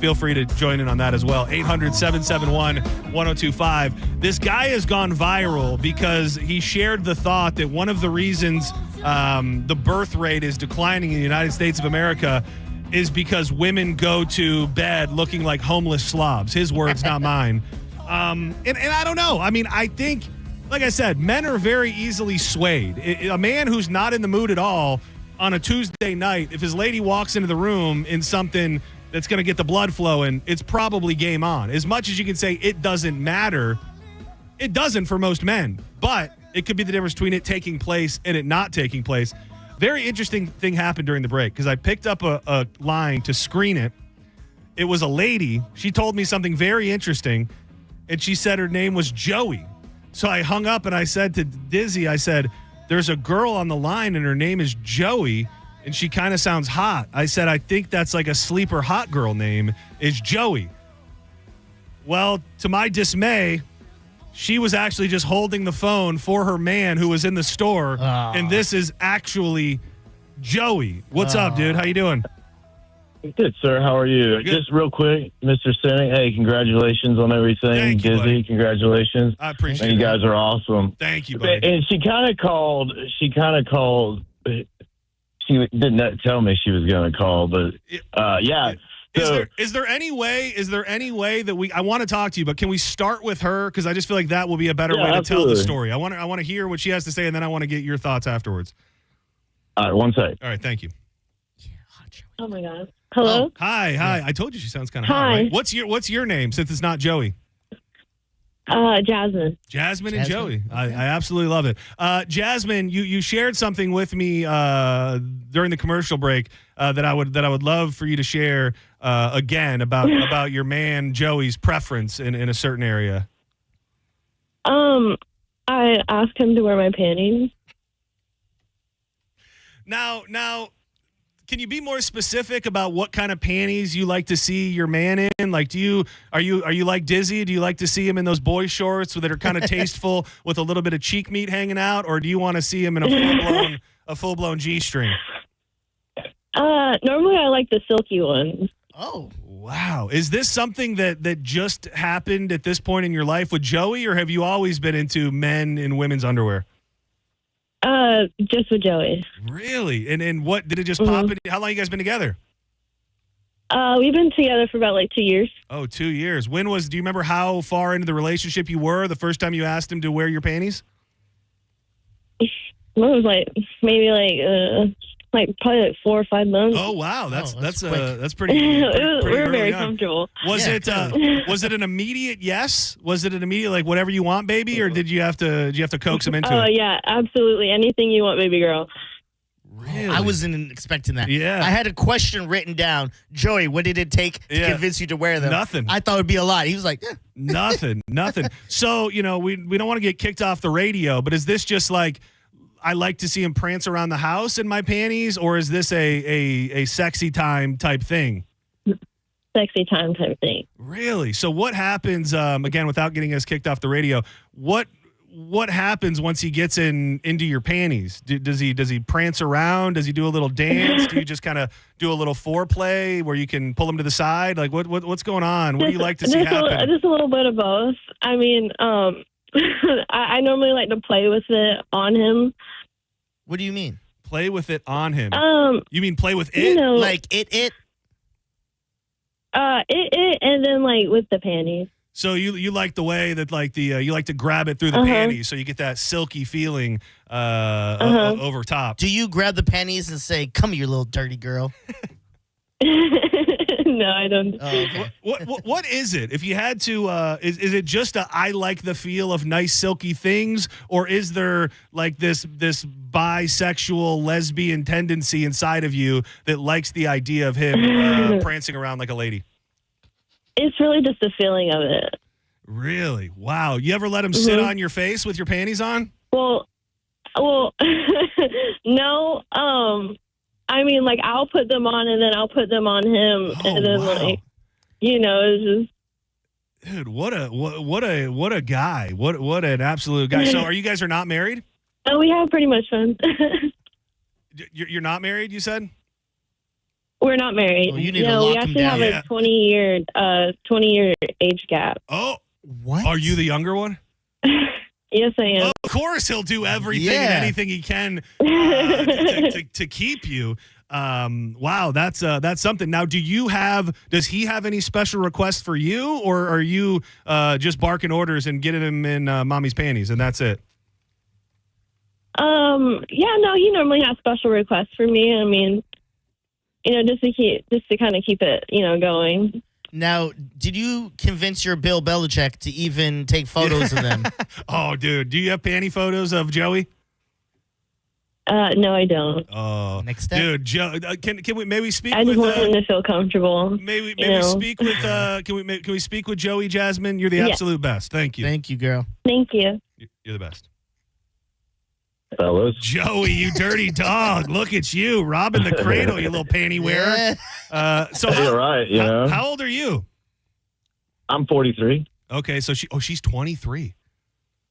feel free to join in on that as well. 800-771-1025. This guy has gone viral because he shared the thought that one of the reasons the birth rate is declining in the United States of America is because women go to bed looking like homeless slobs. His words, not mine. And I don't know. I mean, I think, like I said, men are very easily swayed. A man who's not in the mood at all on a Tuesday night, if his lady walks into the room in something that's going to get the blood flowing, it's probably game on. As much as you can say it doesn't matter, it doesn't for most men. But it could be the difference between it taking place and it not taking place. Very interesting thing happened during the break because I picked up a line to screen it. It was a lady. She told me something very interesting, and she said her name was Joey. So I hung up and I said to Dizzy, I said, there's a girl on the line and her name is Joey, and she kind of sounds hot. I said, I think that's like a sleeper hot girl name is Joey. Well, to my dismay, she was actually just holding the phone for her man who was in the store, and this is actually Joey. What's up, dude? How you doing? Good, sir. How are you? Good. Just real quick, Mr. Senning, hey, congratulations on everything. Thank you, Dizzy, buddy. Congratulations. I appreciate it. You it. guys are awesome. Thank you, buddy. And she kind of called. She did not tell me she was going to call, but yeah. So, Is there any way that I want to talk to you, but can we start with her? Because I just feel like that will be a better way to tell the story. I want to hear what she has to say, and then I want to get your thoughts afterwards. All right, one sec. All right, thank you. Oh my God. Hello. Oh, hi. Yeah. I told you she sounds kind of Hi. hot, right? What's your name since it's not Joey? Jasmine. Jasmine and Joey. I absolutely love it. Jasmine, you shared something with me during the commercial break that I would love for you to share again about your man Joey's preference in a certain area. I asked him to wear my panties. Now, can you be more specific about what kind of panties you like to see your man in? Like, are you like Dizzy? Do you like to see him in those boy shorts that are kind of tasteful with a little bit of cheek meat hanging out, or do you want to see him in a full blown G-string? Normally I like the silky ones. Oh, wow! Is this something that just happened at this point in your life with Joey, or have you always been into men in women's underwear? Just with Joey. Really? And what did it just pop in? How long you guys been together? We've been together for about 2 years. Oh, 2 years. Do you remember how far into the relationship you were the first time you asked him to wear your panties? Well, it was maybe probably 4 or 5 months. Oh wow, that's pretty. We pretty were very early on. comfortable. Was it an immediate yes? Was it an immediate like whatever you want, baby, or did you have to coax him into it? Oh yeah, absolutely. Anything you want, baby girl. Really? I wasn't expecting that. Yeah. I had a question written down. Joey, what did it take to convince you to wear them? Nothing. I thought it would be a lot. He was like, Nothing. So, we don't want to get kicked off the radio, but is this just like, I like to see him prance around the house in my panties, or is this a sexy time type thing? Sexy time type thing. Really? So what happens, again, without getting us kicked off the radio, what happens once he gets into your panties? Does he prance around? Does he do a little dance? Do you just kind of do a little foreplay where you can pull him to the side? Like what's going on? What do you like to see happen? Just a little bit of both. I mean, I normally like to play with it on him. What do you mean? Play with it on him? You mean play with it? You know, like it? It, and then like with the panties. So you like the way that like you like to grab it through the panties, so you get that silky feeling over top. Do you grab the panties and say, "Come here, little dirty girl"? No, I don't. Oh, okay. What is it? If you had to, is it just I like the feel of nice silky things, or is there like this bisexual lesbian tendency inside of you that likes the idea of him prancing around like a lady? It's really just the feeling of it. Really? Wow. You ever let him sit on your face with your panties on? Well, no. I mean, like, I'll put them on and then I'll put them on him, and then like, it's just. Dude, what a guy! What an absolute guy! So, you guys are not married? Oh, we have pretty much fun. You're not married, you said? We're not married. Oh, you need to lock we him actually down. have a 20-year age gap. Oh, what? Are you the younger one? Yes, I am. Of course, he'll do everything and anything he can to keep you. Wow, that's something. Now, does he have any special requests for you, or are you just barking orders and getting him in mommy's panties, and that's it? Yeah, no, he normally has special requests for me. I mean, just to kind of keep it, going. Now, did you convince your Bill Belichick to even take photos of them? Oh, dude, do you have panty photos of Joey? No, I don't. Oh, next step, dude. Joe, can we maybe speak? I just want him to feel comfortable. Maybe speak with. Can we speak with Joey, Jasmine? You're the absolute best. Thank you. Thank you, girl. Thank you. You're the best. Fellas. Joey, you dirty dog. Look at you, robbing the cradle, you little panty wearer. So you're right, how old are you? I'm 43. Okay, so she's 23.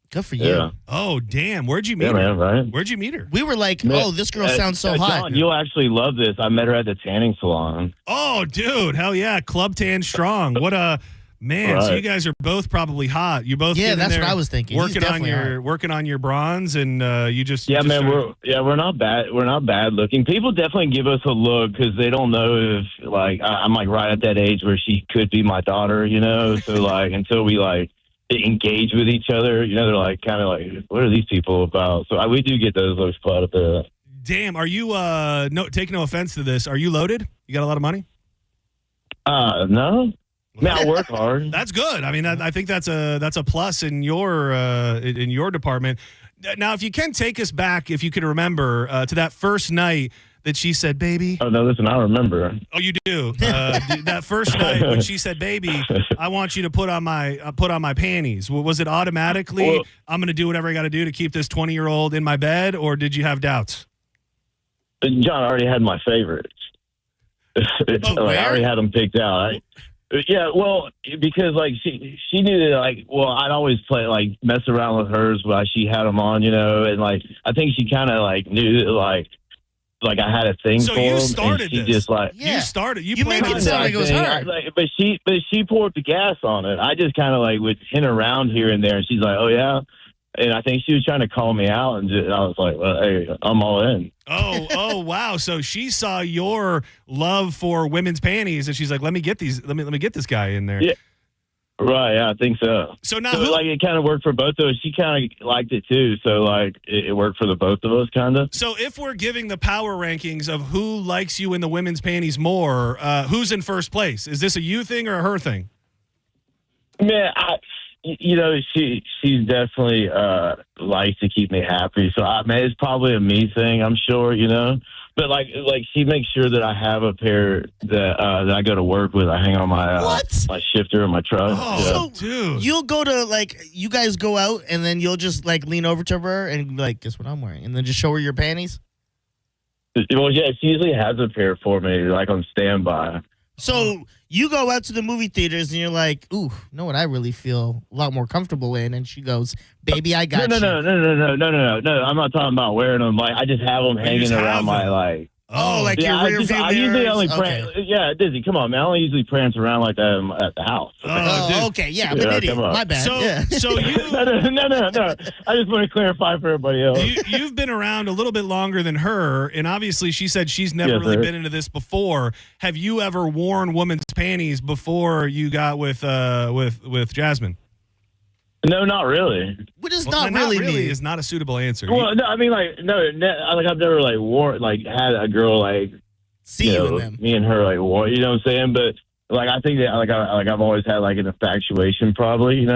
Good for you. Yeah. Oh, damn. Where'd you meet her? Man, right? Where'd you meet her? We were like, this girl sounds so hot. John, you'll actually love this. I met her at the tanning salon. Oh, dude. Hell yeah. Club Tan Strong. What a... Man, right. So you guys are both probably hot. You both that's what I was thinking. Working on your bronze, and you just we're not bad. We're not bad looking. People definitely give us a look because they don't know if like I'm like right at that age where she could be my daughter, So like until we like engage with each other, they're like kind of like, what are these people about? So we do get those looks quite a bit. Damn, are you take no offense to this? Are you loaded? You got a lot of money? No. I mean, I work hard. That's good. I mean, I think that's a plus in your department. Now, if you can take us back, if you could remember, to that first night that she said, "Baby." Oh no, listen, I remember. Oh, you do. That first night when she said, "Baby, I want you to put on my panties." Was it automatically? I'm going to do whatever I got to do to keep this 20-year-old in my bed, or did you have doubts? John already had my favorites. I already had them picked out. Yeah, well, because like she knew that like, I'd always mess around with hers while she had them on, and like I think she kind of like knew that like I had a thing for them. So you started this. Just like you started. You make it sound like it was her. But she poured the gas on it. I just kind of like would hint around here and there, and she's like, "Oh yeah." And I think she was trying to call me out, and I was like, "Well, hey, I'm all in." Oh, wow! So she saw your love for women's panties, and she's like, "Let me get these. Let me get this guy in there." Yeah, right. Yeah, I think so. So now, like, it kind of worked for both of us. She kind of liked it too, so like, it worked for the both of us, kind of. So if we're giving the power rankings of who likes you in the women's panties more, who's in first place? Is this a you thing or a her thing? Man, she's definitely likes to keep me happy. So it's probably a me thing, I'm sure, But like she makes sure that I have a pair that I go to work with. I hang on my my shifter in my truck. So, dude, you'll go to you guys go out and then you'll just lean over to her and be like, guess what I'm wearing, and then just show her your panties. Well, yeah, she usually has a pair for me, on standby. So you go out to the movie theaters and you're like, ooh, know what I really feel a lot more comfortable in? And she goes, baby, I got you. No. I'm not talking about wearing them. I just have them hanging around my your rear view I usually only okay. Dizzy, come on, man. I only usually prance around like that at the house. Okay, yeah, I'm an idiot. My bad. So you no. I just want to clarify for everybody else. You've been around a little bit longer than her, and obviously she said she's never really been into this before. Have you ever worn women's panties before you got with Jasmine? No, not really. What does not really mean? Is not a suitable answer. Well, no, I mean, I've never worn had a girl see you in them. Me and her wore, you know what I'm saying? But I think that I've always had an infatuation, probably,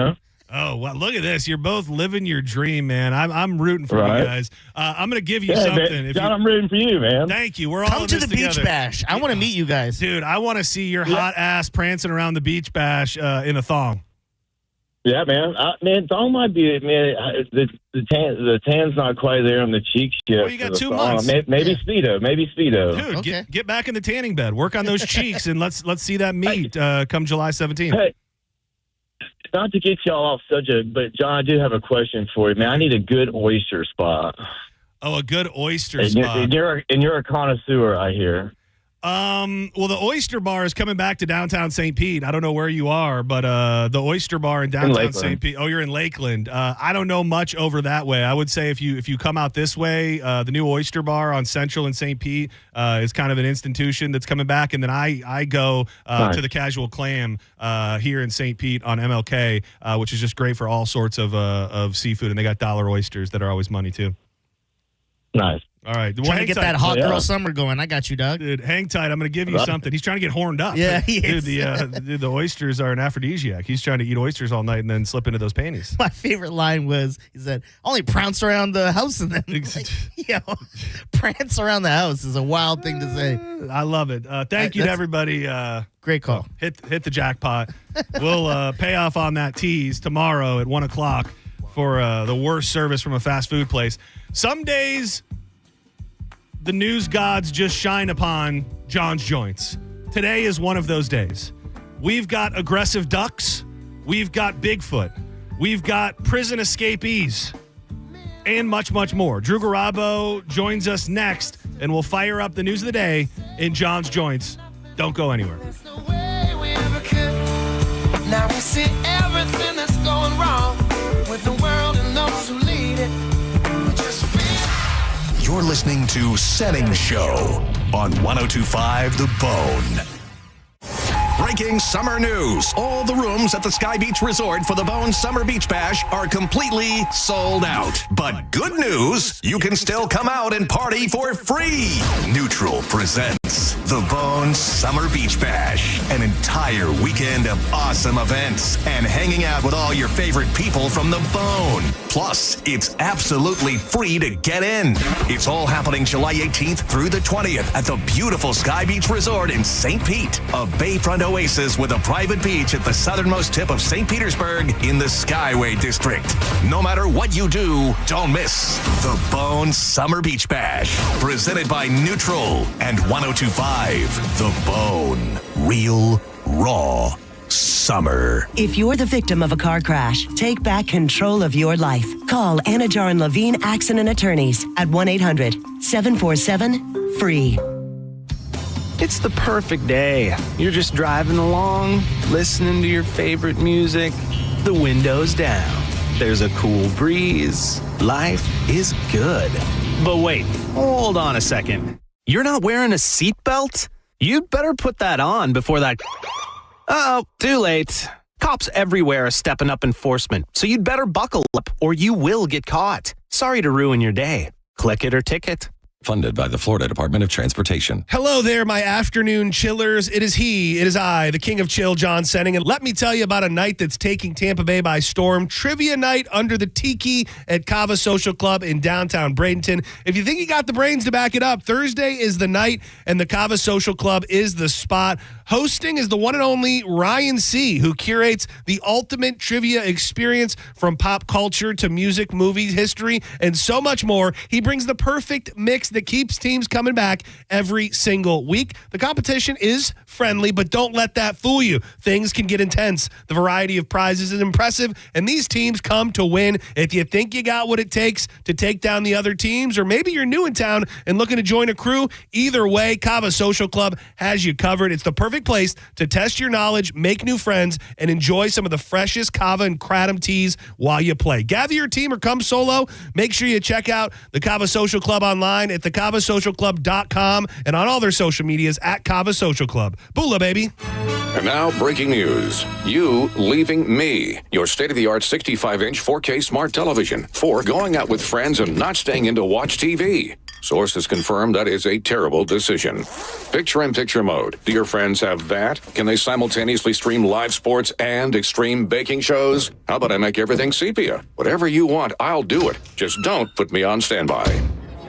Oh, well, look at this. You're both living your dream, man. I'm rooting for you guys. I'm going to give you something. John, I'm rooting for you, man. Thank you. We're all Come to the together. beach bash. I want to meet you guys. Dude, I want to see your hot ass prancing around the beach bash in a thong. Yeah, man. Thong might be the tan's not quite there on the cheeks yet. Well, you got 2 months. Maybe Speedo. Dude, get back in the tanning bed. Work on those cheeks, and let's see that meat come July 17th. Hey, not to get y'all off subject, but John, I do have a question for you, man. I need a good oyster spot. Oh, a good oyster spot. And you're a connoisseur, I hear. Well, the Oyster Bar is coming back to downtown St. Pete. I don't know where you are, but the Oyster Bar in downtown St. Pete. Oh, you're in Lakeland. I don't know much over that way. I would say if you come out this way, the new Oyster Bar on Central in St. Pete is kind of an institution that's coming back. And then I go to the Casual Clam here in St. Pete on MLK, which is just great for all sorts of seafood. And they got dollar oysters that are always money too. Nice. All right. Trying to get that hot girl summer going. I got you, Doug. Dude, hang tight. I'm going to give you something. He's trying to get horned up. Yeah, he is. Dude, the oysters are an aphrodisiac. He's trying to eat oysters all night and then slip into those panties. My favorite line was, he said, only prance around the house and then, prance around the house is a wild thing to say. I love it. Thank you to everybody. Great call. Hit the jackpot. We'll pay off on that tease tomorrow at 1 o'clock for the worst service from a fast food place. Some days the news gods just shine upon John's Joints. Today is one of those days. We've got aggressive ducks. We've got Bigfoot. We've got prison escapees. And much, much more. Drew Garabo joins us next, and we'll fire up the news of the day in John's Joints. Don't go anywhere. Now we see everything that's going wrong with the world and those who lead it. You're listening to Setting Show on 102.5 The Bone. Breaking summer news. All the rooms at the Sky Beach Resort for the Bone Summer Beach Bash are completely sold out. But good news, you can still come out and party for free. Neutral presents the Bone Summer Beach Bash, an entire weekend of awesome events and hanging out with all your favorite people from the Bone. Plus, it's absolutely free to get in. It's all happening July 18th through the 20th at the beautiful Sky Beach Resort in St. Pete, a bayfront oasis with a private beach at the southernmost tip of St. Petersburg in the Skyway District. No matter what you do, don't miss the Bone Summer Beach Bash, presented by Neutral and 102.5 The Bone. Real, raw summer. If you're the victim of a car crash, take back control of your life. Call Anajar and Levine Accident Attorneys at 1-800-747-FREE. It's the perfect day. You're just driving along, listening to your favorite music, the windows down. There's a cool breeze. Life is good. But wait, hold on a second. You're not wearing a seatbelt? You'd better put that on before that... Uh-oh, too late. Cops everywhere are stepping up enforcement, so you'd better buckle up or you will get caught. Sorry to ruin your day. Click it or ticket. Funded by the Florida Department of Transportation. Hello there, my afternoon chillers. It is I, the king of chill, John Senning. And let me tell you about a night that's taking Tampa Bay by storm. Trivia night under the Tiki at Cava Social Club in downtown Bradenton. If you think you got the brains to back it up, Thursday is the night, and the Cava Social Club is the spot. Hosting is the one and only Ryan C., who curates the ultimate trivia experience from pop culture to music, movies, history, and so much more. He brings the perfect mix that keeps teams coming back every single week. The competition is friendly, but don't let that fool you. Things can get intense. The variety of prizes is impressive, and these teams come to win. If you think you got what it takes to take down the other teams, or maybe you're new in town and looking to join a crew, either way, Cava Social Club has you covered. It's the perfect place to test your knowledge, make new friends, and enjoy some of the freshest Cava and Kratom teas while you play. Gather your team or come solo. Make sure you check out the Cava Social Club online at thecavasocialclub.com and on all their social medias at Cava Social Club. Boola, baby. And now, breaking news. You leaving me, your state-of-the-art 65-inch 4K smart television, for going out with friends and not staying in to watch TV. Sources confirm that is a terrible decision. Picture-in-picture mode. Do your friends have that? Can they simultaneously stream live sports and extreme baking shows? How about I make everything sepia? Whatever you want, I'll do it. Just don't put me on standby.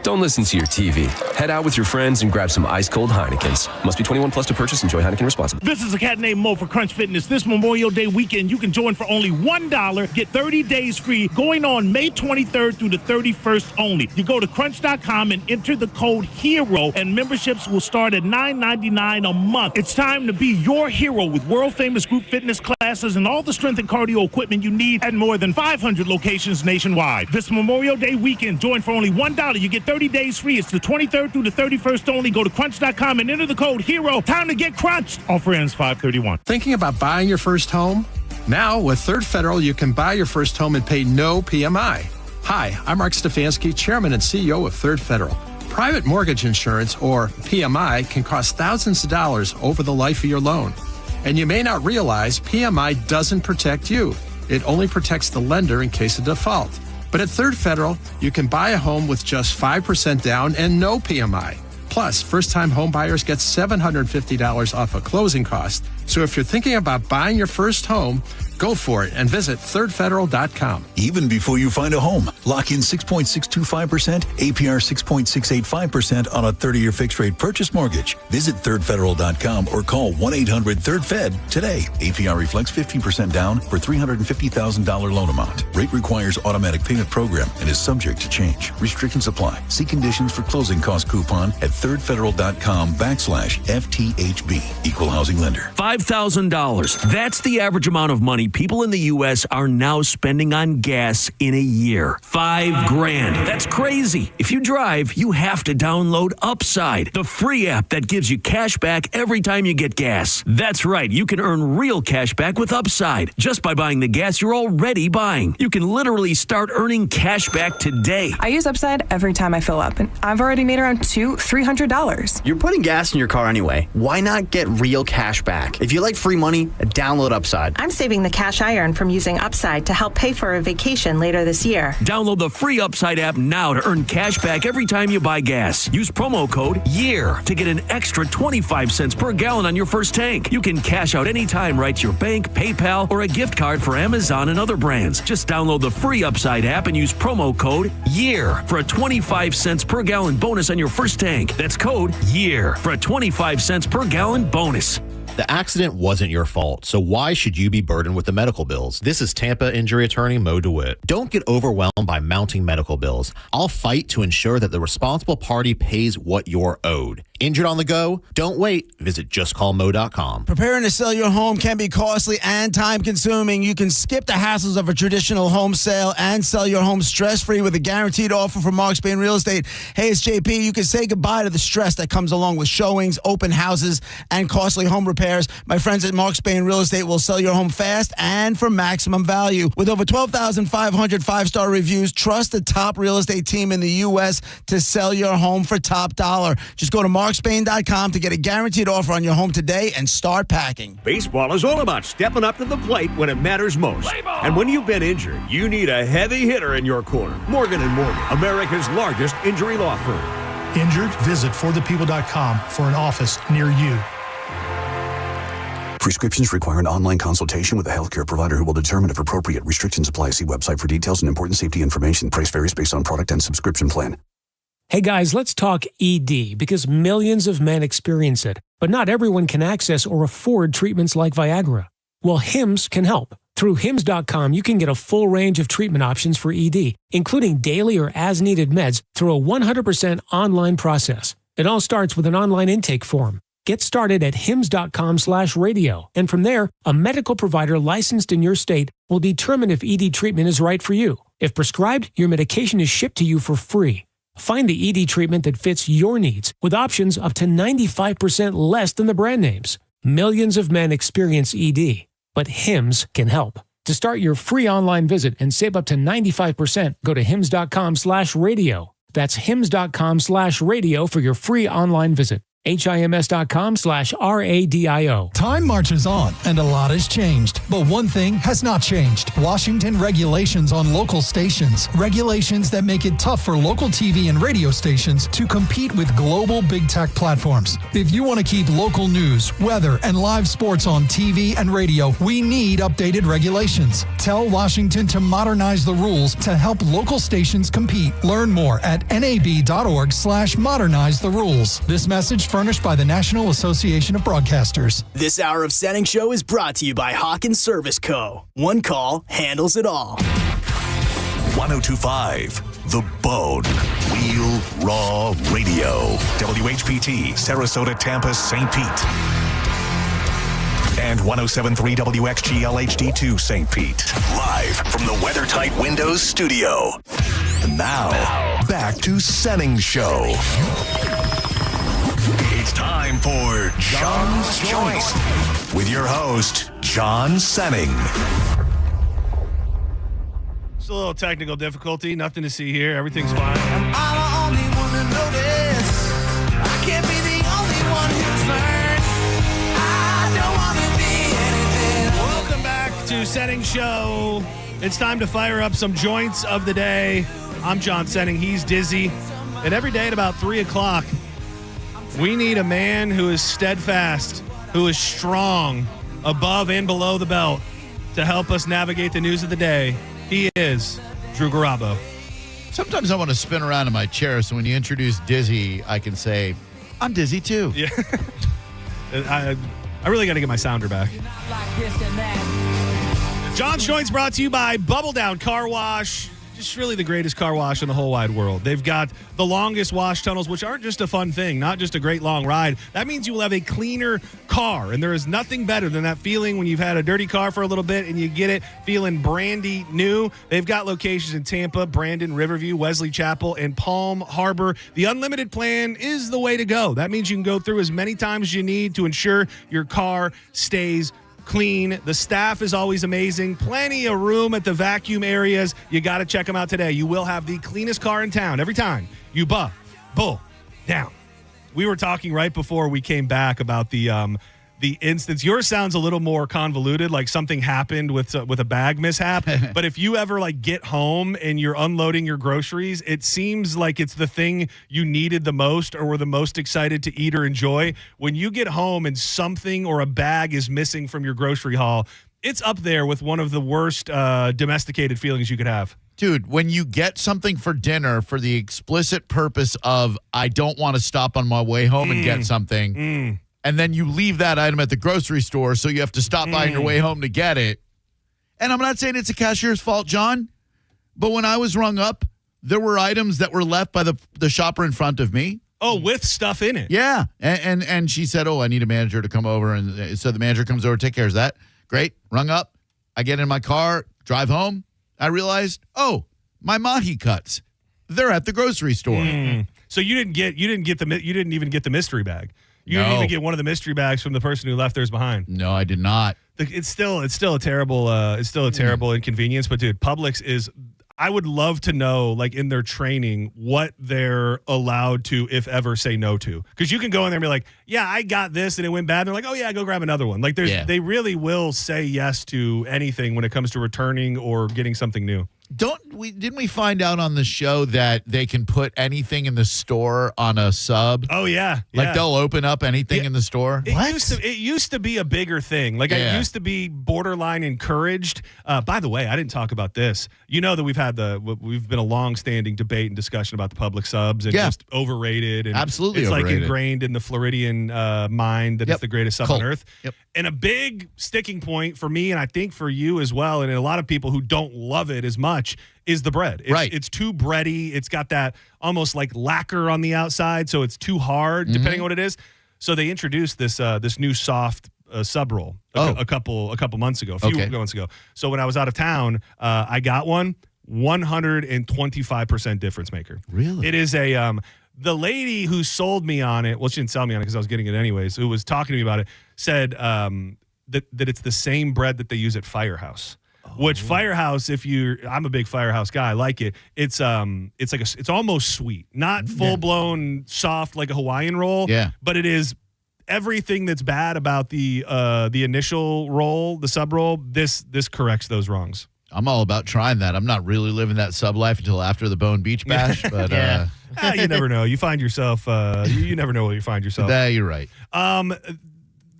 Don't listen to your TV. Head out with your friends and grab some ice-cold Heinekens. Must be 21 plus to purchase. Enjoy Heineken responsibly. This is a cat named Mo for Crunch Fitness. This Memorial Day weekend, you can join for only $1. Get 30 days free going on May 23rd through the 31st only. You go to crunch.com and enter the code HERO, and memberships will start at $9.99 a month. It's time to be your hero with world-famous group fitness classes and all the strength and cardio equipment you need at more than 500 locations nationwide. This Memorial Day weekend, join for only $1. You get 30 days free. It's the 23rd through the 31st only. Go to crunch.com and enter the code HERO. Time to get crunched. Offer ends 5/31. Thinking about buying your first home? Now, with Third Federal, you can buy your first home and pay no PMI. Hi, I'm Mark Stefanski, Chairman and CEO of Third Federal. Private mortgage insurance, or PMI, can cost thousands of dollars over the life of your loan. And you may not realize PMI doesn't protect you. It only protects the lender in case of default. But at Third Federal, you can buy a home with just 5% down and no PMI. Plus, first-time home buyers get $750 off a closing cost. So if you're thinking about buying your first home, go for it and visit thirdfederal.com. Even before you find a home, lock in 6.625%, APR 6.685% on a 30-year fixed-rate purchase mortgage. Visit thirdfederal.com or call 1-800-3rd-FED today. APR reflects 15% down for $350,000 loan amount. Rate requires automatic payment program and is subject to change. Restrictions apply. See conditions for closing cost coupon at thirdfederal.com/FTHB. Equal housing lender. $5,000. That's the average amount of money people in the U.S. are now spending on gas in a year. $5,000. That's crazy. If you drive, you have to download Upside, the free app that gives you cash back every time you get gas. That's right. You can earn real cash back with Upside just by buying the gas you're already buying. You can literally start earning cash back today. I use Upside every time I fill up, and I've already made around $200-$300. You're putting gas in your car anyway. Why not get real cash back? If you like free money, download Upside. I'm saving the cash I earn from using Upside to help pay for a vacation later this year. Download the free Upside app now to earn cash back every time you buy gas. Use promo code YEAR to get an extra 25 cents per gallon on your first tank. You can cash out anytime right to your bank, PayPal, or a gift card for Amazon and other brands. Just download the free Upside app and use promo code YEAR for a 25 cents per gallon bonus on your first tank. That's code YEAR for a 25 cents per gallon bonus. The accident wasn't your fault, so why should you be burdened with the medical bills? This is Tampa injury attorney Mo DeWitt. Don't get overwhelmed by mounting medical bills. I'll fight to ensure that the responsible party pays what you're owed. Injured on the go? Don't wait. Visit justcallmo.com. Preparing to sell your home can be costly and time-consuming. You can skip the hassles of a traditional home sale and sell your home stress-free with a guaranteed offer from Mark Spain Real Estate. Hey, it's JP. You can say goodbye to the stress that comes along with showings, open houses, and costly home repairs. My friends at Mark Spain Real Estate will sell your home fast and for maximum value. With over 12,500 five-star reviews, trust the top real estate team in the U.S. to sell your home for top dollar. Just go to markspain.com to get a guaranteed offer on your home today and start packing. Baseball is all about stepping up to the plate when it matters most. And when you've been injured, you need a heavy hitter in your corner. Morgan & Morgan, America's largest injury law firm. Injured? Visit forthepeople.com for an office near you. Prescriptions require an online consultation with a healthcare provider who will determine if appropriate. Restrictions apply. See website for details and important safety information. Price varies based on product and subscription plan. Hey guys, let's talk ED because millions of men experience it, but not everyone can access or afford treatments like Viagra. Well, HIMS can help. Through HIMS.com, you can get a full range of treatment options for ED, including daily or as-needed meds through a 100% online process. It all starts with an online intake form. Get started at hims.com/radio, and from there, a medical provider licensed in your state will determine if ED treatment is right for you. If prescribed, your medication is shipped to you for free. Find the ED treatment that fits your needs with options up to 95% less than the brand names. Millions of men experience ED, but HIMS can help. To start your free online visit and save up to 95%, go to hims.com/radio. That's hims.com/radio for your free online visit. HIMS.com/RADIO. Time marches on, and a lot has changed. But one thing has not changed. Washington regulations on local stations. Regulations that make it tough for local TV and radio stations to compete with global big tech platforms. If you want to keep local news, weather, and live sports on TV and radio, we need updated regulations. Tell Washington to modernize the rules to help local stations compete. Learn more at nab.org/modernize the rules. This message furnished by the National Association of Broadcasters. This hour of Setting Show is brought to you by Hawkins Service Co. One call handles it all. 1025 The Bone. Real Raw Radio. WHPT, Sarasota, Tampa, St. Pete. And 1073 WXGL HD2 St. Pete. Live from the WeatherTight Windows studio. And now, back to Setting Show. It's time for John's Choice with your host, John Senning. Just a little technical difficulty. Nothing to see here. Everything's fine. I'm the only one to notice. I can't be the only one who's learned. I don't want to be anything. Welcome back to Setting Show. It's time to fire up some joints of the day. I'm John Senning. He's Dizzy. And every day at about 3 o'clock, we need a man who is steadfast, who is strong, above and below the belt, to help us navigate the news of the day. He is Drew Garabo. Sometimes I want to spin around in my chair, so when you introduce Dizzy, I can say, I'm Dizzy too. Yeah. I really got to get my sounder back. John's Joints brought to you by Bubble Down Car Wash. Just really the greatest car wash in the whole wide world. They've got the longest wash tunnels, which aren't just a fun thing, not just a great long ride. That means you will have a cleaner car, and there is nothing better than that feeling when you've had a dirty car for a little bit and you get it feeling brandy new. They've got locations in Tampa, Brandon, Riverview, Wesley Chapel, and Palm Harbor. The unlimited plan is the way to go. That means you can go through as many times as you need to ensure your car stays clean. The staff is always amazing. Plenty of room at the vacuum areas. You got to check them out today. You will have the cleanest car in town every time you bull down. We were talking right before we came back about the instance. Yours sounds a little more convoluted, like something happened with a bag mishap. But if you ever like get home and you're unloading your groceries, it seems like it's the thing you needed the most or were the most excited to eat or enjoy. When you get home and something or a bag is missing from your grocery haul, it's up there with one of the worst domesticated feelings you could have. Dude, when you get something for dinner for the explicit purpose of, I don't want to stop on my way home and get something, and then you leave that item at the grocery store, so you have to stop by on your way home to get it. And I'm not saying it's a cashier's fault, John, but when I was rung up, there were items that were left by the shopper in front of me. Oh, with stuff in it. Yeah. And she said, I need a manager to come over. And so the manager comes over, take care of that. Great. Rung up. I get in my car, drive home. I realized, my mahi cuts. They're at the grocery store. So you didn't even get the mystery bag. You didn't even get one of the mystery bags from the person who left theirs behind. No, I did not. It's still a terrible inconvenience. But dude, Publix is. I would love to know, like in their training, what they're allowed to, if ever, say no to. Because you can go in there and be like, "Yeah, I got this and it went bad." And they're like, "Oh yeah, go grab another one." Like they really will say yes to anything when it comes to returning or getting something new. Didn't we find out on the show that they can put anything in the store on a sub? Oh yeah, like they'll open up anything in the store. It used to be a bigger thing. Like it used to be borderline encouraged. By the way, I didn't talk about this. You know that we've been a long-standing debate and discussion about the public subs and just overrated. And absolutely, it's overrated. Like ingrained in the Floridian mind that it's the greatest sub on earth. Yep. And a big sticking point for me, and I think for you as well, and a lot of people who don't love it as much, is the bread. It's too bready. It's got that almost like lacquer on the outside, so it's too hard, depending on what it is. So they introduced this new soft sub roll a couple months ago, a few months ago. So when I was out of town, I got one. 125% difference maker. Really? It is a the lady who sold me on it. Well, she didn't sell me on it because I was getting it anyways. Who was talking to me about it said that it's the same bread that they use at Firehouse. Which Firehouse, I'm a big Firehouse guy. I like it. It's it's almost sweet, not full blown soft like a Hawaiian roll. Yeah, but it is everything that's bad about the initial roll, the sub roll. This corrects those wrongs. I'm all about trying that. I'm not really living that sub life until after the Bone Beach Bash, but you never know. You find yourself. You never know where you find yourself. Yeah, you're right.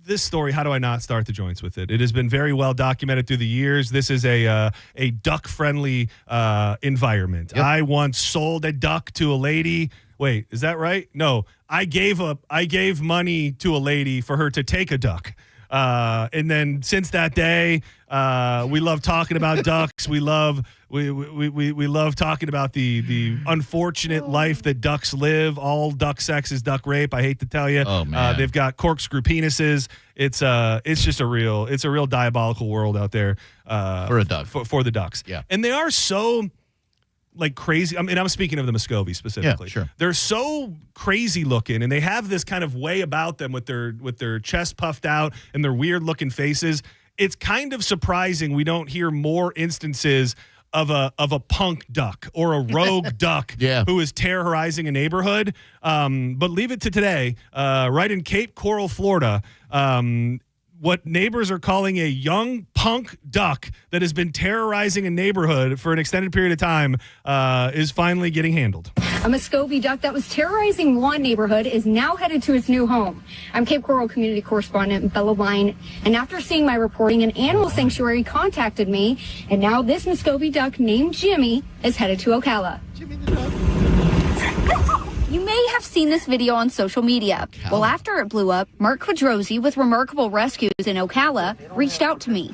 This story, how do I not start the joints with it? It has been very well documented through the years. This is a duck-friendly environment. Yep. I once sold a duck to a lady. Wait, is that right? No, I gave money to a lady for her to take a duck. And then since that day, we love talking about ducks. We love talking about the unfortunate life that ducks live. All duck sex is duck rape. I hate to tell you. Oh man, they've got corkscrew penises. It's just a real diabolical world out there for a duck for the ducks. Yeah, and they are so like crazy. I mean, I'm speaking of the Muscovy specifically. Yeah, sure. They're so crazy looking, and they have this kind of way about them with their chest puffed out and their weird looking faces. It's kind of surprising we don't hear more instances of a punk duck or a rogue duck who is terrorizing a neighborhood. But leave it to today, right in Cape Coral, Florida. What neighbors are calling a young punk duck that has been terrorizing a neighborhood for an extended period of time is finally getting handled. A Muscovy duck that was terrorizing one neighborhood is now headed to its new home. I'm Cape Coral community correspondent Bella Vine, and after seeing my reporting, an animal sanctuary contacted me, and now this Muscovy duck named Jimmy is headed to Ocala. You may have seen this video on social media. Well, after it blew up, Mark Quadrosi with Remarkable Rescues in Ocala reached out to me.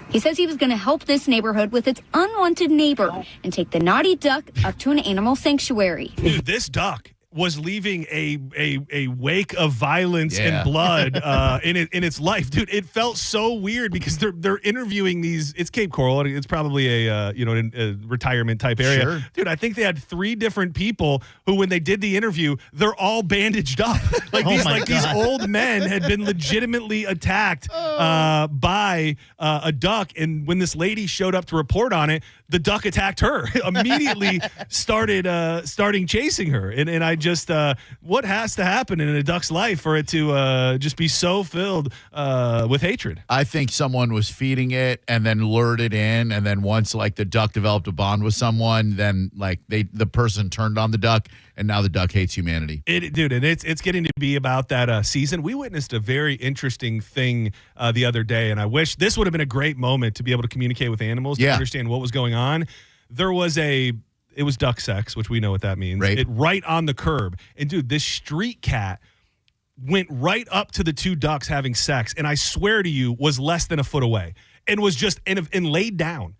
He says he was going to help this neighborhood with its unwanted neighbor and take the naughty duck up to an animal sanctuary. Dude, this duck was leaving a wake of violence and blood in its life, dude. It felt so weird because they're interviewing these. It's Cape Coral. It's probably a retirement type area, sure. Dude. I think they had 3 different people who, when they did the interview, they're all bandaged up. Like these old men had been legitimately attacked by a duck, and when this lady showed up to report on it, the duck attacked her. Immediately starting chasing her, and I just what has to happen in a duck's life for it to just be so filled with hatred? I think someone was feeding it and then lured it in, and then once like the duck developed a bond with someone, then like the person turned on the duck, and now the duck hates humanity. Dude, and it's getting to be about that season. We witnessed a very interesting thing the other day, and I wish this would have been a great moment to be able to communicate with animals to understand what was going on. There was it was duck sex, which we know what that means. Right. Right on the curb. And dude, this street cat went right up to the 2 ducks having sex, and I swear to you, was less than a foot away and was just and laid down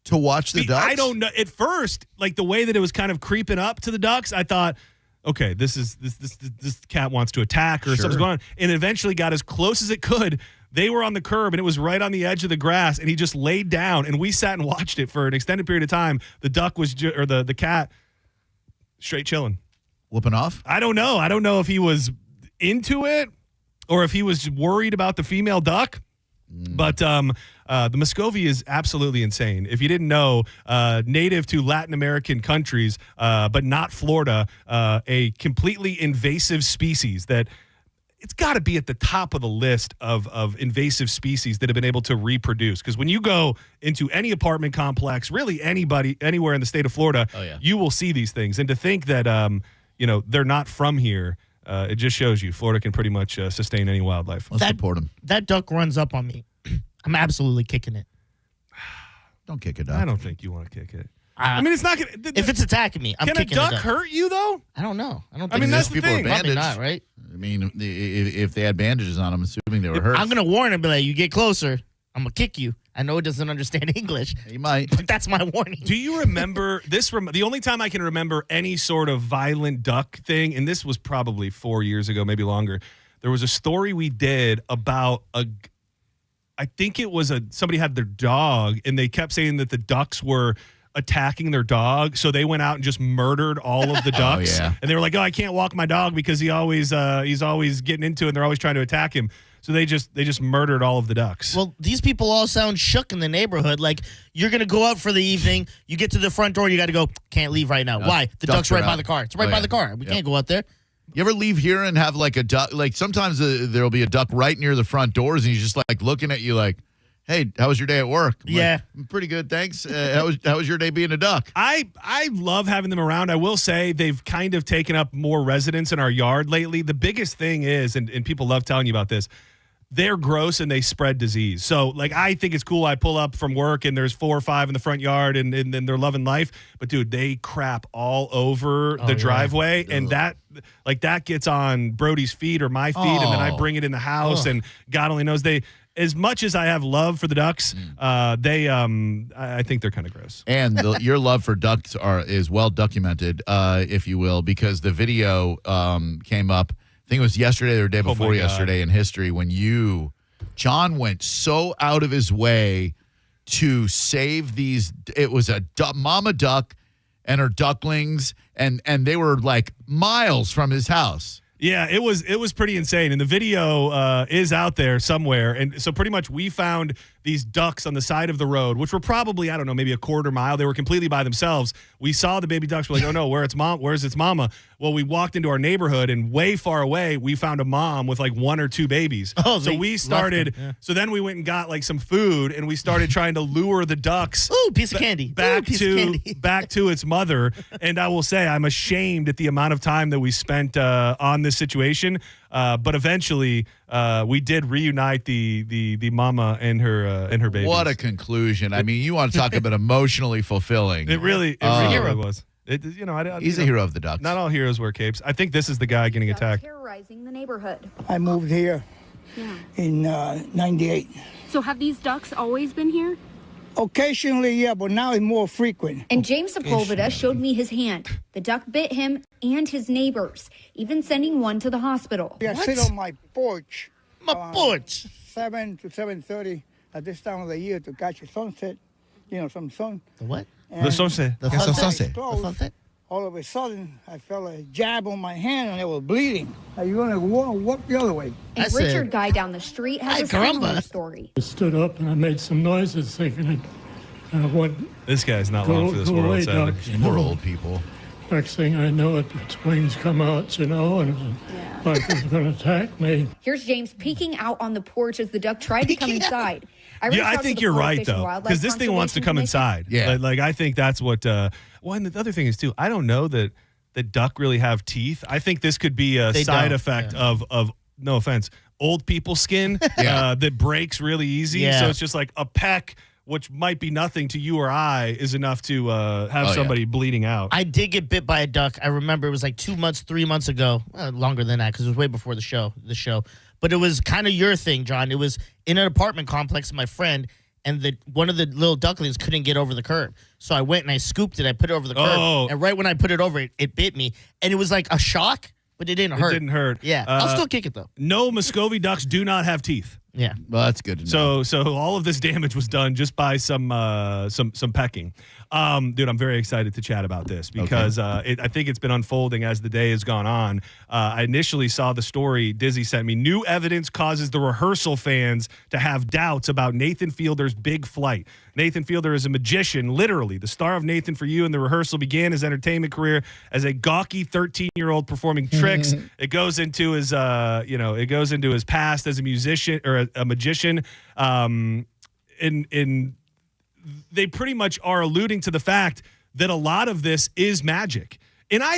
to watch the ducks. I don't know. At first, like the way that it was kind of creeping up to the ducks, I thought, okay, this cat wants to attack or something's going on. And it eventually got as close as it could. They were on the curb, and it was right on the edge of the grass, and he just laid down, and we sat and watched it for an extended period of time. The duck was, or the cat, straight chilling. Whooping off? I don't know. I don't know if he was into it or if he was worried about the female duck. But the Muscovy is absolutely insane. If you didn't know, native to Latin American countries, but not Florida, a completely invasive species that it's got to be at the top of the list of invasive species that have been able to reproduce. Because when you go into any apartment complex, really anywhere in the state of Florida, you will see these things. And to think that, they're not from here, it just shows you Florida can pretty much sustain any wildlife. Let's support them. That duck runs up on me. I'm absolutely kicking it. Don't kick a duck. I don't think you want to kick it. I mean, it's not going to... If it's attacking me, I'm kicking it. Can a duck hurt you, though? I don't know. I mean, that's the people thing. Are bandaged. Probably not, right? I mean, if they had bandages on them, assuming they were hurt. I'm going to warn him, be like, you get closer, I'm going to kick you. I know it doesn't understand English. He might. But that's my warning. Do you remember this? The only time I can remember any sort of violent duck thing, and this was probably 4 years ago, maybe longer, there was a story we did about I think it was somebody had their dog, and they kept saying that the ducks were attacking their dog, so they went out and just murdered all of the ducks. And they were like, "Oh, I can't walk my dog because he's always getting into it, and they're always trying to attack him." So they just murdered all of the ducks. Well, these people all sound shook in the neighborhood. Like, you're going to go out for the evening, you get to the front door, you got to go, can't leave right now. Why? The duck's right by the car. It's right by the car. We can't go out there. You ever leave here and have like a duck? Like sometimes there'll be a duck right near the front doors, and he's just like looking at you like, "Hey, how was your day at work?" I'm like, pretty good, thanks. How was your day being a duck? I love having them around. I will say they've kind of taken up more residence in our yard lately. The biggest thing is, and people love telling you about this, they're gross and they spread disease. So, like, I think it's cool. I pull up from work and there's 4 or 5 in the front yard and they're loving life. But, dude, they crap all over the driveway. And that gets on Brody's feet or my feet. And then I bring it in the house. And God only knows as much as I have love for the ducks, I think they're kind of gross. And your love for ducks is well documented, if you will, because the video came up. I think it was yesterday or the day before yesterday in history when John went so out of his way to save these. It was a mama duck and her ducklings, and they were like miles from his house. Yeah, it was pretty insane. And the video is out there somewhere. And so pretty much we found these ducks on the side of the road, which were probably, I don't know, maybe a quarter mile. They were completely by themselves. We saw the baby ducks. We're like, oh no, where's its mama? Well, we walked into our neighborhood and way far away, we found a mom with like 1 or 2 babies. So we started, so then we went and got like some food and we started trying to lure the ducks. Ooh, piece of candy. Back to its mother. And I will say, I'm ashamed at the amount of time that we spent on this situation. But eventually, we did reunite the mama and her babies. What a conclusion! I mean, you want to talk about emotionally fulfilling? It really was. He's a hero of the ducks. Not all heroes wear capes. I think this is the guy getting attacked. Terrorizing the neighborhood. I moved here in 98. So have these ducks always been here? Occasionally, yeah, but now it's more frequent. And James Sepulveda showed me his hand. The duck bit him and his neighbors, even sending one to the hospital. I sit on my porch. My porch. 7 to 7:30 at this time of the year to catch a sunset. Some sun. The what? The sunset. The sunset. All of a sudden, I felt a jab on my hand and it was bleeding. Are you going to walk the other way? And Richard Guy down the street has a similar story. I stood up and I made some noises thinking this guy's not long for this world, sadly. Poor old people. Next thing I know, its wings come out, and like it's going to attack me. Here's James peeking out on the porch as the duck tried to come inside. I think you're right, though, because this thing wants to come inside. Yeah. Like I think that's what and the other thing is, too, I don't know that duck really have teeth. I think this could be a side effect of, no offense, old people skin that breaks really easy. So it's just like a peck, which might be nothing to you or I, is enough to have somebody bleeding out. I did get bit by a duck. I remember it was like 2 months, 3 months ago. Longer than that because it was way before the show. But it was kind of your thing, John. It was in an apartment complex with my friend, and one of the little ducklings couldn't get over the curb. So I went and I scooped it. I put it over the curb. And right when I put it over, it bit me. And it was like a shock, but it didn't hurt. It didn't hurt. Yeah. I'll still kick it, though. No, Muscovy ducks do not have teeth. Yeah. Well, that's good to know. So all of this damage was done just by some pecking. Dude, I'm very excited to chat about this because I think it's been unfolding as the day has gone on. I initially saw the story Dizzy sent me. New evidence causes the rehearsal fans to have doubts about Nathan Fielder's big flight. Nathan Fielder is a magician, literally. The star of Nathan For You in the rehearsal began his entertainment career as a gawky 13-year-old performing tricks. It goes into his, past as a musician or a magician. In they pretty much are alluding to the fact that a lot of this is magic. And I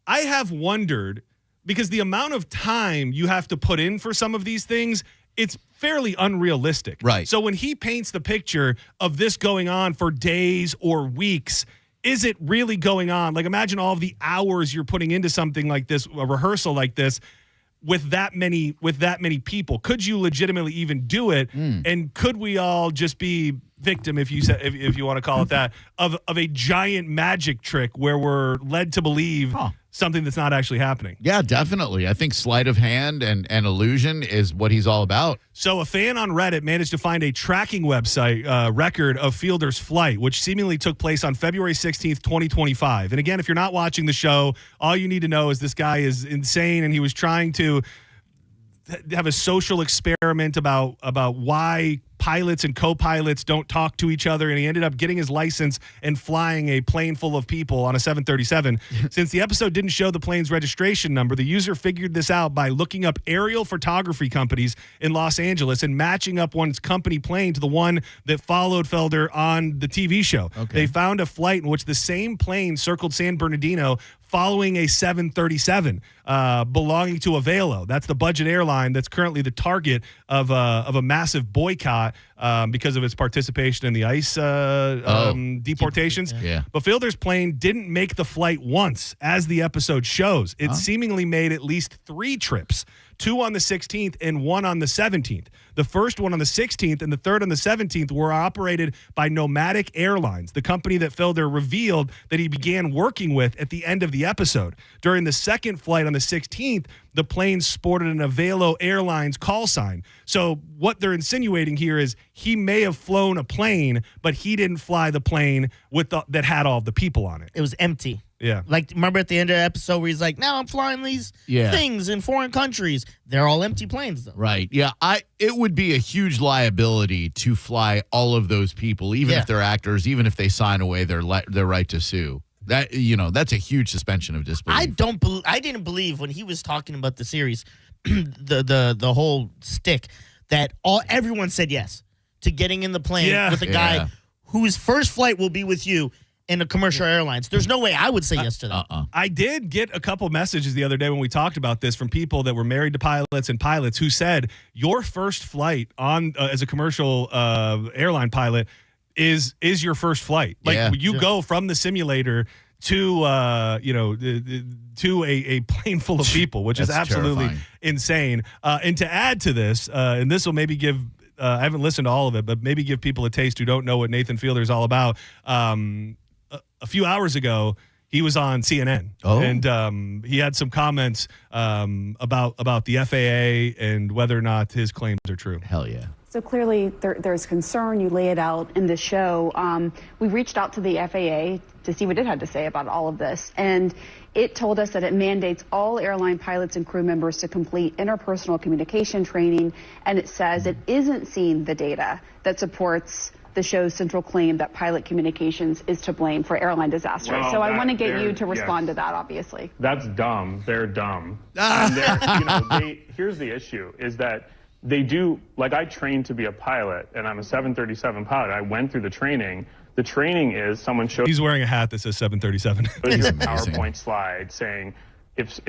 have wondered, because the amount of time you have to put in for some of these things, it's fairly unrealistic. Right. So when he paints the picture of this going on for days or weeks, is it really going on? Like, imagine all of the hours you're putting into something like this, a rehearsal like this, with that many people. Could you legitimately even do it? And could we all just be victim, if you want to call it that, of a giant magic trick where we're led to believe something that's not actually happening? Yeah, definitely. I think sleight of hand and illusion is what he's all about. So a fan on Reddit managed to find a tracking website record of Fielder's flight, which seemingly took place on February 16th, 2025. And again, if you're not watching the show, all you need to know is this guy is insane, and he was trying to have a social experiment about why pilots and co-pilots don't talk to each other, and he ended up getting his license and flying a plane full of people on a 737. Since the episode didn't show the plane's registration number, the user figured this out by looking up aerial photography companies in Los Angeles and matching up one's company plane to the one that followed Felder on the TV show. They found a flight in which the same plane circled San Bernardino following a 737 belonging to Avelo. That's the budget airline that's currently the target of a massive boycott because of its participation in the ICE deportations. Yeah. But Fielder's plane didn't make the flight once, as the episode shows. It seemingly made at least 3 trips, 2 on the 16th and 1 on the 17th. The first one on the 16th and the third on the 17th were operated by Nomadic Airlines, the company that Fielder revealed that he began working with at the end of the episode. During the second flight on the 16th, the plane sported an Avelo Airlines call sign. So what they're insinuating here is he may have flown a plane, but he didn't fly the plane that had all the people on it. It was empty. Yeah. Like, remember at the end of the episode where he's like, now I'm flying these things in foreign countries. They're all empty planes, though. Right. Yeah. It would be a huge liability to fly all of those people, even if they're actors, even if they sign away their right to sue. That's a huge suspension of disbelief. I didn't believe when he was talking about the series, the whole stick, that everyone said yes to getting in the plane with a guy whose first flight will be with you in a commercial airlines. There's no way I would say yes to that. I did get a couple messages the other day when we talked about this from people that were married to pilots and pilots who said your first flight on as a commercial airline pilot is your first flight. Like you go from the simulator to a plane full of people, which is absolutely terrifying. insane. And to add to this, and this will maybe give I haven't listened to all of it, but maybe give people a taste who don't know what Nathan Fielder is all about. A few hours ago, he was on CNN, and he had some comments about the FAA and whether or not his claims are true. Hell yeah. So clearly there's concern. You lay it out in the show. We reached out to the FAA to see what it had to say about all of this. And it told us that it mandates all airline pilots and crew members to complete interpersonal communication training. And it says it isn't seeing the data that supports the show's central claim that pilot communications is to blame for airline disasters. Well, so I want to get you to respond to that, obviously. That's dumb. They're dumb. And here's the issue, is that they do, like, I trained to be a pilot, and I'm a 737 pilot. I went through the training. The training is someone shows... He's wearing a hat that says 737. Here's a PowerPoint slide saying, if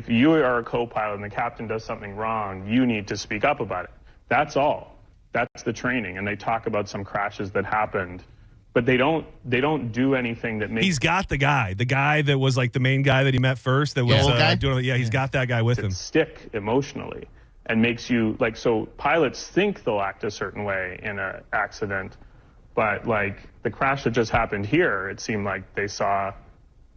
you are a co-pilot and the captain does something wrong, you need to speak up about it. That's all. That's the training, and they talk about some crashes that happened, but they don't do anything that makes... He's got the guy that was like the main guy that he met first that was doing... Yeah, he's got that guy with him. Stick emotionally and makes you, like, so pilots think they'll act a certain way in an accident, but, like, the crash that just happened here, it seemed like they saw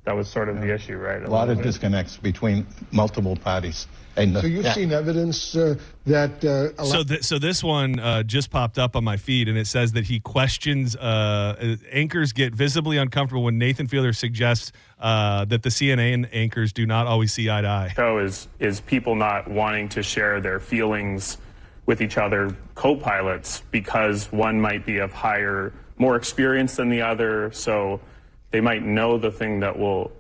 That was sort of the issue, right? A lot of disconnects between multiple parties. And So you've seen evidence So this one just popped up on my feed, and it says that he questions anchors get visibly uncomfortable when Nathan Fielder suggests that the CNN anchors do not always see eye to eye. Show is people not wanting to share their feelings with each other, co-pilots, because one might be of more experience than the other, so they might know the thing that will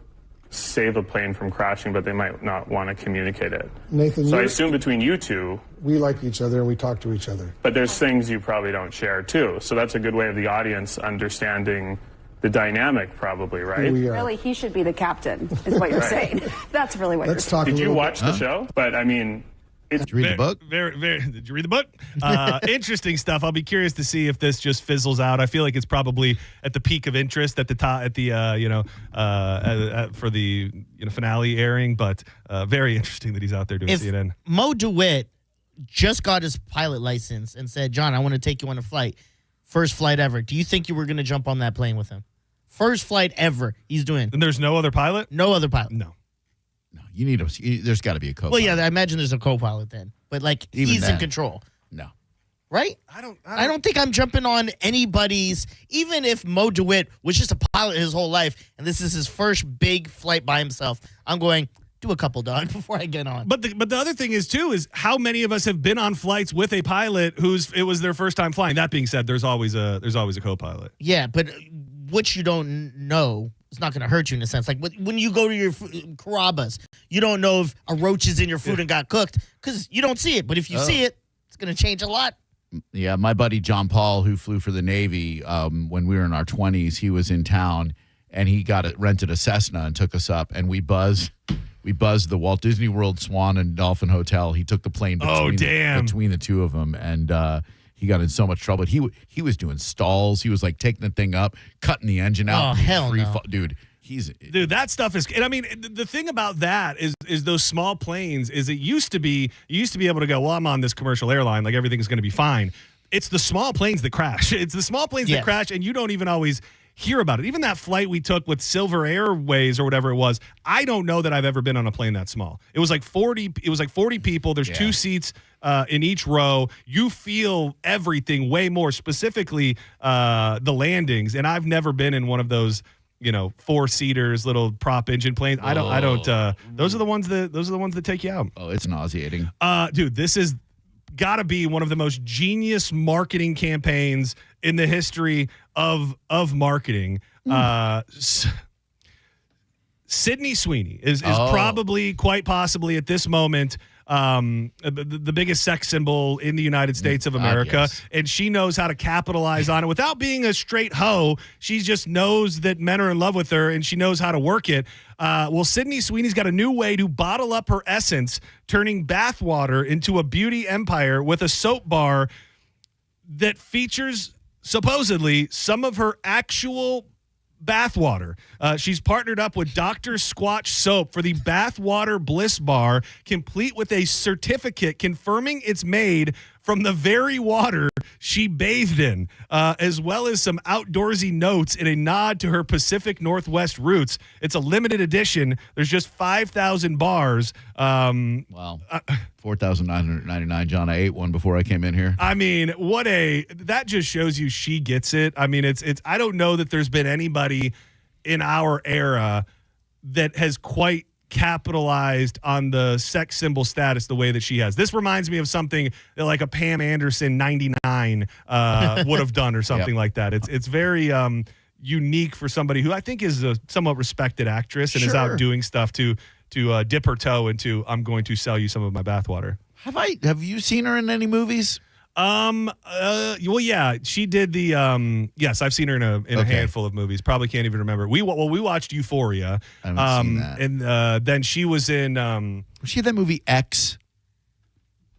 save a plane from crashing, but they might not want to communicate it. Nathan, so I assume between you two, we like each other and we talk to each other. but there's things you probably don't share too. So that's a good way of the audience understanding the dynamic, probably, right? Really, he should be the captain, is what you're Right. saying. That's really what you're saying. Did you watch the show? But I mean, Did you read the book? Did you read the book? Interesting stuff. I'll be curious to see if this just fizzles out. I feel like it's probably at the peak of interest at the top, at the for the finale airing. But very interesting that he's out there doing If CNN. Mo DeWitt just got his pilot license and said, "John, I want to take you on a flight, first flight ever," do you think you were going to jump on that plane with him? First flight ever he's doing. And there's no other pilot? No other pilot. No. You need there's got to be a co-pilot. Well, yeah, I imagine there's a co-pilot then, but like Even he's in then. control. No. Right? I don't think I'm jumping on anybody's, even if Mo DeWitt was just a pilot his whole life and this is his first big flight by himself. I'm going, do a couple, dog, before I get on. But the other thing is too is how many of us have been on flights with a pilot it was their first time flying. That being said, there's always a co-pilot. Yeah, but what you don't know is not going to hurt you in a sense. Like when you go to your Carrabba's, you don't know if a roach is in your food and got cooked because you don't see it. But if you see it, it's going to change a lot. Yeah, my buddy John Paul, who flew for the Navy when we were in our 20s, he was in town and he rented a Cessna and took us up, and we buzzed the Walt Disney World Swan and Dolphin Hotel. He took the plane between the two of them, and he got in so much trouble. He was doing stalls. He was like taking the thing up, cutting the engine out. Oh, hell no. Dude, that stuff is, and I mean, the thing about that is those small planes is you used to be able to go, well, I'm on this commercial airline, like everything's going to be fine. It's the small planes that crash. It's the small planes that crash, and you don't even always hear about it. Even that flight we took with Silver Airways or whatever it was, I don't know that I've ever been on a plane that small. It was like 40 people. There's 2 seats in each row. You feel everything way more, specifically the landings. And I've never been in one of those 4-seaters, little prop engine planes. I don't. Those are the ones that take you out. Oh, it's nauseating. Dude, this is got to be one of the most genius marketing campaigns in the history of marketing. Sydney Sweeney is probably, quite possibly at this moment, the biggest sex symbol in the United States of America. Yes. And she knows how to capitalize on it without being a straight hoe. She just knows that men are in love with her, and she knows how to work it. Well, Sydney Sweeney's got a new way to bottle up her essence, turning bathwater into a beauty empire with a soap bar that features supposedly some of her actual bathwater. She's partnered up with Dr. Squatch Soap for the Bathwater Bliss Bar, complete with a certificate confirming it's made from the very water she bathed in, as well as some outdoorsy notes in a nod to her Pacific Northwest roots. It's a limited edition. There's just 5,000 bars. Wow. 4,999, John. I ate one before I came in here. I mean, that just shows you she gets it. I mean, it's I don't know that there's been anybody in our era that has quite capitalized on the sex symbol status the way that she has. This reminds me of something that like a Pam Anderson 99 would have done or something like that. It's very unique for somebody who I think is a somewhat respected actress and is out doing stuff to dip her toe into, I'm going to sell you some of my bathwater. Have you seen her in any movies? Well, yeah, she did the, yes, I've seen her in a handful of movies. Probably can't even remember. We watched Euphoria. I haven't seen that. And then she was in, was she in that movie X?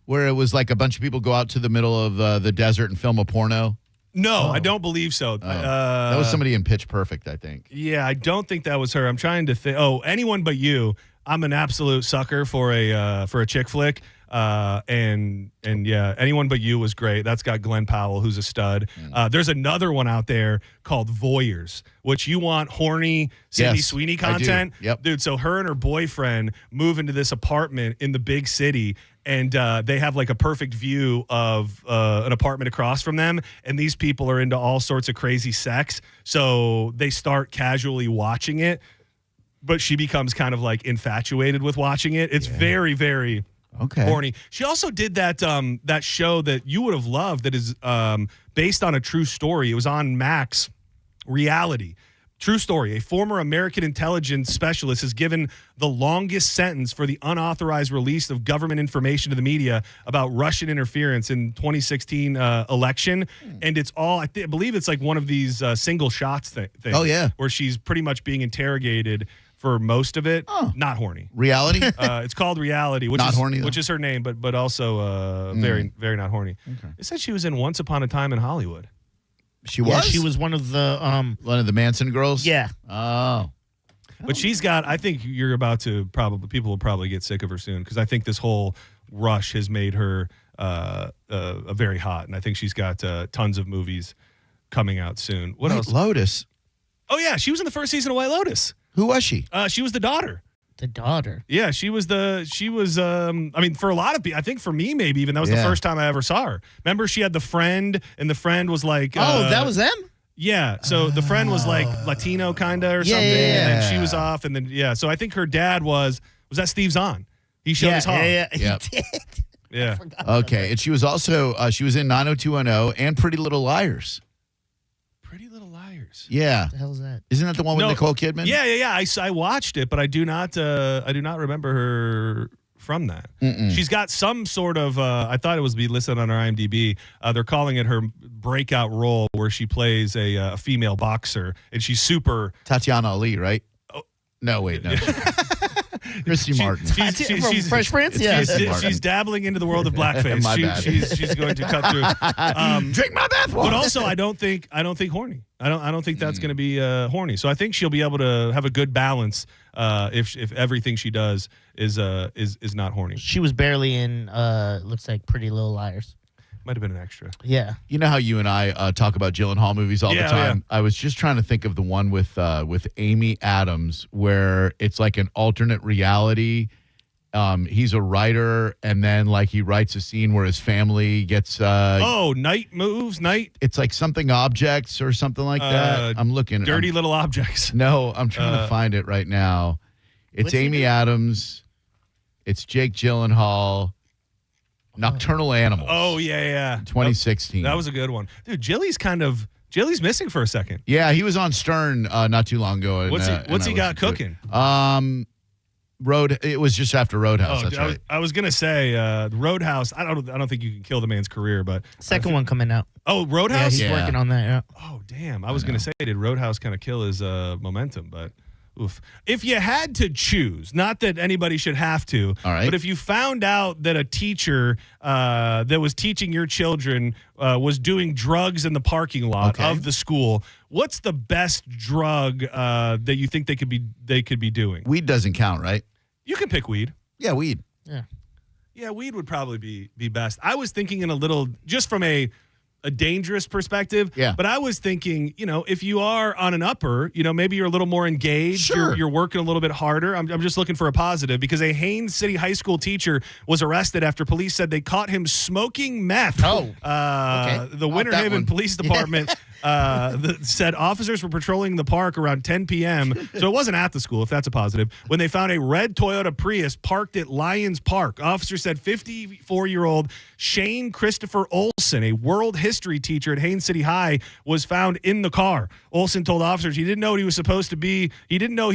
Where it was like a bunch of people go out to the middle of the desert and film a porno? No, I don't believe so. That was somebody in Pitch Perfect, I think. Yeah, I don't think that was her. I'm trying to think. Oh, Anyone But You. I'm an absolute sucker for a chick flick. And yeah, Anyone But You was great. That's got Glenn Powell, who's a stud. There's another one out there called Voyeurs, which you want horny Sydney Sweeney content. Yep. Dude, so her and her boyfriend move into this apartment in the big city, and they have like a perfect view of an apartment across from them, and these people are into all sorts of crazy sex, so they start casually watching it, but she becomes kind of like infatuated with watching it. It's very, very horny. She also did that that show that you would have loved that is based on a true story. It was on Max, Reality. True story. A former American intelligence specialist is given the longest sentence for the unauthorized release of government information to the media about Russian interference in 2016 election. And it's all, I believe it's like one of these single shots things. Oh, yeah. Where she's pretty much being interrogated for most of it. Not horny. Reality? It's called Reality, which Not is horny, though? which is her name, but also very, very not horny. It said she was in Once Upon a Time in Hollywood. She was? Yeah, she was one of the one of the Manson girls? Yeah. Oh. But she's got, I think you're about to people will probably get sick of her soon, because I think this whole rush has made her very hot. And I think she's got tons of movies coming out soon. What White else? Lotus. Oh, yeah. She was in the first season of White Lotus. Who was she? She was the daughter. The daughter. Yeah, she was I mean, for a lot of people, I think for me, maybe even that was the first time I ever saw her. Remember, she had the friend, and the friend was like, that was them? Yeah. So the friend was like Latino kind of or something. And then she was off. And then, so I think her dad was that Steve Zahn? He showed his hog. Yeah, Yep. he did. Yeah. Okay. And she was also, she was in 90210 and Pretty Little Liars. Pretty Little Liars. Yeah. What the hell is that? Isn't that the one with Nicole Kidman? Yeah. I watched it, but I do not remember her from that. She's got some sort of, I thought it was be listed on her IMDb. They're calling it her breakout role, where she plays a female boxer, and she's super. Tatiana Ali, right? Oh. No, wait, no. Christy Martin. She's Fresh Prince? Yeah. She's dabbling into the world of blackface. My bad. She's going to cut through. Drink my bathwater. But also, I don't think horny. I don't think that's going to be horny. So I think she'll be able to have a good balance if everything she does is not horny. She was barely in looks like Pretty Little Liars. Might have been an extra. Yeah. You know how you and I talk about Gyllenhaal movies all the time? Yeah. I was just trying to think of the one with Amy Adams, where it's like an alternate reality. He's a writer, and then like he writes a scene where his family gets Night Moves. It's like something objects or something like that. I'm looking. Dirty Little Objects. No, I'm trying to find it right now. It's Amy Adams. It's Jake Gyllenhaal. Nocturnal Animals. Oh, yeah. 2016. That was a good one. Dude, Jilly's missing for a second. Yeah, he was on Stern not too long ago. What's he got cooking? It was just after Roadhouse. That's right. I was gonna say Roadhouse. I don't think you can kill the man's career, but Second one coming out. Oh, Roadhouse. Yeah, he's working on that. Yeah. Oh, damn. I was gonna say, did Roadhouse kind of kill his momentum? But oof. If you had to choose, not that anybody should have to, all right, but if you found out that a teacher that was teaching your children was doing drugs in the parking lot of the school, what's the best drug that you think they could be doing? Weed doesn't count, right? You can pick weed. Yeah, weed. Yeah, weed would probably be best. I was thinking in a little, just from a dangerous perspective. Yeah. But I was thinking, if you are on an upper, maybe you're a little more engaged. Sure. You're working a little bit harder. I'm just looking for a positive, because a Haines City high school teacher was arrested after police said they caught him smoking meth. The Winter Haven Police Department said officers were patrolling the park around 10 p.m. So it wasn't at the school, if that's a positive, when they found a red Toyota Prius parked at Lions Park. Officers said 54-year-old Shane Christopher Olson, a world history teacher at Haines City High, was found in the car. Olson told officers he didn't know he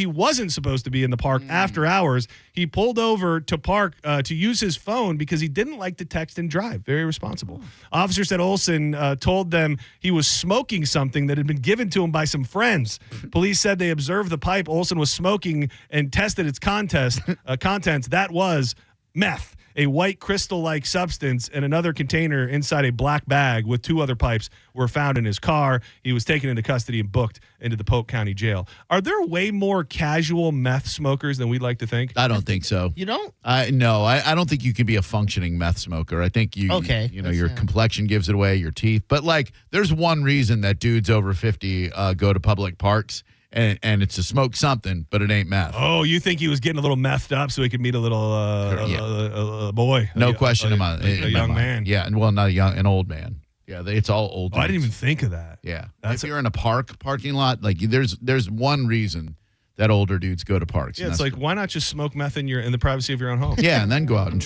wasn't supposed to be in the park after hours. He pulled over to park to use his phone because he didn't like to text and drive. Very responsible. Officers said Olson told them he was smoking something that had been given to him by some friends. Police said they observed the pipe Olson was smoking and tested its contents. That was meth. a white crystal-like substance in another container inside a black bag with 2 other pipes were found in his car. He was taken into custody and booked into the Polk County Jail. Are there way more casual meth smokers than we'd like to think? I don't think so. You don't? No, I don't think you can be a functioning meth smoker. I think your complexion gives it away, your teeth. But like, there's one reason that dudes over 50 go to public parks. And it's to smoke something, but it ain't meth. Oh, you think he was getting a little methed up so he could meet a little a boy? No question about a young man. Yeah, and well, not an old man. Yeah, it's all old. I didn't even think of that. Yeah, if you're in a parking lot, like there's one reason that older dudes go to parks. Yeah, it's like, why not just smoke meth in the privacy of your own home? Yeah, and then go out and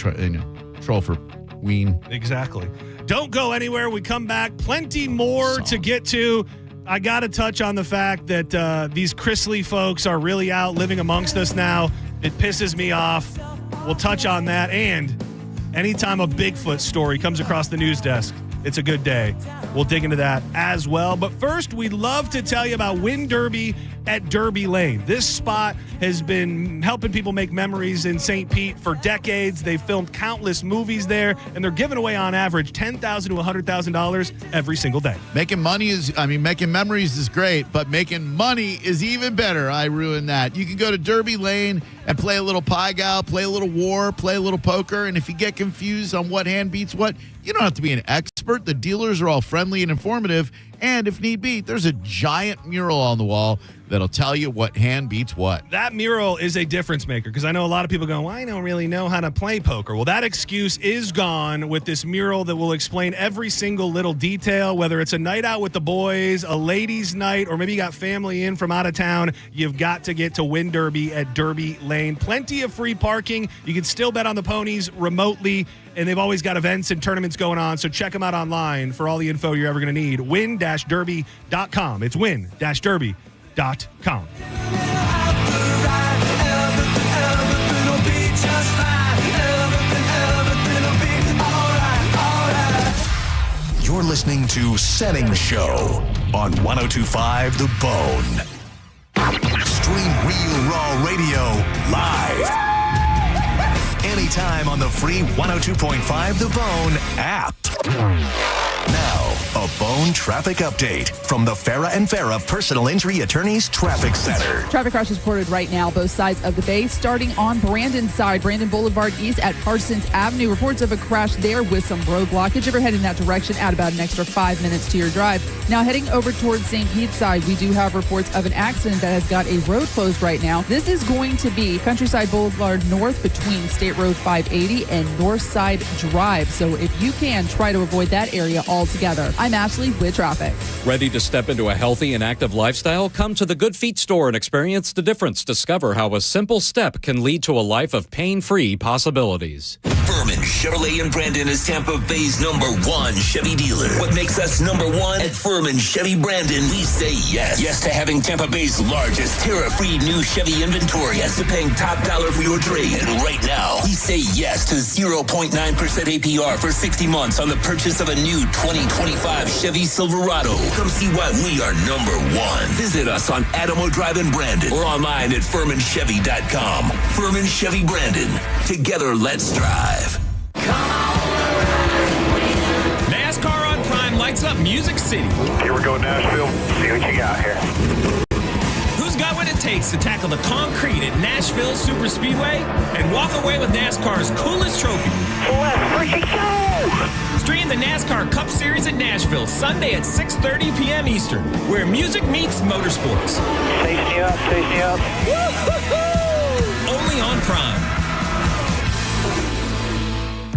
troll for ween. Exactly. Don't go anywhere. We come back. Plenty more to get to. I got to touch on the fact that these Chrisley folks are really out living amongst us now. It pisses me off. We'll touch on that. And anytime a Bigfoot story comes across the news desk, it's a good day. We'll dig into that as well. But first, we'd love to tell you about Win Derby at Derby Lane. This spot has been helping people make memories in St. Pete for decades. They've filmed countless movies there, and they're giving away on average $10,000 to $100,000 every single day. Making memories is great, but making money is even better. I ruined that. You can go to Derby Lane and play a little Pie Gal, play a little war, play a little poker, and if you get confused on what hand beats what, you don't have to be an expert. The dealers are all friendly and informative, and if need be, there's a giant mural on the wall that'll tell you what hand beats what. That mural is a difference maker, because I know a lot of people go, well, I don't really know how to play poker. Well, that excuse is gone with this mural that will explain every single little detail, whether it's a night out with the boys, a ladies' night, or maybe you got family in from out of town. You've got to get to Win Derby at Derby Lane. Plenty of free parking. You can still bet on the ponies remotely, and they've always got events and tournaments going on, so check them out online for all the info you're ever going to need. win-derby.com. It's win-derby.com. You're listening to Setting Show on 102.5 The Bone. Stream Real Raw Radio live. Anytime on the free 102.5 The Bone app. Now, a Bone traffic update from the Farah and Farah Personal Injury Attorneys Traffic Center. Traffic crash is reported right now, both sides of the bay, starting on Brandon side, Brandon Boulevard East at Parsons Avenue. Reports of a crash there with some road blockage. If you're heading that direction, add about an extra 5 minutes to your drive. Now, heading over towards St. Pete's side, we do have reports of an accident that has got a road closed right now. This is going to be Countryside Boulevard North between State Road 580 and Northside Drive. So if you can, try to avoid that area altogether. I'm Ashley with traffic. Ready to step into a healthy and active lifestyle? Come to the Good Feet store and experience the difference. Discover how a simple step can lead to a life of pain-free possibilities. Furman Chevrolet in Brandon is Tampa Bay's #1 Chevy dealer. What makes us #1 at Furman Chevy Brandon? We say yes. Yes to having Tampa Bay's largest tariff-free new Chevy inventory. Yes to paying top dollar for your trade. And right now, we say yes to 0.9% APR for 60 months on the purchase of a new 2025 Chevy Silverado. Come see why we are #1. Visit us on Adamo Drive in Brandon or online at FurmanChevy.com. Furman Chevy Brandon. Together, let's drive. NASCAR on Prime lights up Music City. Here we go, Nashville. See what you got here. Who's got what it takes to tackle the concrete at Nashville Super Speedway and walk away with NASCAR's coolest trophy? Let's freaking go! Stream the NASCAR Cup Series at Nashville Sunday at 6:30 p.m. Eastern, where music meets motorsports. Safety up, safety up. Woo-hoo-hoo! Only on Prime.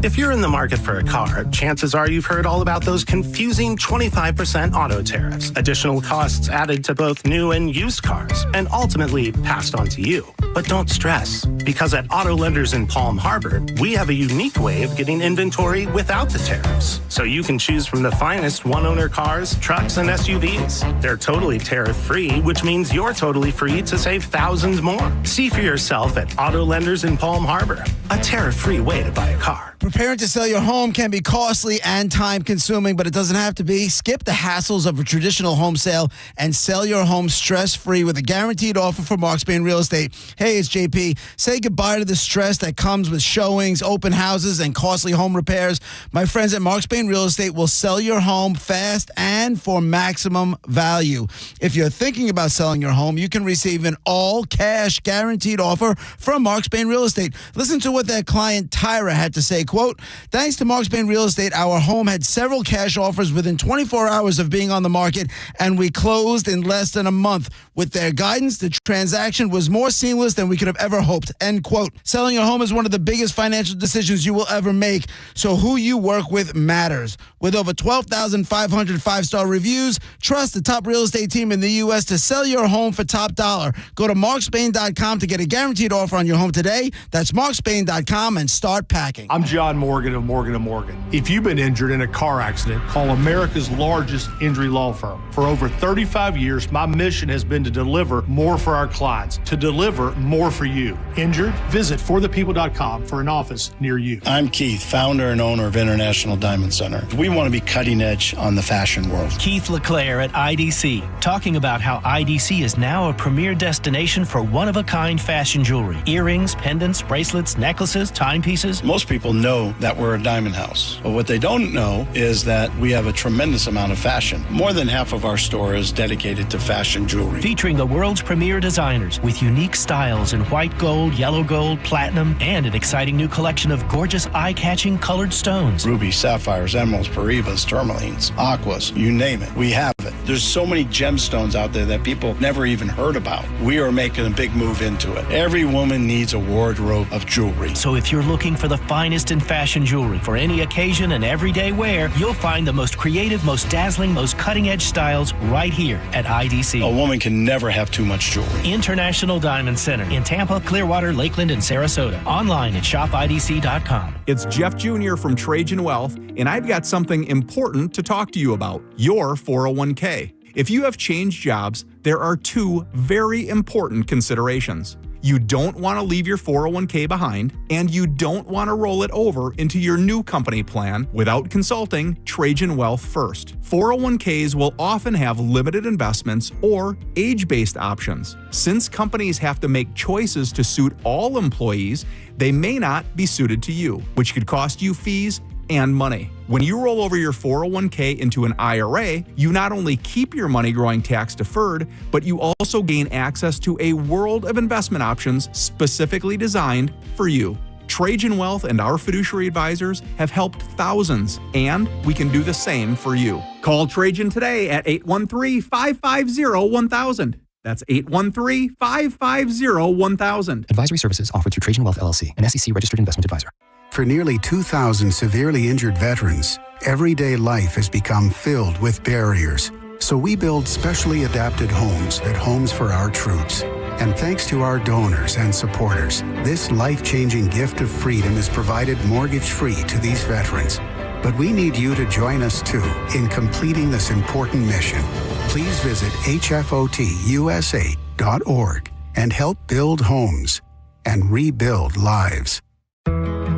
If you're in the market for a car, chances are you've heard all about those confusing 25% auto tariffs, additional costs added to both new and used cars, and ultimately passed on to you. But don't stress, because at Auto Lenders in Palm Harbor, we have a unique way of getting inventory without the tariffs. So you can choose from the finest one-owner cars, trucks, and SUVs. They're totally tariff-free, which means you're totally free to save thousands more. See for yourself at Auto Lenders in Palm Harbor. a tariff-free way to buy a car. Preparing to sell your home can be costly and time-consuming, but it doesn't have to be. Skip the hassles of a traditional home sale and sell your home stress-free with a guaranteed offer from Mark Spain Real Estate. Hey, it's JP. Say goodbye to the stress that comes with showings, open houses, and costly home repairs. My friends at Mark Spain Real Estate will sell your home fast and for maximum value. If you're thinking about selling your home, you can receive an all-cash guaranteed offer from Mark Spain Real Estate. Listen to what their client Tyra had to say. Quote, thanks to Mark Spain Real Estate, our home had several cash offers within 24 hours of being on the market, and we closed in less than a month. With their guidance, the transaction was more seamless than we could have ever hoped. End quote. Selling your home is one of the biggest financial decisions you will ever make, so who you work with matters. With over 12,500 five-star reviews, trust the top real estate team in the U.S. to sell your home for top dollar. Go to markspain.com to get a guaranteed offer on your home today. That's markspain.com and start packing. I'm John Morgan of Morgan & Morgan. If you've been injured in a car accident, call America's largest injury law firm. For over 35 years, my mission has been to deliver more for our clients, to deliver more for you. Injured? Visit forthepeople.com for an office near you. I'm Keith, founder and owner of International Diamond Center. We want to be cutting edge on the fashion world. Keith LeClaire at IDC, talking about how IDC is now a premier destination for one-of-a-kind fashion jewelry. Earrings, pendants, bracelets, necklaces, timepieces. Most people know that we're a diamond house, but what they don't know is that we have a tremendous amount of fashion. More than half of our store is dedicated to fashion jewelry. Featuring the world's premier designers with unique styles in white gold, yellow gold, platinum, and an exciting new collection of gorgeous eye-catching colored stones. Rubies, sapphires, emeralds, parivas, tourmalines, aquas, you name it, we have it. There's so many gemstones out there that people never even heard about. We are making a big move into it. Every woman needs a wardrobe of jewelry. So if you're looking for the finest in fashion jewelry for any occasion and everyday wear, you'll find the most creative, most dazzling, most cutting-edge styles right here at IDC. A woman can never have too much jewelry. International Diamond Center in Tampa, Clearwater, Lakeland, and Sarasota. Online at shopidc.com. It's Jeff Jr. from Trajan Wealth, and I've got something important to talk to you about, your 401k. If you have changed jobs, there are two very important considerations. You don't want to leave your 401k behind, and you don't want to roll it over into your new company plan without consulting Trajan Wealth first. 401ks will often have limited investments or age-based options. Since companies have to make choices to suit all employees, they may not be suited to you, which could cost you fees and money. When you roll over your 401k into an IRA, you not only keep your money growing tax deferred, but you also gain access to a world of investment options specifically designed for you. Trajan Wealth and our fiduciary advisors have helped thousands, and we can do the same for you. Call Trajan today at 813-550-1000. That's 813-550-1000. Advisory services offered through Trajan Wealth LLC, an SEC registered investment advisor. For nearly 2,000 severely injured veterans, everyday life has become filled with barriers. So we build specially adapted homes at Homes for Our Troops. And thanks to our donors and supporters, this life-changing gift of freedom is provided mortgage-free to these veterans. But we need you to join us too in completing this important mission. Please visit hfotusa.org and help build homes and rebuild lives.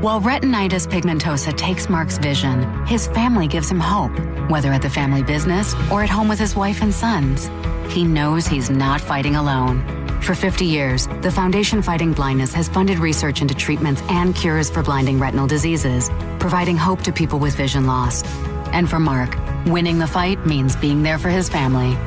While retinitis pigmentosa takes Mark's vision, his family gives him hope, whether at the family business or at home with his wife and sons. He knows he's not fighting alone. For 50 years, the Foundation Fighting Blindness has funded research into treatments and cures for blinding retinal diseases, providing hope to people with vision loss. And for Mark, winning the fight means being there for his family.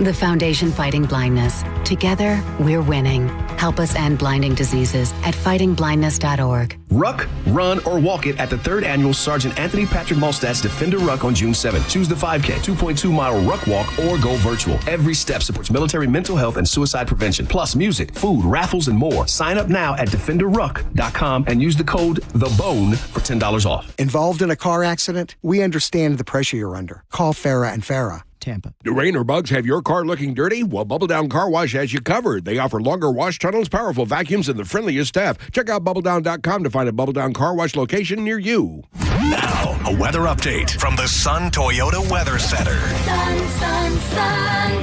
The Foundation Fighting Blindness. Together, we're winning. Help us end blinding diseases at fightingblindness.org. Ruck, run, or walk it at the 3rd Annual Sergeant Anthony Patrick Malstat's Defender Ruck on June 7th. Choose the 5K, 2.2-mile Ruck Walk, or go virtual. Every step supports military mental health and suicide prevention, plus music, food, raffles, and more. Sign up now at DefenderRuck.com and use the code THEBONE for $10 off. Involved in a car accident? We understand the pressure you're under. Call Farah and Farah. Tampa. Do rain or bugs have your car looking dirty? Well, Bubble Down Car Wash has you covered. They offer longer wash tunnels, powerful vacuums, and the friendliest staff. Check out BubbleDown.com to find a Bubble Down Car Wash location near you. Now, a weather update from the Sun Toyota Weather Center. Sun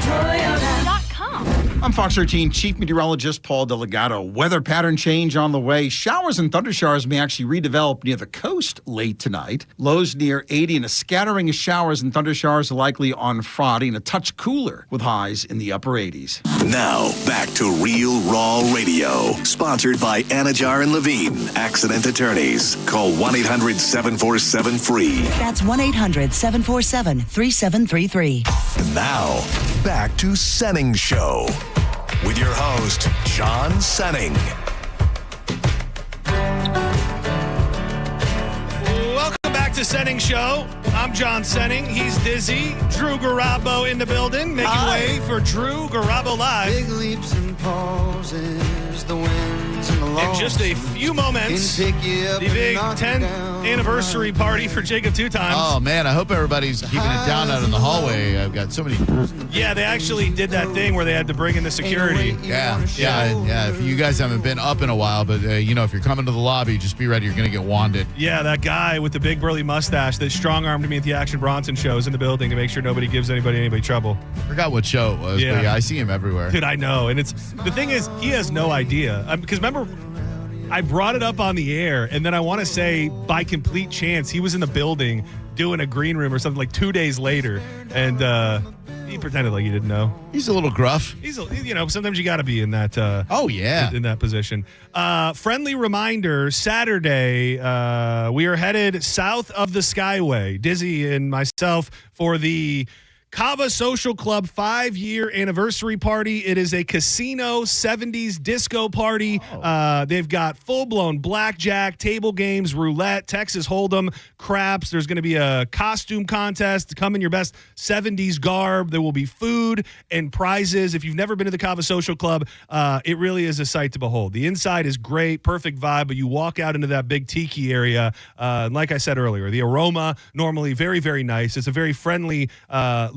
Toyota.com. I'm Fox 13 Chief Meteorologist Paul Delegato. Weather pattern change on the way. Showers and thundershowers may actually redevelop near the coast late tonight. Lows near 80 and a scattering of showers and thundershowers are likely on Friday and a touch cooler with highs in the upper 80s. Now, back to Real Raw Radio. Sponsored by Anajar and Levine, accident attorneys. Call 1-800-747-FREE. That's 1-800-747-3733. Now, back to Senning Show with your host, John Senning. Welcome back to Senning Show. I'm John Senning. He's Dizzy. Drew Garabo in the building. Making way for Drew Garabo Live. Big leaps and pauses, the wins and the losses. In just a few moments, the big 10th anniversary party for Jacob Two Times. Oh, man, I hope everybody's keeping it down out in the hallway. I've got so many. Yeah, they actually did that thing where they had to bring in the security. Yeah. If you guys haven't been up in a while, but, if you're coming to the lobby, just be ready. You're going to get wanded. Yeah, that guy with the big burly mustache that strong-armed me at the Action Bronson show is in the building to make sure nobody gives anybody trouble. Forgot what show it was, but I see him everywhere. Dude, I know. And the thing is, he has no idea. Because remember, I brought it up on the air, and then I want to say, by complete chance, he was in the building doing a green room or something like 2 days later, and he pretended like he didn't know. He's a little gruff. He's, sometimes you got to be in that. In that position. Friendly reminder: Saturday, we are headed south of the Skyway. Dizzy and myself for the Cava Social Club 5-year anniversary party. It is a casino 70s disco party. They've got full-blown blackjack, table games, roulette, Texas Hold'em, craps. There's going to be a costume contest. Come in your best 70s garb. There will be food and prizes. If you've never been to the Cava Social Club, it really is a sight to behold. The inside is great, perfect vibe, but you walk out into that big tiki area. Like I said earlier, the aroma normally very, very nice. It's a very friendly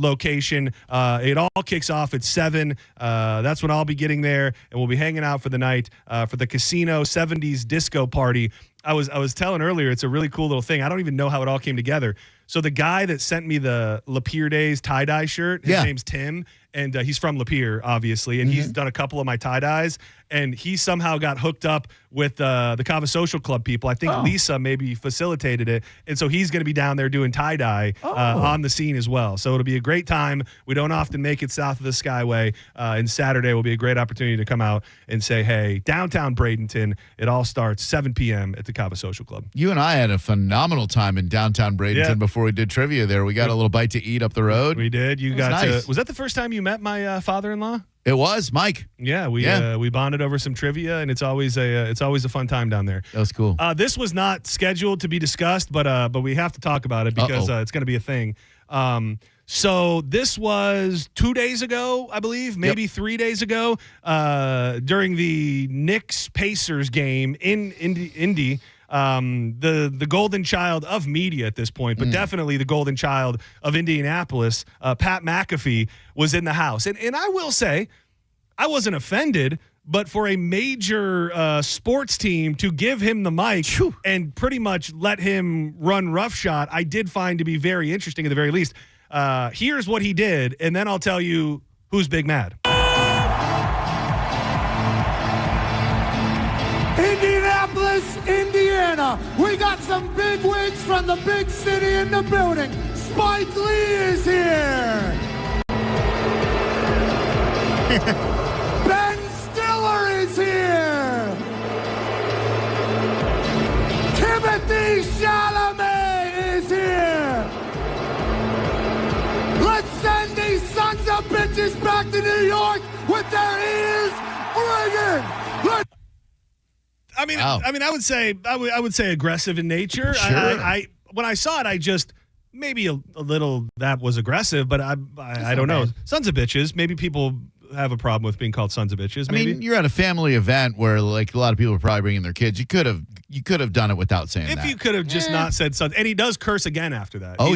location. It all kicks off at 7. That's when I'll be getting there, and we'll be hanging out for the night for the casino 70s disco party. I was telling earlier, it's a really cool little thing. I don't even know how it all came together. So the guy that sent me the Lapeer Days tie-dye shirt, his name's Tim, and he's from Lapeer, obviously, and he's done a couple of my tie-dyes, and he somehow got hooked up with the Cava Social Club people. I think Lisa maybe facilitated it, and so he's going to be down there doing tie-dye on the scene as well. So it'll be a great time. We don't often make it south of the Skyway, and Saturday will be a great opportunity to come out and say, hey, downtown Bradenton, it all starts 7 p.m. at the Cava Social Club. You and I had a phenomenal time in downtown Bradenton before we did trivia there. We got a little bite to eat up the road. We did. You got nice. Was that the first time you met my father-in-law? It was Mike. Yeah, we bonded over some trivia, and it's always a fun time down there. That was cool. This was not scheduled to be discussed, but we have to talk about it because it's going to be a thing. So this was 2 days ago, I believe, maybe 3 days ago, during the Knicks-Pacers game in Indy. The golden child of media at this point, but definitely the golden child of Indianapolis, Pat McAfee, was in the house. And I will say, I wasn't offended, but for a major sports team to give him the mic and pretty much let him run roughshod, I did find to be very interesting at the very least. Here's what he did, and then I'll tell you who's big mad. Indianapolis, Indiana. We got some big wigs from the big city in the building. Spike Lee is here. Ben Stiller is here. Timothy Chalamet is here. Let's send these sons of bitches back to New York with their ears ringing. I would say aggressive in nature. Sure. I when I saw it, I just maybe a little that was aggressive, but I don't know. Sons of bitches. Maybe people have a problem with being called sons of bitches. Maybe. I mean, you're at a family event where like a lot of people are probably bringing their kids. You could have done it without saying that. If you could have just not said sons, and he does curse again after that. Oh,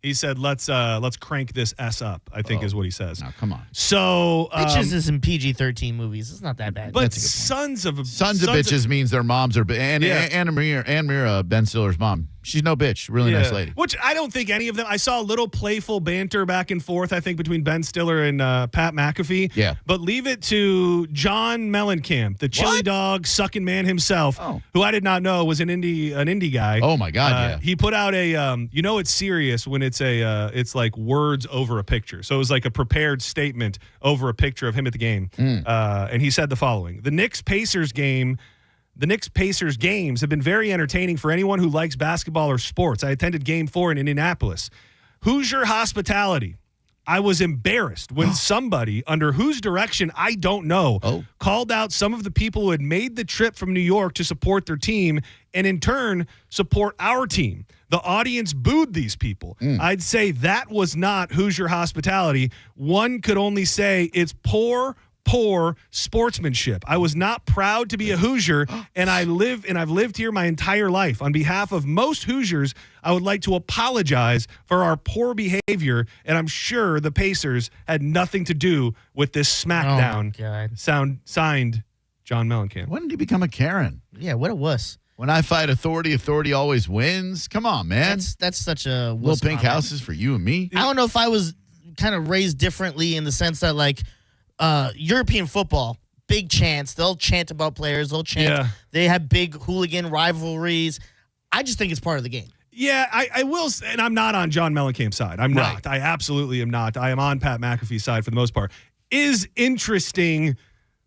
He says let's crank this S up, I think is what he says. No, come on. So bitches is in PG-13 movies. It's not that bad. But sons of bitches means their moms are Anne Mira, Ben Stiller's mom. She's no bitch. Really nice lady. Which I don't think any of them. I saw a little playful banter back and forth, I think, between Ben Stiller and Pat McAfee. Yeah. But leave it to John Mellencamp, the chili dog sucking man himself, who I did not know was an indie guy. Oh my God, yeah. He put out a it's serious when it's it's like words over a picture. So it was like a prepared statement over a picture of him at the game. And he said the following: The Knicks-Pacers games have been very entertaining for anyone who likes basketball or sports. I attended Game 4 in Indianapolis. Hoosier hospitality. I was embarrassed when somebody, under whose direction I don't know, called out some of the people who had made the trip from New York to support their team and in turn support our team. The audience booed these people. I'd say that was not Hoosier hospitality. One could only say it's poor sportsmanship. I was not proud to be a Hoosier, and I've lived here my entire life. On behalf of most Hoosiers, I would like to apologize for our poor behavior, and I'm sure the Pacers had nothing to do with this smackdown. Oh my God. Signed, John Mellencamp. When did he become a Karen? Yeah, what a wuss. When I fight authority always wins. Come on, man. That's such a Little pink houses for you and me. I don't know if I was kind of raised differently in the sense that, like, European football, big chants. They'll chant about players. They'll chant. Yeah. They have big hooligan rivalries. I just think it's part of the game. Yeah, I will, and I'm not on John Mellencamp's side. I'm not. I absolutely am not. I am on Pat McAfee's side for the most part. Is interesting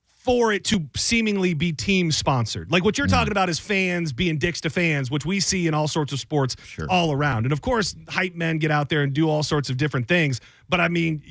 for it to seemingly be team sponsored. Like what you're talking about is fans being dicks to fans, which we see in all sorts of sports all around. And of course, hype men get out there and do all sorts of different things. But I mean,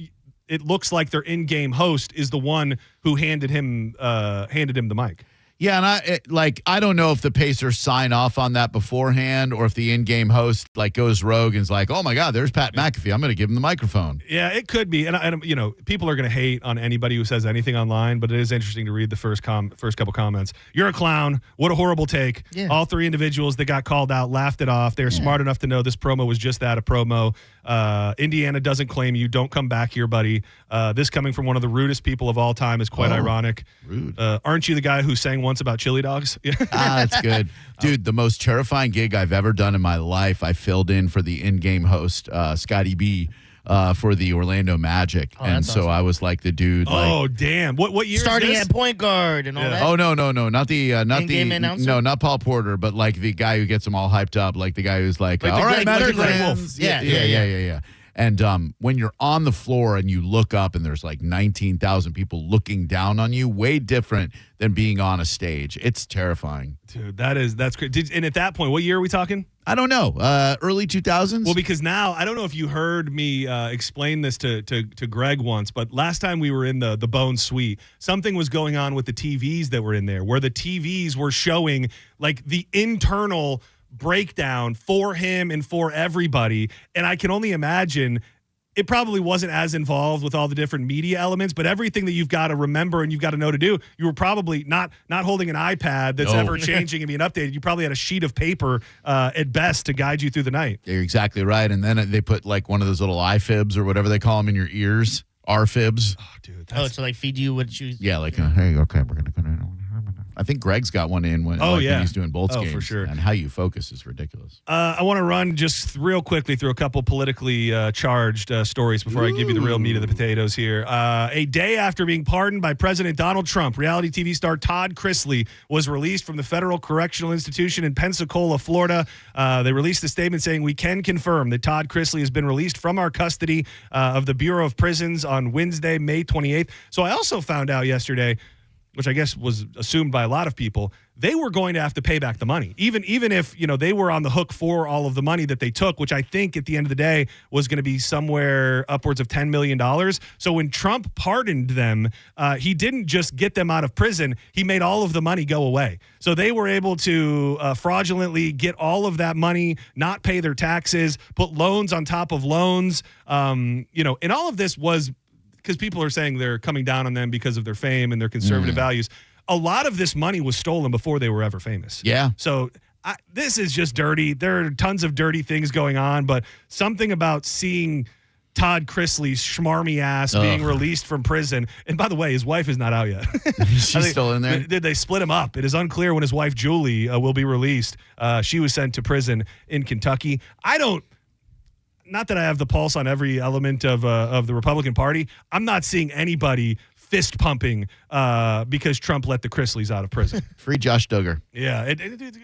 it looks like their in-game host is the one who handed him the mic. Yeah, and I don't know if the Pacers sign off on that beforehand or if the in-game host goes rogue and is like, oh my God, there's Pat McAfee. I'm going to give him the microphone. Yeah, it could be, and people are going to hate on anybody who says anything online, but it is interesting to read the first couple comments. You're a clown. What a horrible take. Yeah. All three individuals that got called out laughed it off. They're smart enough to know this promo was just that, a promo. Indiana doesn't claim you. Don't come back here, buddy. This coming from one of the rudest people of all time is quite ironic. Rude. Aren't you the guy who sang once about chili dogs? That's good. Dude, the most terrifying gig I've ever done in my life, I filled in for the in-game host, Scotty B, for the Orlando Magic. And so awesome. I was like the dude. Oh, damn. What year Starting is this? at point guard and all that? Oh, no. Not the in-game announcer? No, not Paul Porter, but like the guy who gets them all hyped up, like the guy who's like all right, Magic fans. Yeah. And when you're on the floor and you look up and there's like 19,000 people looking down on you, way different than being on a stage. It's terrifying. Dude, that's great. And at that point, what year are we talking? I don't know. Early 2000s? Well, because now, I don't know if you heard me explain this to Greg once, but last time we were in the Bone Suite, something was going on with the TVs that were in there, where the TVs were showing like the internal breakdown for him and for everybody. And I can only imagine it probably wasn't as involved with all the different media elements, but everything that you've got to remember and you've got to know to do, you were probably not holding an iPad that's ever changing and being updated. You probably had a sheet of paper at best to guide you through the night. You're exactly right. And then they put like one of those little iFibs or whatever they call them in your ears. RFibs. Oh, dude. To like feed you what you... Yeah, like, hey, okay, we're going to... I think Greg's got one in when he's doing Bolts games. For sure. And how you focus is ridiculous. I want to run just real quickly through a couple politically charged stories before I give you the real meat of the potatoes here. A day after being pardoned by President Donald Trump, reality TV star Todd Chrisley was released from the Federal Correctional Institution in Pensacola, Florida. They released a statement saying, "We can confirm that Todd Chrisley has been released from our custody of the Bureau of Prisons on Wednesday, May 28th. So I also found out yesterday, which I guess was assumed by a lot of people, they were going to have to pay back the money. Even if, they were on the hook for all of the money that they took, which I think at the end of the day was going to be somewhere upwards of $10 million. So when Trump pardoned them, he didn't just get them out of prison. He made all of the money go away. So they were able to fraudulently get all of that money, not pay their taxes, put loans on top of loans. And all of this was because people are saying they're coming down on them because of their fame and their conservative values. A lot of this money was stolen before they were ever famous. Yeah. So this is just dirty. There are tons of dirty things going on, but something about seeing Todd Chrisley's schmarmy ass being released from prison. And by the way, his wife is not out yet. She's still in there? They split him up. It is unclear when his wife, Julie, will be released. She was sent to prison in Kentucky. Not that I have the pulse on every element of the Republican Party. I'm not seeing anybody fist pumping because Trump let the Chrisleys out of prison. Free Josh Duggar. Yeah.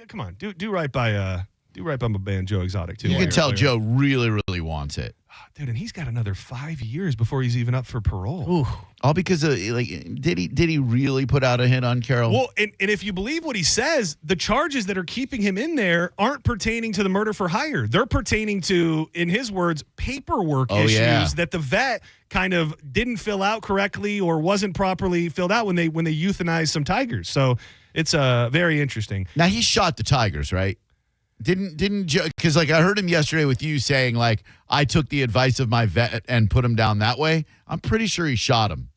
Come on. Do right by my man Joe Exotic, too. You can tell Joe really, really wants it. Dude, and he's got another 5 years before he's even up for parole. Ooh. All because of, did he really put out a hit on Carol? Well, and if you believe what he says, the charges that are keeping him in there aren't pertaining to the murder for hire. They're pertaining to, in his words, paperwork issues that the vet kind of didn't fill out correctly or wasn't properly filled out when they euthanized some tigers. So it's very interesting. Now, he shot the tigers, right? Didn't because I heard him yesterday with you saying I took the advice of my vet and put him down that way. I'm pretty sure he shot him.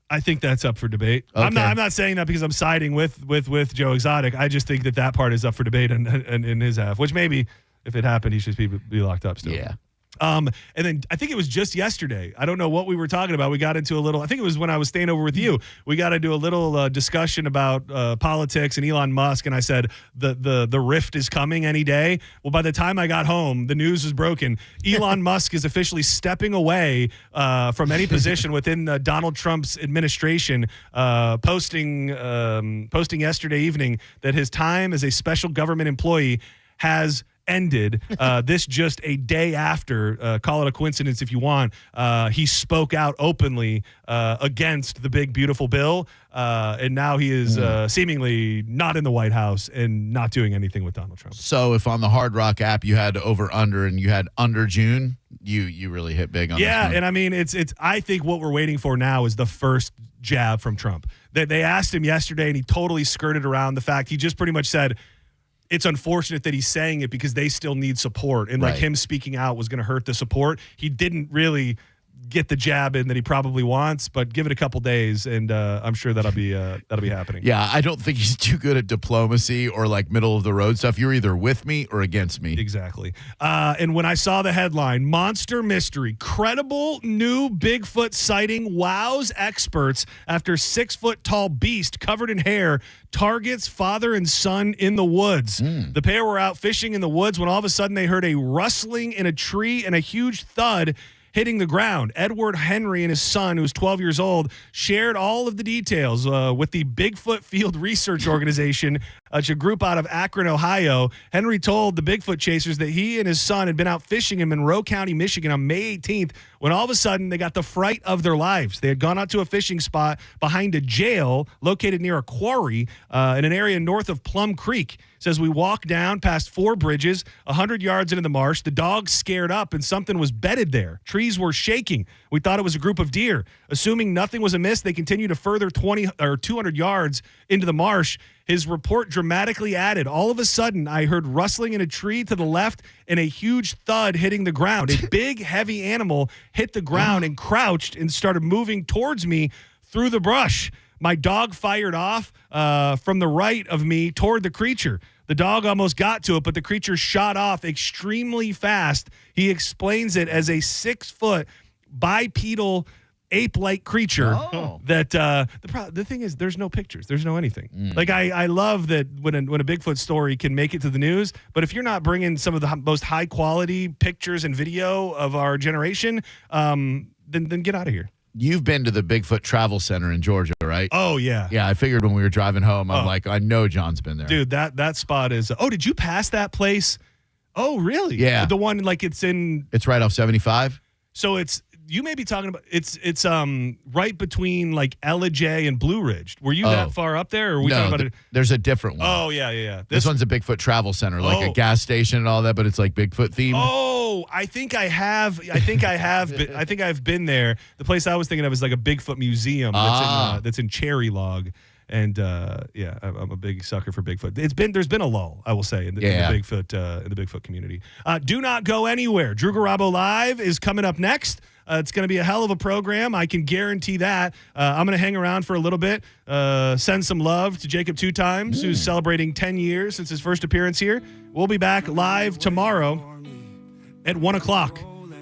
I think that's up for debate. Okay. I'm not saying that because I'm siding with Joe Exotic. I just think that part is up for debate in his half, which maybe if it happened, he should be locked up still. Yeah. And then I think it was just yesterday. I don't know what we were talking about. We got into a little, I think it was when I was staying over with you. We got into a little discussion about politics and Elon Musk. And I said, the rift is coming any day. Well, by the time I got home, the news was broken. Elon Musk is officially stepping away from any position within Donald Trump's administration, posting yesterday evening that his time as a special government employee has ended. This just a day after, call it a coincidence if you want, he spoke out openly against the big, beautiful bill. And now he is seemingly not in the White House and not doing anything with Donald Trump. So if on the Hard Rock app you had over under and you had under June, you really hit big on this one. And I mean, it's I think what we're waiting for now is the first jab from Trump. They asked him yesterday and he totally skirted around the fact. He just pretty much said, it's unfortunate that he's saying it because they still need support. And him speaking out was going to hurt the support. He didn't really get the jab in that he probably wants, but give it a couple days and I'm sure that'll be happening. Yeah, I don't think he's too good at diplomacy or middle of the road stuff. You're either with me or against me. Exactly. And when I saw the headline, Monster Mystery, credible new Bigfoot sighting wows experts after 6-foot-tall beast covered in hair targets father and son in the woods. The pair were out fishing in the woods when all of a sudden they heard a rustling in a tree and a huge thud hitting the ground. Edward Henry and his son, who was 12 years old, shared all of the details with the Bigfoot Field Research Organization, a group out of Akron, Ohio. Henry told the Bigfoot chasers that he and his son had been out fishing in Monroe County, Michigan on May 18th when all of a sudden they got the fright of their lives. They had gone out to a fishing spot behind a jail located near a quarry in an area north of Plum Creek. Says we walked down past 4 bridges, 100 yards into the marsh. The dogs scared up and something was bedded there. Trees were shaking. We thought it was a group of deer. Assuming nothing was amiss, they continued a further 20 or 200 yards into the marsh. His report dramatically added, all of a sudden, I heard rustling in a tree to the left and a huge thud hitting the ground. A big, heavy animal hit the ground and crouched and started moving towards me through the brush. My dog fired off from the right of me toward the creature. The dog almost got to it, but the creature shot off extremely fast. He explains it as a 6-foot bipedal ape-like creature that the thing is there's no pictures, there's no anything. I love that when a Bigfoot story can make it to the news, but if you're not bringing some of the most high quality pictures and video of our generation, then get out of here. You've been to the Bigfoot Travel Center in Georgia, right? Oh, yeah. Yeah, I figured when we were driving home, I'm like, I know John's been there. Dude, that spot is... Oh, did you pass that place? Oh, really? Yeah. The one, it's in... It's right off 75? So it's... You may be talking about... It's right between, Ellijay and Blue Ridge. Were you that far up there, or are we talking about it? There's a different one. Oh, yeah. This one's a Bigfoot Travel Center, a gas station and all that, but it's Bigfoot themed. Oh, I think I have. I think I've been there. The place I was thinking of is a Bigfoot museum that's in Cherry Log, and I'm a big sucker for Bigfoot. There's been a lull, I will say, in the Bigfoot community. Do not go anywhere. Drew Garabo Live is coming up next. It's going to be a hell of a program. I can guarantee that. I'm going to hang around for a little bit, send some love to Jacob 2 Times, who's celebrating 10 years since his first appearance here. We'll be back live tomorrow at 1 o'clock.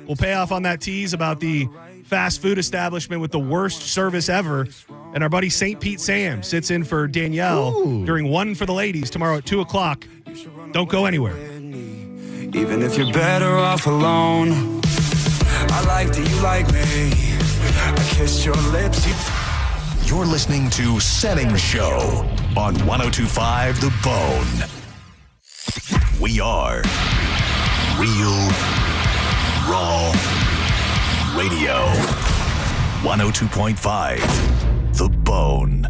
We'll pay off on that tease about the fast food establishment with the worst service ever. And our buddy St. Pete Sam sits in for Danielle during One for the Ladies tomorrow at 2 o'clock. Don't go anywhere. Even if you're better off alone, I like that you like me. I kissed your lips. You're listening to Setting Show on 102.5 The Bone. We are Real Raw Radio. 102.5 The Bone.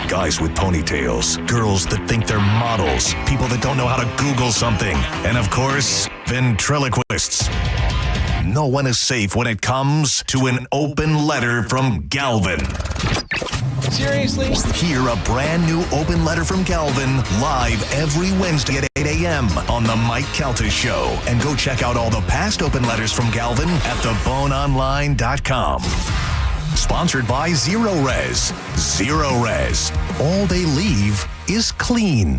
Guys with ponytails, girls that think they're models, people that don't know how to Google something, and of course, ventriloquists. No one is safe when it comes to an open letter from Galvin. Seriously? Hear a brand new open letter from Galvin live every Wednesday at 8 a.m. on The Mike Calta Show. And go check out all the past open letters from Galvin at theboneonline.com. Sponsored by Zero Res. Zero Res. All they leave is clean.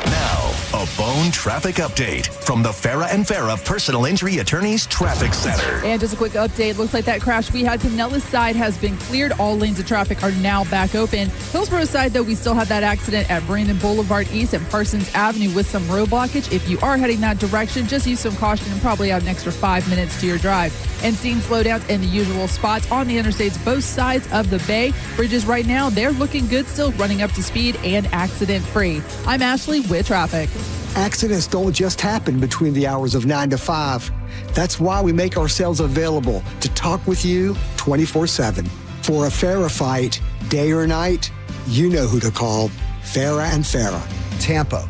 Now, a Bone traffic update from the Farah and Farah Personal Injury Attorneys Traffic Center. And just a quick update. Looks like that crash we had Pinellas side has been cleared. All lanes of traffic are now back open. Hillsborough side, though, we still have that accident at Brandon Boulevard East and Parsons Avenue with some road blockage. If you are heading that direction, just use some caution and probably add an extra 5 minutes to your drive. And seeing slowdowns in the usual spots on the interstates, both sides of the bay. Bridges right now, they're looking good still, running up to speed and accident-free. I'm Ashley with traffic. Accidents don't just happen between the hours of 9 to 5. That's why we make ourselves available to talk with you 24/7. For a Farah fight, day or night, you know who to call. Farah and Farah, Tampa.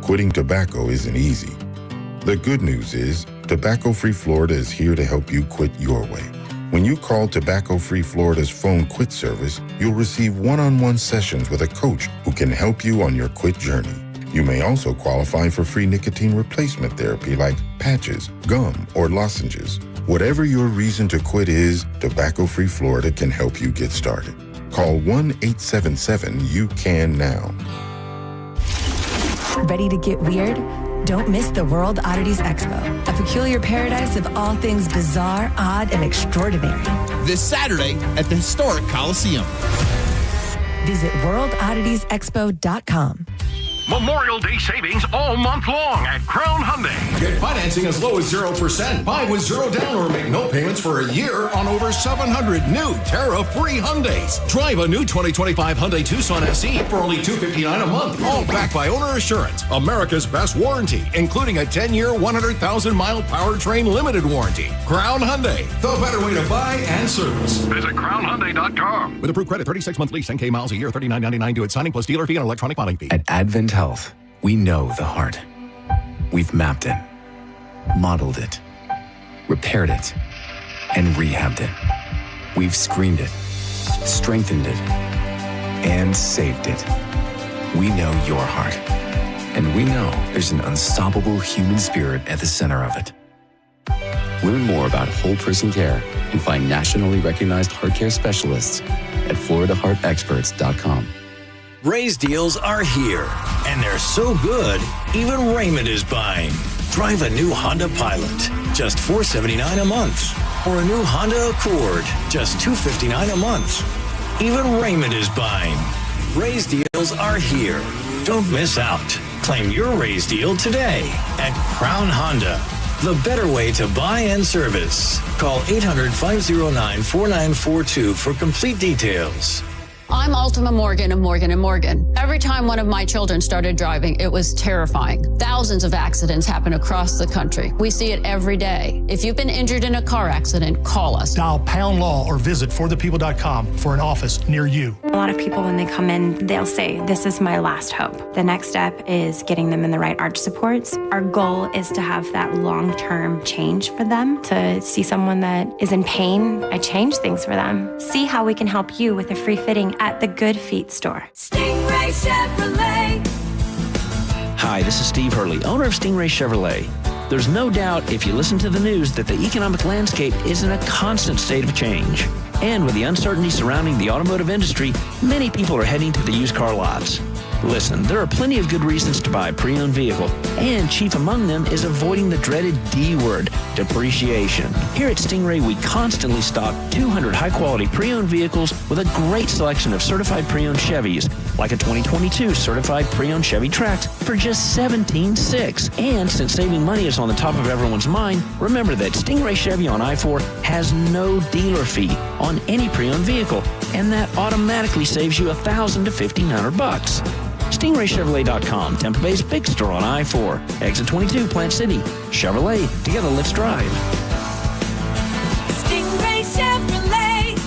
Quitting tobacco isn't easy. The good news is Tobacco Free Florida is here to help you quit your way. When you call Tobacco Free Florida's phone quit service, you'll receive one-on-one sessions with a coach who can help you on your quit journey. You may also qualify for free nicotine replacement therapy like patches, gum, or lozenges. Whatever your reason to quit is, Tobacco Free Florida can help you get started. Call 1-877-YOU-CAN now. Ready to get weird? Don't miss the World Oddities Expo, a peculiar paradise of all things bizarre, odd, and extraordinary. This Saturday at the historic Coliseum. Visit worldodditiesexpo.com. Memorial Day savings all month long at Crown Hyundai. Get financing as low as 0%. Buy with zero down or make no payments for a year on over 700 new tariff-free Hyundais. Drive a new 2025 Hyundai Tucson SE for only $259 a month. All backed by owner assurance. America's best warranty, including a 10-year, 100,000-mile powertrain limited warranty. Crown Hyundai, the better way to buy and service. Visit crownhyundai.com. With approved credit, 36-month lease, 10K miles a year, $39.99 due at signing plus dealer fee and electronic filing fee. At Advent Health, we know the heart. We've mapped it, modeled it, repaired it, and rehabbed it. We've screened it, strengthened it, and saved it. We know your heart, and we know there's an unstoppable human spirit at the center of it. Learn more about whole person care and find nationally recognized heart care specialists at floridaheartexperts.com. Ray's deals are here, and they're so good, even Raymond is buying. Drive a new Honda Pilot, just $479 a month. Or a new Honda Accord, just $259 a month. Even Raymond is buying. Ray's deals are here. Don't miss out. Claim your Ray's deal today at Crown Honda. The better way to buy and service. Call 800-509-4942 for complete details. I'm Ultima Morgan of Morgan & Morgan. Every time one of my children started driving, it was terrifying. Thousands of accidents happen across the country. We see it every day. If you've been injured in a car accident, call us. Dial pound law or visit forthepeople.com for an office near you. A lot of people, when they come in, they'll say, this is my last hope. The next step is getting them in the right arch supports. Our goal is to have that long-term change for them. To see someone that is in pain, I change things for them. See how we can help you with a free fitting at the Good Feet store. Stingray Chevrolet. Hi, this is Steve Hurley, owner of Stingray Chevrolet. There's no doubt if you listen to the news that the economic landscape is in a constant state of change. And with the uncertainty surrounding the automotive industry, many people are heading to the used car lots. Listen, there are plenty of good reasons to buy a pre-owned vehicle, and chief among them is avoiding the dreaded D word, depreciation. Here at Stingray, we constantly stock 200 high-quality pre-owned vehicles with a great selection of certified pre-owned Chevys, like a 2022 certified pre-owned Chevy Trax for just $17,600. And since saving money is on the top of everyone's mind, remember that Stingray Chevy on I-4 has no dealer fee on any pre-owned vehicle, and that automatically saves you $1,000 to $1,500. StingrayChevrolet.com, Tampa Bay's big store on I-4, exit 22, Plant City. Chevrolet, together let's drive. Stingray Chevrolet.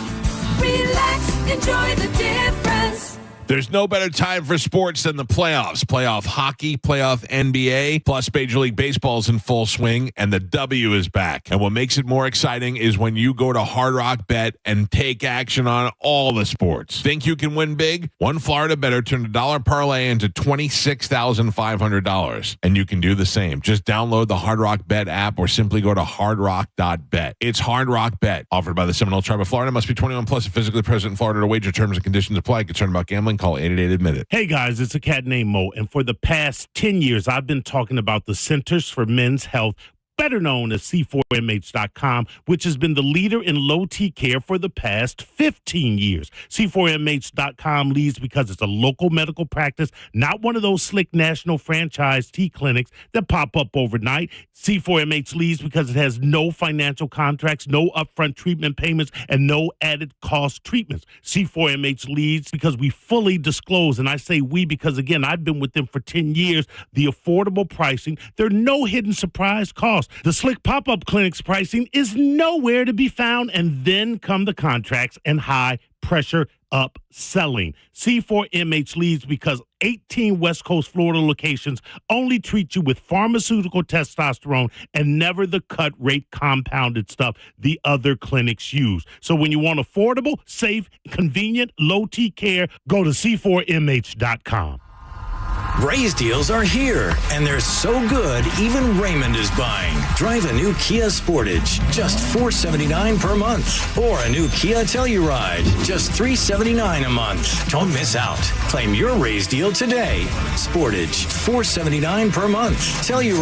Relax, enjoy the difference. There's no better time for sports than the playoffs. Playoff hockey, playoff NBA, plus Major League Baseball's in full swing, and the W is back. And what makes it more exciting is when you go to Hard Rock Bet and take action on all the sports. Think you can win big? One Florida bettor turned a dollar parlay into $26,500, and you can do the same. Just download the Hard Rock Bet app or simply go to hardrock.bet. It's Hard Rock Bet, offered by the Seminole Tribe of Florida. Must be 21 plus and physically present in Florida to wager. Terms and conditions apply. Concerned about gambling? Call 888-ADMIT-IT. Hey guys, it's a cat named Mo, and for the past 10 years, I've been talking about the Centers for Men's Health, better known as C4MH.com, which has been the leader in low T care for the past 15 years. C4MH.com leads because it's a local medical practice, not one of those slick national franchise T clinics that pop up overnight. C4MH leads because it has no financial contracts, no upfront treatment payments, and no added cost treatments. C4MH leads because we fully disclose, and I say we because, again, I've been with them for 10 years, the affordable pricing. There are no hidden surprise costs. The slick pop-up clinic's pricing is nowhere to be found, and then come the contracts and high-pressure upselling. C4MH leads because 18 West Coast Florida locations only treat you with pharmaceutical testosterone and never the cut rate compounded stuff the other clinics use. So when you want affordable, safe, convenient, low T care, go to C4MH.com. Ray's deals are here, and they're so good, even Raymond is buying. Drive a new Kia Sportage, just $479 per month. Or a new Kia Telluride, just $379 a month. Don't miss out. Claim your Ray's deal today. Sportage, $479 per month. Telluride.